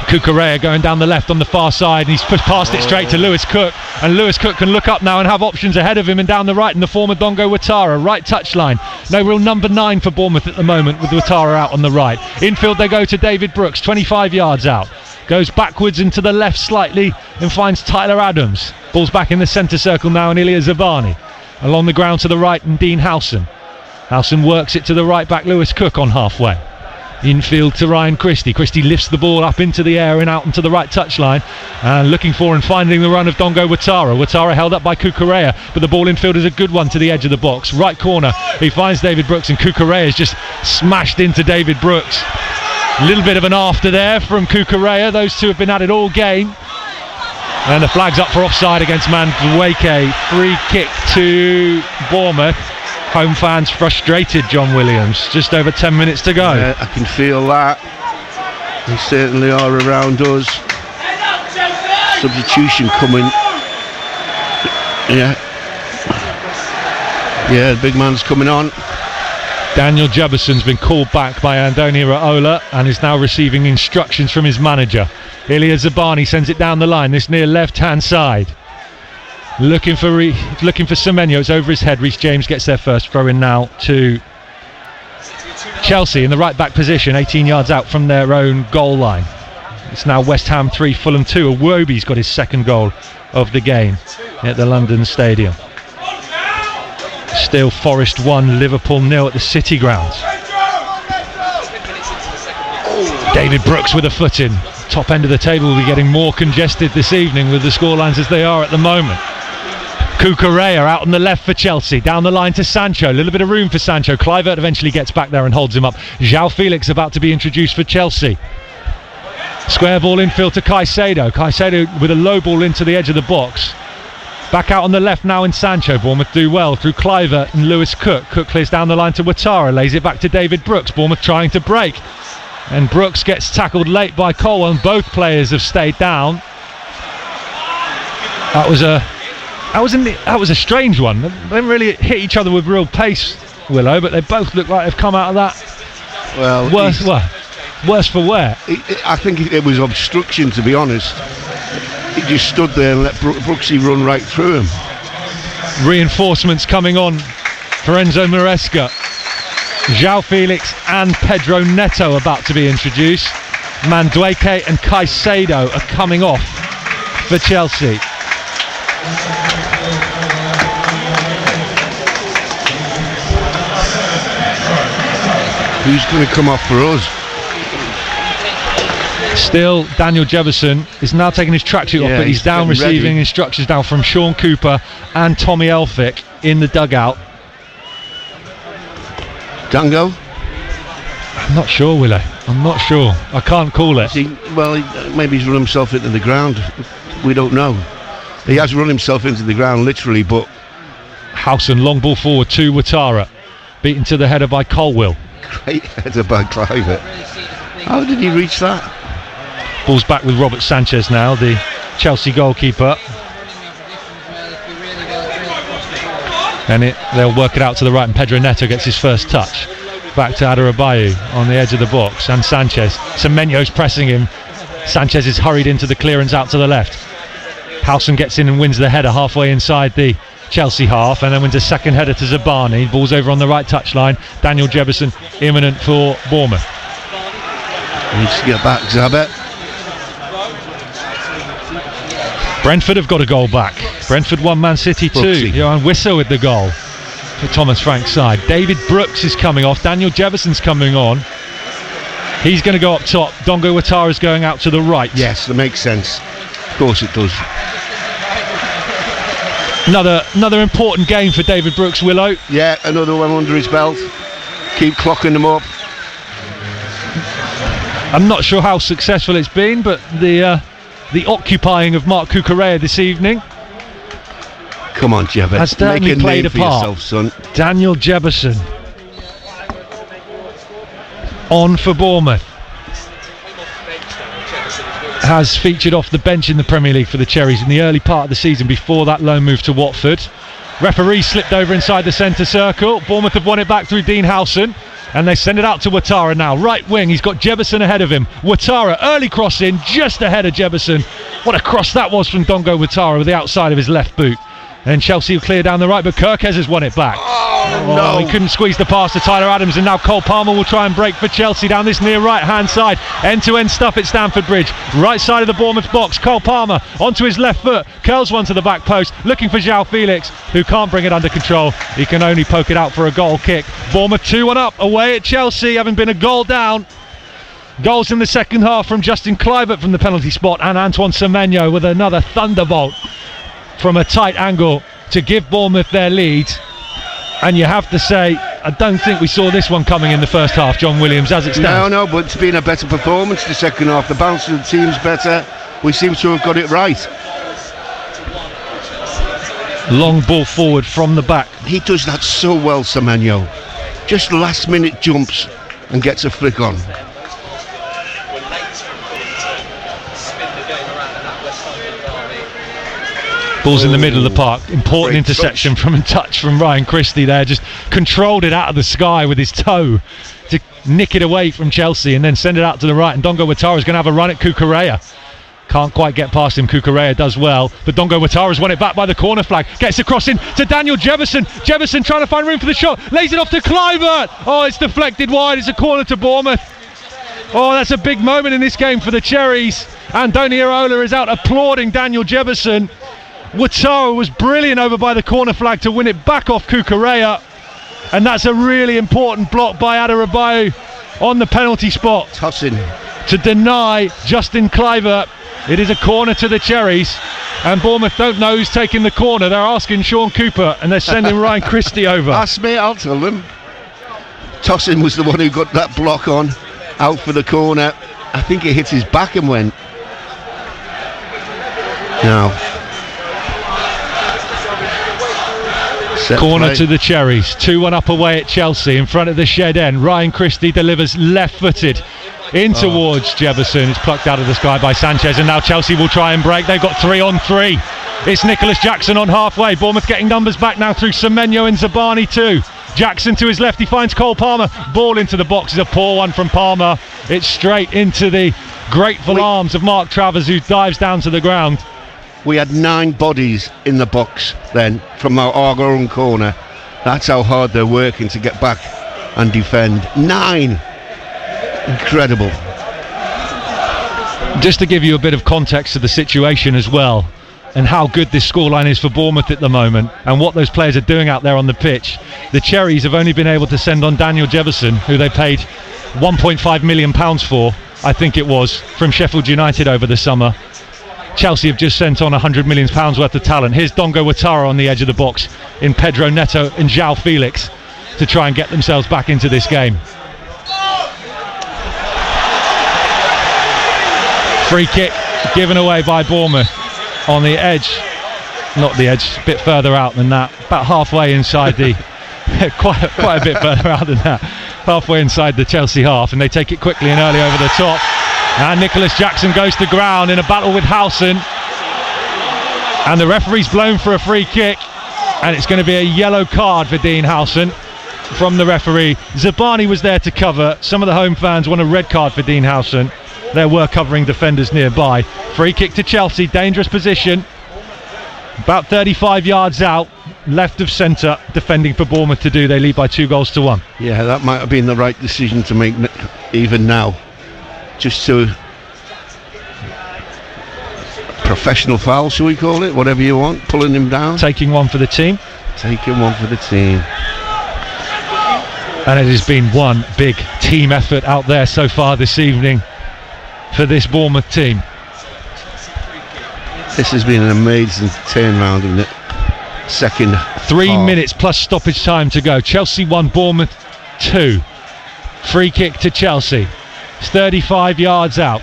Cucurella going down the left on the far side, and he's passed it straight to Lewis Cook, and Lewis Cook can look up now and have options ahead of him and down the right in the form of Dongo Ouattara. Right touchline. No real number 9 for Bournemouth at the moment with Ouattara out on the right. Infield they go to David Brooks, 25 yards out. Goes backwards and to the left slightly and finds Tyler Adams. Ball's back in the centre circle now, and Ilya Zabani. Along the ground to the right, and Dean Howson. Howson works it to the right back, Lewis Cook on halfway. Infield to Ryan Christie. Christie lifts the ball up into the air and out into the right touchline, and looking for and finding the run of Dongo Ouattara. Ouattara held up by Cucurella, but the ball infield is a good one to the edge of the box. Right corner, he finds David Brooks, and Cucurella is just smashed into David Brooks. A little bit of an after there from Cucurella. Those two have been at it all game. And the flag's up for offside against Madueke. Free kick to Bournemouth. Home fans frustrated, John Williams. Just over 10 minutes to go. Yeah, I can feel that. They certainly are around us. Substitution coming. Yeah. Yeah, the big man's coming on. Daniel Jebuson's been called back by Andoni Raiola and is now receiving instructions from his manager. Ilya Zabani sends it down the line, this near left-hand side. Looking for Semenyo, it's over his head. Reece James gets there first, throw in now to Chelsea in the right-back position, 18 yards out from their own goal line. It's now West Ham 3, Fulham 2. Iwobi's got his second goal of the game at the London Stadium. Still Forest 1, Liverpool 0 at the City grounds. David Brooks with a foot in. Top end of the table will be getting more congested this evening with the scorelines as they are at the moment. Cucurella out on the left for Chelsea, down the line to Sancho, a little bit of room for Sancho. Kluivert eventually gets back there and holds him up. João Felix about to be introduced for Chelsea. Square ball infield to Caicedo with a low ball into the edge of the box. Back out on the left now in Sancho. Bournemouth do well through Kluivert and Lewis Cook. Cook clears down the line to Ouattara, lays it back to David Brooks. Bournemouth trying to break, and Brooks gets tackled late by Colwell, and both players have stayed down. That was a strange one. They didn't really hit each other with real pace, Willow, but they both look like they've come out of that worse for wear. I think it was obstruction, to be honest. He just stood there and let Brooksy run right through him. Reinforcements coming on for Enzo Maresca. João Felix and Pedro Neto about to be introduced. Mandueke and Caicedo are coming off for Chelsea. Who's going to come off for us? Still, Daniel Jebuson is now taking his tracksuit off, but he's down receiving instructions down from Sean Cooper and Tommy Elphick in the dugout. Dango? I'm not sure, Willow. I'm not sure. I can't call it. Maybe he's run himself into the ground. We don't know. He has run himself into the ground, literally, but... Howson, long ball forward to Ouattara. Beaten to the header by Colwell. Great header by Kluivert. How did he reach that? Ball's back with Robert Sanchez now, the Chelsea goalkeeper. And they'll work it out to the right, and Pedro Neto gets his first touch. Back to Adarabayu on the edge of the box, and Sanchez. Semenyo's pressing him. Sanchez is hurried into the clearance out to the left. Howson gets in and wins the header halfway inside the Chelsea half, and then wins a second header to Zabani. Ball's over on the right touchline. Daniel Jebuson imminent for Bournemouth. Needs to get back, Zabet. Brentford have got a goal back. Brentford 1, Man City 2. Johan Wissa with the goal for Thomas Frank's side. David Brooks is coming off. Daniel Jebuson's coming on. He's going to go up top. Dongo Ouattara's going out to the right. Yes, that makes sense. Of course it does. Another important game for David Brooks, Willow. Yeah, another one under his belt. Keep clocking them up. I'm not sure how successful it's been, but the occupying of Mark Cucurella this evening. Come on, Jebet. Has certainly played a part. Yourself, son. Daniel Jebuson on for Bournemouth. Has featured off the bench in the Premier League for the Cherries in the early part of the season before that loan move to Watford. Referee slipped over inside the centre circle. Bournemouth have won it back through Dean Howson, and they send it out to Ouattara now. Right wing, he's got Jebuson ahead of him. Ouattara, early cross in, just ahead of Jebuson. What a cross that was from Dongo Ouattara with the outside of his left boot. And Chelsea will clear down the right, but Kirkes has won it back. No. He couldn't squeeze the pass to Tyler Adams, and now Cole Palmer will try and break for Chelsea down this near right-hand side. End-to-end stuff at Stamford Bridge. Right side of the Bournemouth box. Cole Palmer onto his left foot. Curls one to the back post, looking for João Felix, who can't bring it under control. He can only poke it out for a goal kick. Bournemouth 2-1 up away at Chelsea, having been a goal down. Goals in the second half from Justin Kluivert from the penalty spot, and Antoine Semenyo with another thunderbolt from a tight angle to give Bournemouth their lead. And you have to say, I don't think we saw this one coming in the first half, John Williams, as it stands. No, but it's been a better performance the second half. The balance of the team's better. We seem to have got it right. Long ball forward from the back. He does that so well, Semenyo. Just last minute jumps and gets a flick on. Ball's in the middle of the park. Important interception from Ryan Christie there. Just controlled it out of the sky with his toe to nick it away from Chelsea and then send it out to the right. And Dongo Watara's going to have a run at Cucurella. Can't quite get past him. Cucurella does well, but Dongo Watara's won it back by the corner flag. Gets across in to Daniel Jefferson. Jefferson trying to find room for the shot. Lays it off to Kluivert. Oh, it's deflected wide. It's a corner to Bournemouth. Oh, that's a big moment in this game for the Cherries. Andoni Iraola is out applauding Daniel Jefferson. Watara was brilliant over by the corner flag to win it back off Cucurella. And that's a really important block by Adarabioyo on the penalty spot. Tossing. To deny Justin Kluivert. It is a corner to the Cherries, and Bournemouth don't know who's taking the corner. They're asking Sean Cooper, and they're sending Ryan Christie over. Ask me, I'll tell them. Tosin was the one who got that block on, out for the corner. I think it hit his back and went. Now. Corner to the Cherries. 2-1 up away at Chelsea in front of the shed end. Ryan Christie delivers left-footed in towards Jefferson. It's plucked out of the sky by Sanchez, and now Chelsea will try and break. They've got 3-on-3. It's Nicholas Jackson on halfway. Bournemouth getting numbers back now through Semenyo and Zabani too. Jackson to his left, he finds Cole Palmer. Ball into the box is a poor one from Palmer. It's straight into the grateful arms of Mark Travers, who dives down to the ground. We had 9 bodies in the box then from our own corner. That's how hard they're working to get back and defend. 9. Incredible. Just to give you a bit of context to the situation as well, and how good this scoreline is for Bournemouth at the moment, and what those players are doing out there on the pitch. The Cherries have only been able to send on Daniel Jefferson, who they paid £1.5 million for, I think it was, from Sheffield United over the summer. Chelsea have just sent on £100 million worth of talent. Here's Dongo Watara on the edge of the box in Pedro Neto and João Felix to try and get themselves back into this game. Free kick given away by Bournemouth on the edge, not the edge, a bit further out than that, about halfway inside the quite a bit further out than that, halfway inside the Chelsea half, and they take it quickly and early over the top, and Nicholas Jackson goes to ground in a battle with Howson, and the referee's blown for a free kick, and it's going to be a yellow card for Dean Howson from the referee. Zabani was there to cover. Some of the home fans want a red card for Dean Howson. There were covering defenders nearby. Free kick to Chelsea, dangerous position. About 35 yards out, left of centre, defending for Bournemouth to do. They lead by 2-1. Yeah, that might have been the right decision to make even now. Just to... professional foul, shall we call it? Whatever you want, pulling him down. Taking one for the team. Taking one for the team. And it has been one big team effort out there so far this evening for this Bournemouth team. This has been an amazing turnaround, isn't it? Second 3 half. minutes plus stoppage time to go. Chelsea 1, Bournemouth 2. Free kick to Chelsea. It's 35 yards out.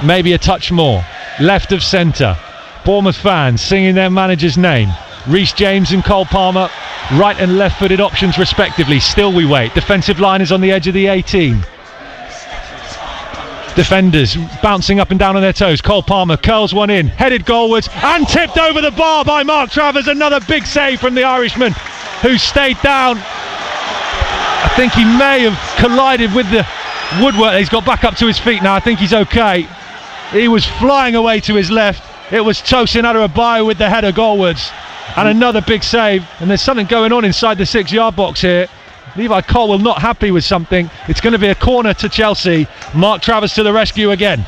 Maybe a touch more. Left of centre. Bournemouth fans singing their manager's name. Reece James and Cole Palmer, right and left footed options respectively. Still we wait. Defensive line is on the edge of the 18. Defenders bouncing up and down on their toes. Cole Palmer curls one in, headed goalwards and tipped over the bar by Mark Travers. Another big save from the Irishman, who stayed down. I think he may have collided with the woodwork. He's got back up to his feet now. I think he's okay. He was flying away to his left. It was Tosin Adarabioyo with the header goalwards, and another big save. And there's something going on inside the 6-yard box here. Levi Colwell not happy with something. It's going to be a corner to Chelsea. Mark Travers to the rescue again.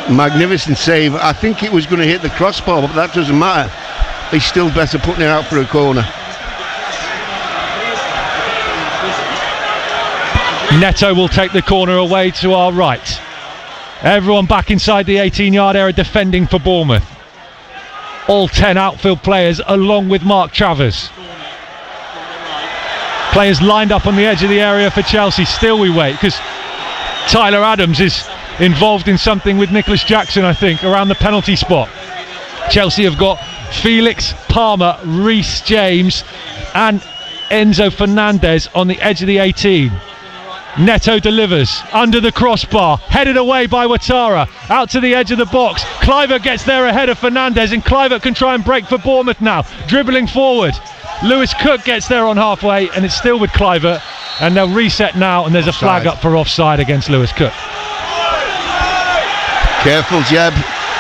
Magnificent save. I think it was going to hit the crossbar, but that doesn't matter. He's still better putting it out for a corner. Neto will take the corner away to our right. Everyone back inside the 18-yard area defending for Bournemouth. All 10 outfield players along with Mark Travers. Players lined up on the edge of the area for Chelsea. Still we wait, because Tyler Adams is involved in something with Nicholas Jackson, I think, around the penalty spot. Chelsea have got Felix, Palmer, Reece James and Enzo Fernandez on the edge of the 18. Neto delivers under the crossbar, headed away by Ouattara, out to the edge of the box. Kluivert gets there ahead of Fernandes, and Kluivert can try and break for Bournemouth now, dribbling forward. Lewis Cook gets there on halfway, and it's still with Kluivert, and they'll reset now, and there's a flag up for offside against Lewis Cook. Careful jab,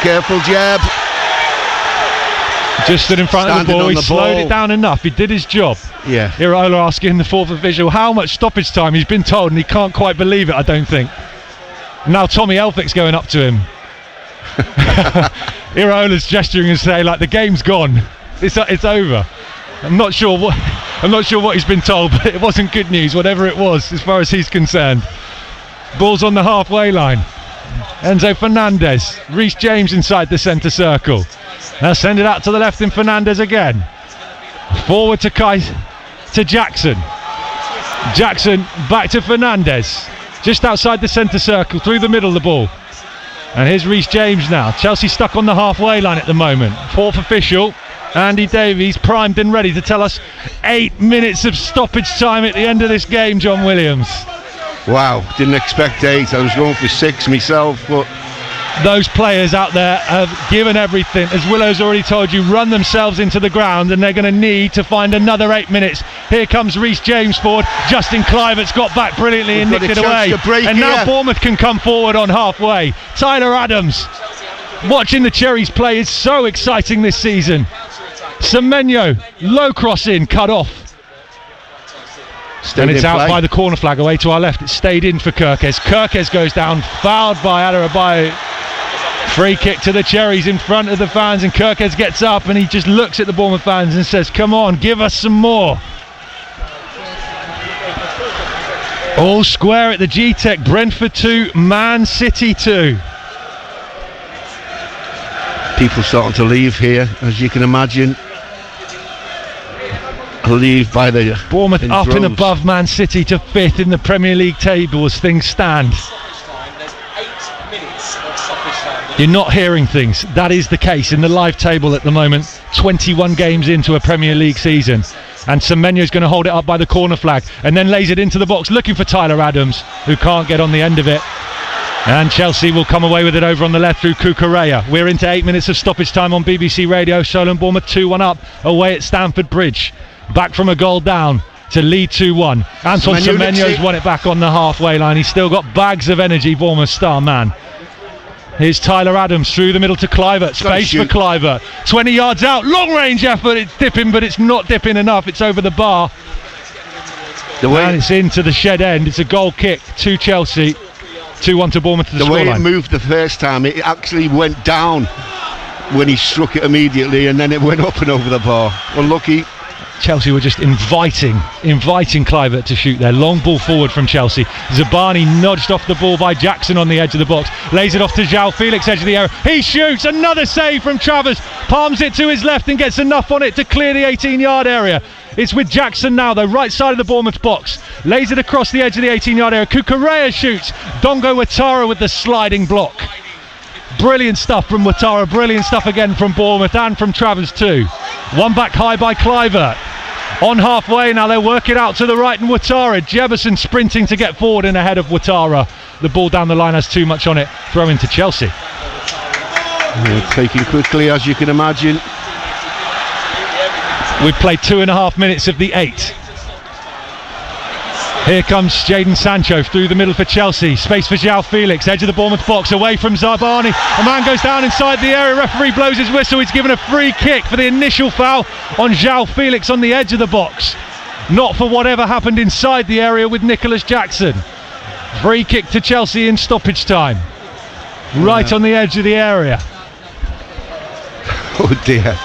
careful jab. Just stood in front of the ball, he slowed it down enough, he did his job. Yeah. Iraola asking the fourth official how much stoppage time he's been told, and he can't quite believe it, I don't think. Now Tommy Elphick's going up to him. Iraola's gesturing and saying, like, the game's gone, it's over. I'm not sure what he's been told, but it wasn't good news, whatever it was, as far as he's concerned. Ball's on the halfway line. Enzo Fernandez, Reece James inside the centre circle. Now send it out to the left in Fernandez again. Forward to Jackson. Jackson back to Fernandez. Just outside the centre circle, through the middle of the ball. And here's Reece James now. Chelsea stuck on the halfway line at the moment. Fourth official, Andy Davies, primed and ready to tell us 8 minutes of stoppage time at the end of this game, John Williams. Wow, didn't expect 8. I was going for 6 myself, but those players out there have given everything. As Willow's already told you, run themselves into the ground, and they're going to need to find another 8 minutes. Here comes Reece James forward. Justin Kluivert's got back brilliantly and nicked it away. And now Bournemouth can come forward on halfway. Tyler Adams, watching the Cherries play is so exciting this season. Semenyo, low cross in, cut off. And it's out by the corner flag away to our left. It stayed in for Kirkes. Kirkes goes down, fouled by Adarabayo. Free kick to the Cherries in front of the fans, and Kirkes gets up and he just looks at the Bournemouth fans and says, come on, give us some more. All square at the G-Tech. Brentford 2, Man City 2. People starting to leave here, as you can imagine. Leave by the Bournemouth up and above Man City to 5th in the Premier League table as things stand. You're not hearing things. That is the case in the live table at the moment. 21 games into a Premier League season, and Semenyo's going to hold it up by the corner flag and then lays it into the box looking for Tyler Adams, who can't get on the end of it. And Chelsea will come away with it over on the left through Cucurella. We're into 8 minutes of stoppage time on BBC Radio. Solent Bournemouth 2-1 up away at Stamford Bridge. Back from a goal down to lead 2-1. Anton Semenyo's won it back on the halfway line. He's still got bags of energy, Bournemouth star man. Here's Tyler Adams through the middle to Kluivert. Space for Kluivert. 20 yards out. Long range effort. It's dipping, but it's not dipping enough. It's over the bar. And it's into the shed end. It's a goal kick to Chelsea. 2-1 to Bournemouth to the scoreline. The way it moved the first time, it actually went down when he struck it immediately, and then it went up and over the bar. Unlucky. Chelsea were just inviting Kluivert to shoot there. Long ball forward from Chelsea. Zabani nudged off the ball by Jackson on the edge of the box. Lays it off to João Felix, edge of the area. He shoots. Another save from Travers. Palms it to his left and gets enough on it to clear the 18-yard area. It's with Jackson now, though, right side of the Bournemouth box. Lays it across the edge of the 18-yard area. Cucurella shoots. Dongo Ouattara with the sliding block. Brilliant stuff from Ouattara, brilliant stuff again from Bournemouth and from Travers too. One back high by Kluivert. On halfway now, they'll work it out to the right, and Ouattara. Jefferson sprinting to get forward and ahead of Ouattara. The ball down the line has too much on it. Throw into Chelsea. Taking quickly, as you can imagine. We've played 2.5 minutes of the 8. Here comes Jadon Sancho through the middle for Chelsea. Space for João Felix, edge of the Bournemouth box, away from Zabani. A man goes down inside the area. Referee blows his whistle. He's given a free kick for the initial foul on João Felix on the edge of the box. Not for whatever happened inside the area with Nicholas Jackson. Free kick to Chelsea in stoppage time. Right on the edge of the area. Oh dear.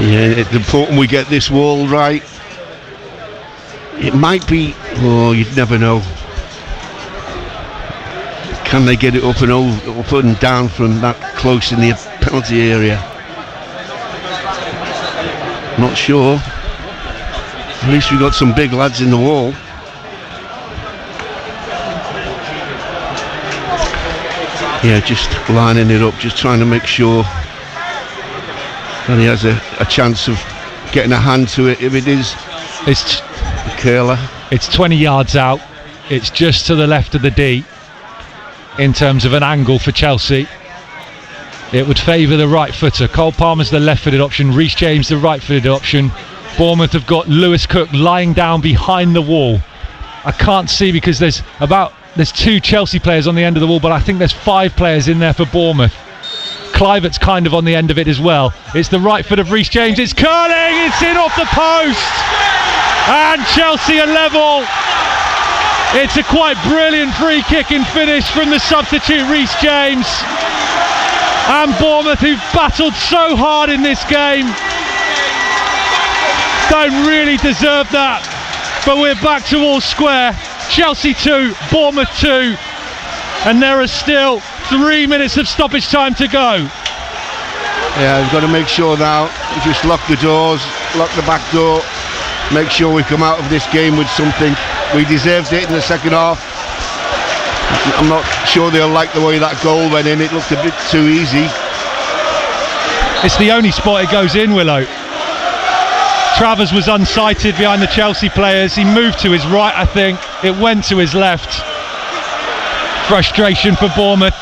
Yeah, it's important we get this wall right. It might be, you'd never know. Can they get it up and down from that close in the penalty area? Not sure. At least we've got some big lads in the wall. Yeah, just lining it up, just trying to make sure that he has a chance of getting a hand to it if it is. It's curler. It's 20 yards out. It's just to the left of the D in terms of an angle for Chelsea. It would favour the right footer. Cole Palmer's the left-footed option. Reece James the right-footed option. Bournemouth have got Lewis Cook lying down behind the wall. I can't see because there's 2 Chelsea players on the end of the wall, but I think there's 5 players in there for Bournemouth. Kluivert's kind of on the end of it as well. It's the right foot of Reece James. It's curling. It's in off the post. And Chelsea are level. It's a quite brilliant free kick and finish from the substitute Reece James. And Bournemouth, who've battled so hard in this game, don't really deserve that. But we're back to all square. Chelsea 2, Bournemouth 2. And there are still 3 minutes of stoppage time to go. Yeah, we've got to make sure now we just lock the doors, lock the back door, make sure we come out of this game with something. We deserved it in the second half. I'm not sure they'll like the way that goal went in. It looked a bit too easy. It's the only spot it goes in, Willow. Travers was unsighted behind the Chelsea players. He moved to his right, I think. It went to his left. Frustration for Bournemouth.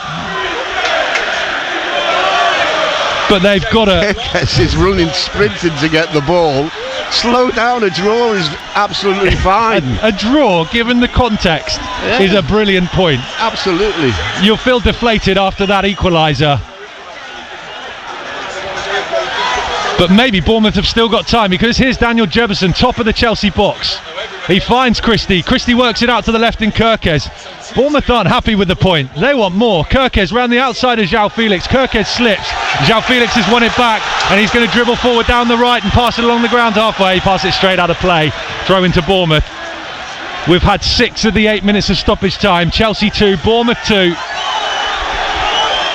But they've got to... Kirkes is running, sprinting to get the ball. Slow down, a draw is absolutely fine. A draw, given the context, is a brilliant point. Absolutely. You'll feel deflated after that equaliser. But maybe Bournemouth have still got time, because here's Daniel Jefferson, top of the Chelsea box. He finds Christie. Christie works it out to the left in Kirkes. Bournemouth aren't happy with the point. They want more. Kirkes round the outside of João Felix. Kirkes slips. João Felix has won it back, and he's going to dribble forward down the right and pass it along the ground halfway. Pass it straight out of play. Throw into Bournemouth. We've had 6 of the 8 minutes of stoppage time. Chelsea 2, Bournemouth 2.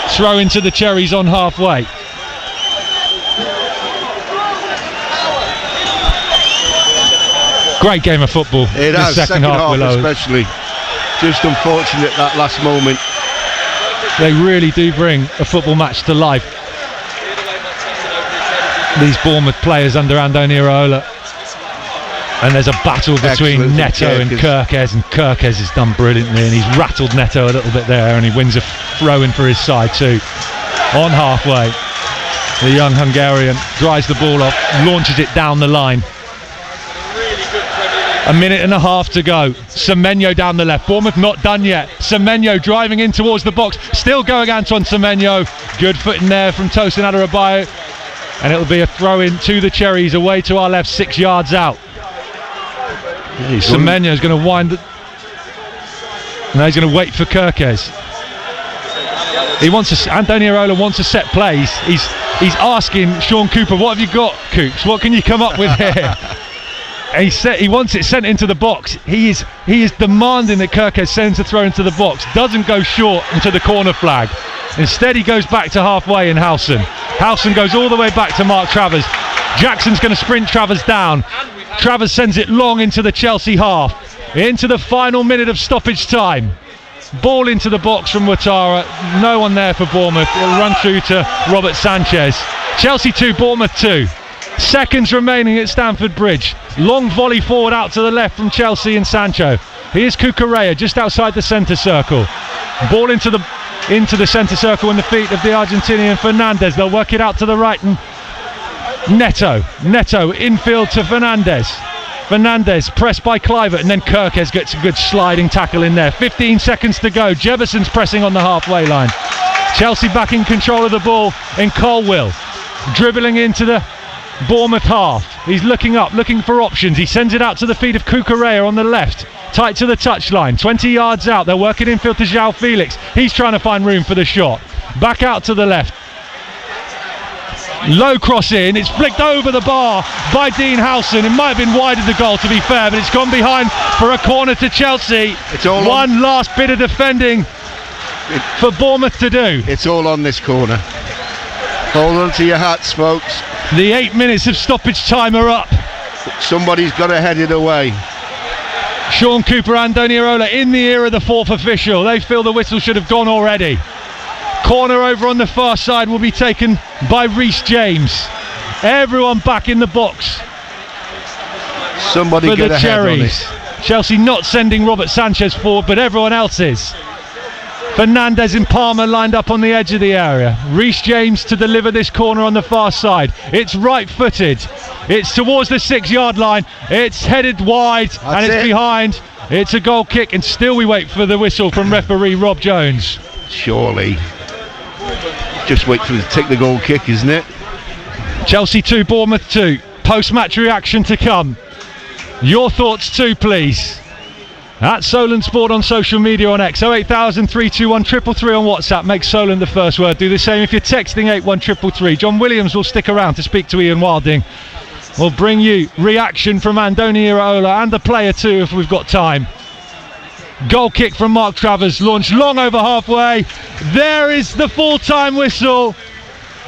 Throw into the Cherries on halfway. Great game of football. It has, second half Willow. Especially. Just unfortunate that last moment. They really do bring a football match to life. These Bournemouth players under Andoni Iraola. And there's a battle between Neto and Kirkes, and Kirkes has done brilliantly, and he's rattled Neto a little bit there, and he wins a throw-in for his side too. On halfway, the young Hungarian drives the ball off, launches it down the line. A minute and a half to go. Semenyo down the left. Bournemouth not done yet. Semenyo driving in towards the box. Still going Antoine Semenyo. Good foot in there from Tosin Adarabioyo. And it'll be a throw in to the Cherries away to our left, 6 yards out. Semenyo's going to wind. Now he's going to wait for Kirkes. Andoni Iraola wants a set plays. He's asking Sean Cooper, what have you got, Coops? What can you come up with here? He wants it sent into the box. He is demanding that Kirkes sends a throw into the box. Doesn't go short into the corner flag. Instead, he goes back to halfway in Howson. Howson goes all the way back to Mark Travers. Jackson's going to sprint Travers down. Travers sends it long into the Chelsea half. Into the final minute of stoppage time. Ball into the box from Ouattara. No one there for Bournemouth. It'll run through to Robert Sanchez. Chelsea 2, Bournemouth 2. Seconds remaining at Stamford Bridge. Long volley forward out to the left from Chelsea and Sancho. Here's Cucurella just outside the centre circle. Ball into the centre circle in the feet of the Argentinian Fernandes. They'll work it out to the right, and Neto infield to Fernandes. Fernandes pressed by Kluivert, and then Kirkes gets a good sliding tackle in there. 15 seconds to go. Jefferson's pressing on the halfway line. Chelsea back in control of the ball in Colwill. Dribbling into the Bournemouth half. He's looking up, looking for options. He sends it out to the feet of Cucurella on the left, tight to the touchline, 20 yards out. They're working infield to João Felix. He's trying to find room for the shot. Back out to the left. Low cross in. It's flicked over the bar by Dean Howson. It might have been wide of the goal, to be fair, but it's gone behind for a corner to Chelsea. It's all one last bit of defending for Bournemouth to do. It's all on this corner. Hold on to your hats, folks. The 8 minutes of stoppage time are up. Somebody's got to head it away. Sean Cooper and Andoni Iraola in the ear of the fourth official. They feel the whistle should have gone already. Corner over on the far side will be taken by Reece James. Everyone back in the box. Somebody for get the a head on Cherries. it. Chelsea not sending Robert Sanchez forward, but everyone else is. Fernandes and Palmer lined up on the edge of the area. Reece James to deliver this corner on the far side. It's right-footed. It's towards the 6-yard line. It's headed wide and it's behind. It's a goal kick, and still we wait for the whistle from referee Rob Jones. Surely. Just wait for the take the goal kick, isn't it? Chelsea 2, Bournemouth 2. Post-match reaction to come. Your thoughts too, please. At Solent Sport on social media on X. 08000 321 333 on WhatsApp. Make Solent the first word. Do the same if you're texting 81333. John Williams will stick around to speak to Ian Wilding. We'll bring you reaction from Andoni Iraola and the player too if we've got time. Goal kick from Mark Travers, launched long over halfway. There is the full-time whistle.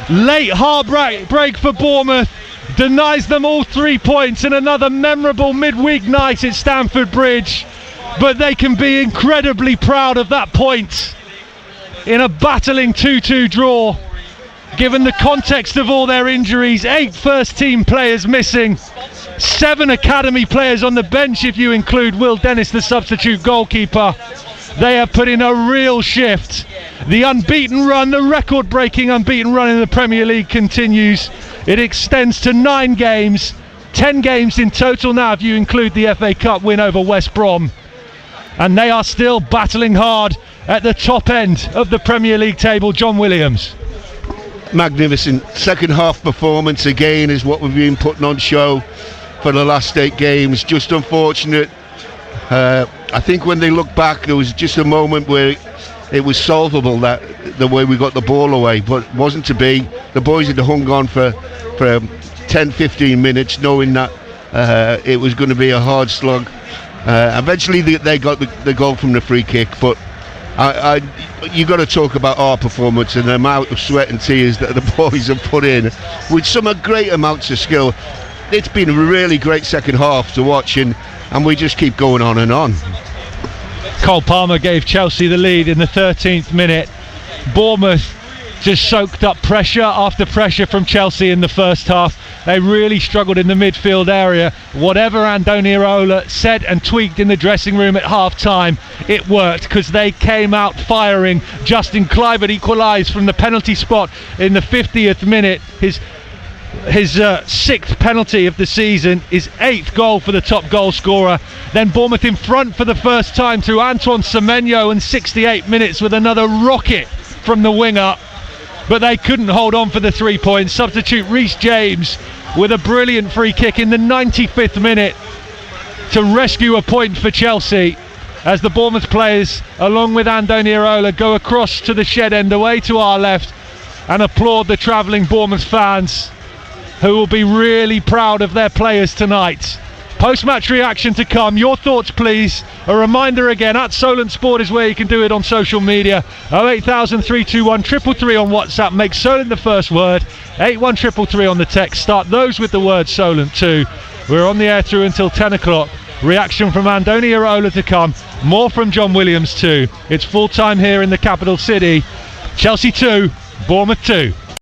Late hard break for Bournemouth. Denies them all 3 points in another memorable midweek night at Stamford Bridge. But they can be incredibly proud of that point in a battling 2-2 draw. Given the context of all their injuries, 8 first-team players missing, 7 academy players on the bench if you include Will Dennis, the substitute goalkeeper. They have put in a real shift. The unbeaten run, the record-breaking unbeaten run in the Premier League continues. It extends to 9 games, 10 games in total now if you include the FA Cup win over West Brom. And they are still battling hard at the top end of the Premier League table. John Williams. Magnificent second half performance again is what we've been putting on show for the last 8 games. Just unfortunate. I think when they look back, there was just a moment where it was solvable, that the way we got the ball away, but wasn't to be. The boys had hung on for 10-15 minutes knowing that it was going to be a hard slug. Eventually they got the goal from the free kick, but you got to talk about our performance and the amount of sweat and tears that the boys have put in with some great amounts of skill. It's been a really great second half to watch, and we just keep going on and on. Cole Palmer gave Chelsea the lead in the 13th minute. Bournemouth just soaked up pressure after pressure from Chelsea in the first half. They really struggled in the midfield area. Whatever Andoni Iraola said and tweaked in the dressing room at half-time, it worked because they came out firing. Justin Kluivert equalised from the penalty spot in the 50th minute. His 6th penalty of the season, his 8th goal for the top goal scorer. Then Bournemouth in front for the first time through Antoine Semenyo in 68 minutes with another rocket from the winger. But they couldn't hold on for the 3 points. Substitute Reece James with a brilliant free kick in the 95th minute to rescue a point for Chelsea as the Bournemouth players, along with Andoni Iraola, go across to the shed end away to our left and applaud the travelling Bournemouth fans, who will be really proud of their players tonight. Post-match reaction to come. Your thoughts, please. A reminder again, at Solent Sport is where you can do it on social media. 08000 321 333 on WhatsApp. Make Solent the first word. 81333 on the text. Start those with the word Solent too. We're on the air through until 10 o'clock. Reaction from Andoni Iraola to come. More from John Williams too. It's full time here in the capital city. Chelsea 2, Bournemouth 2.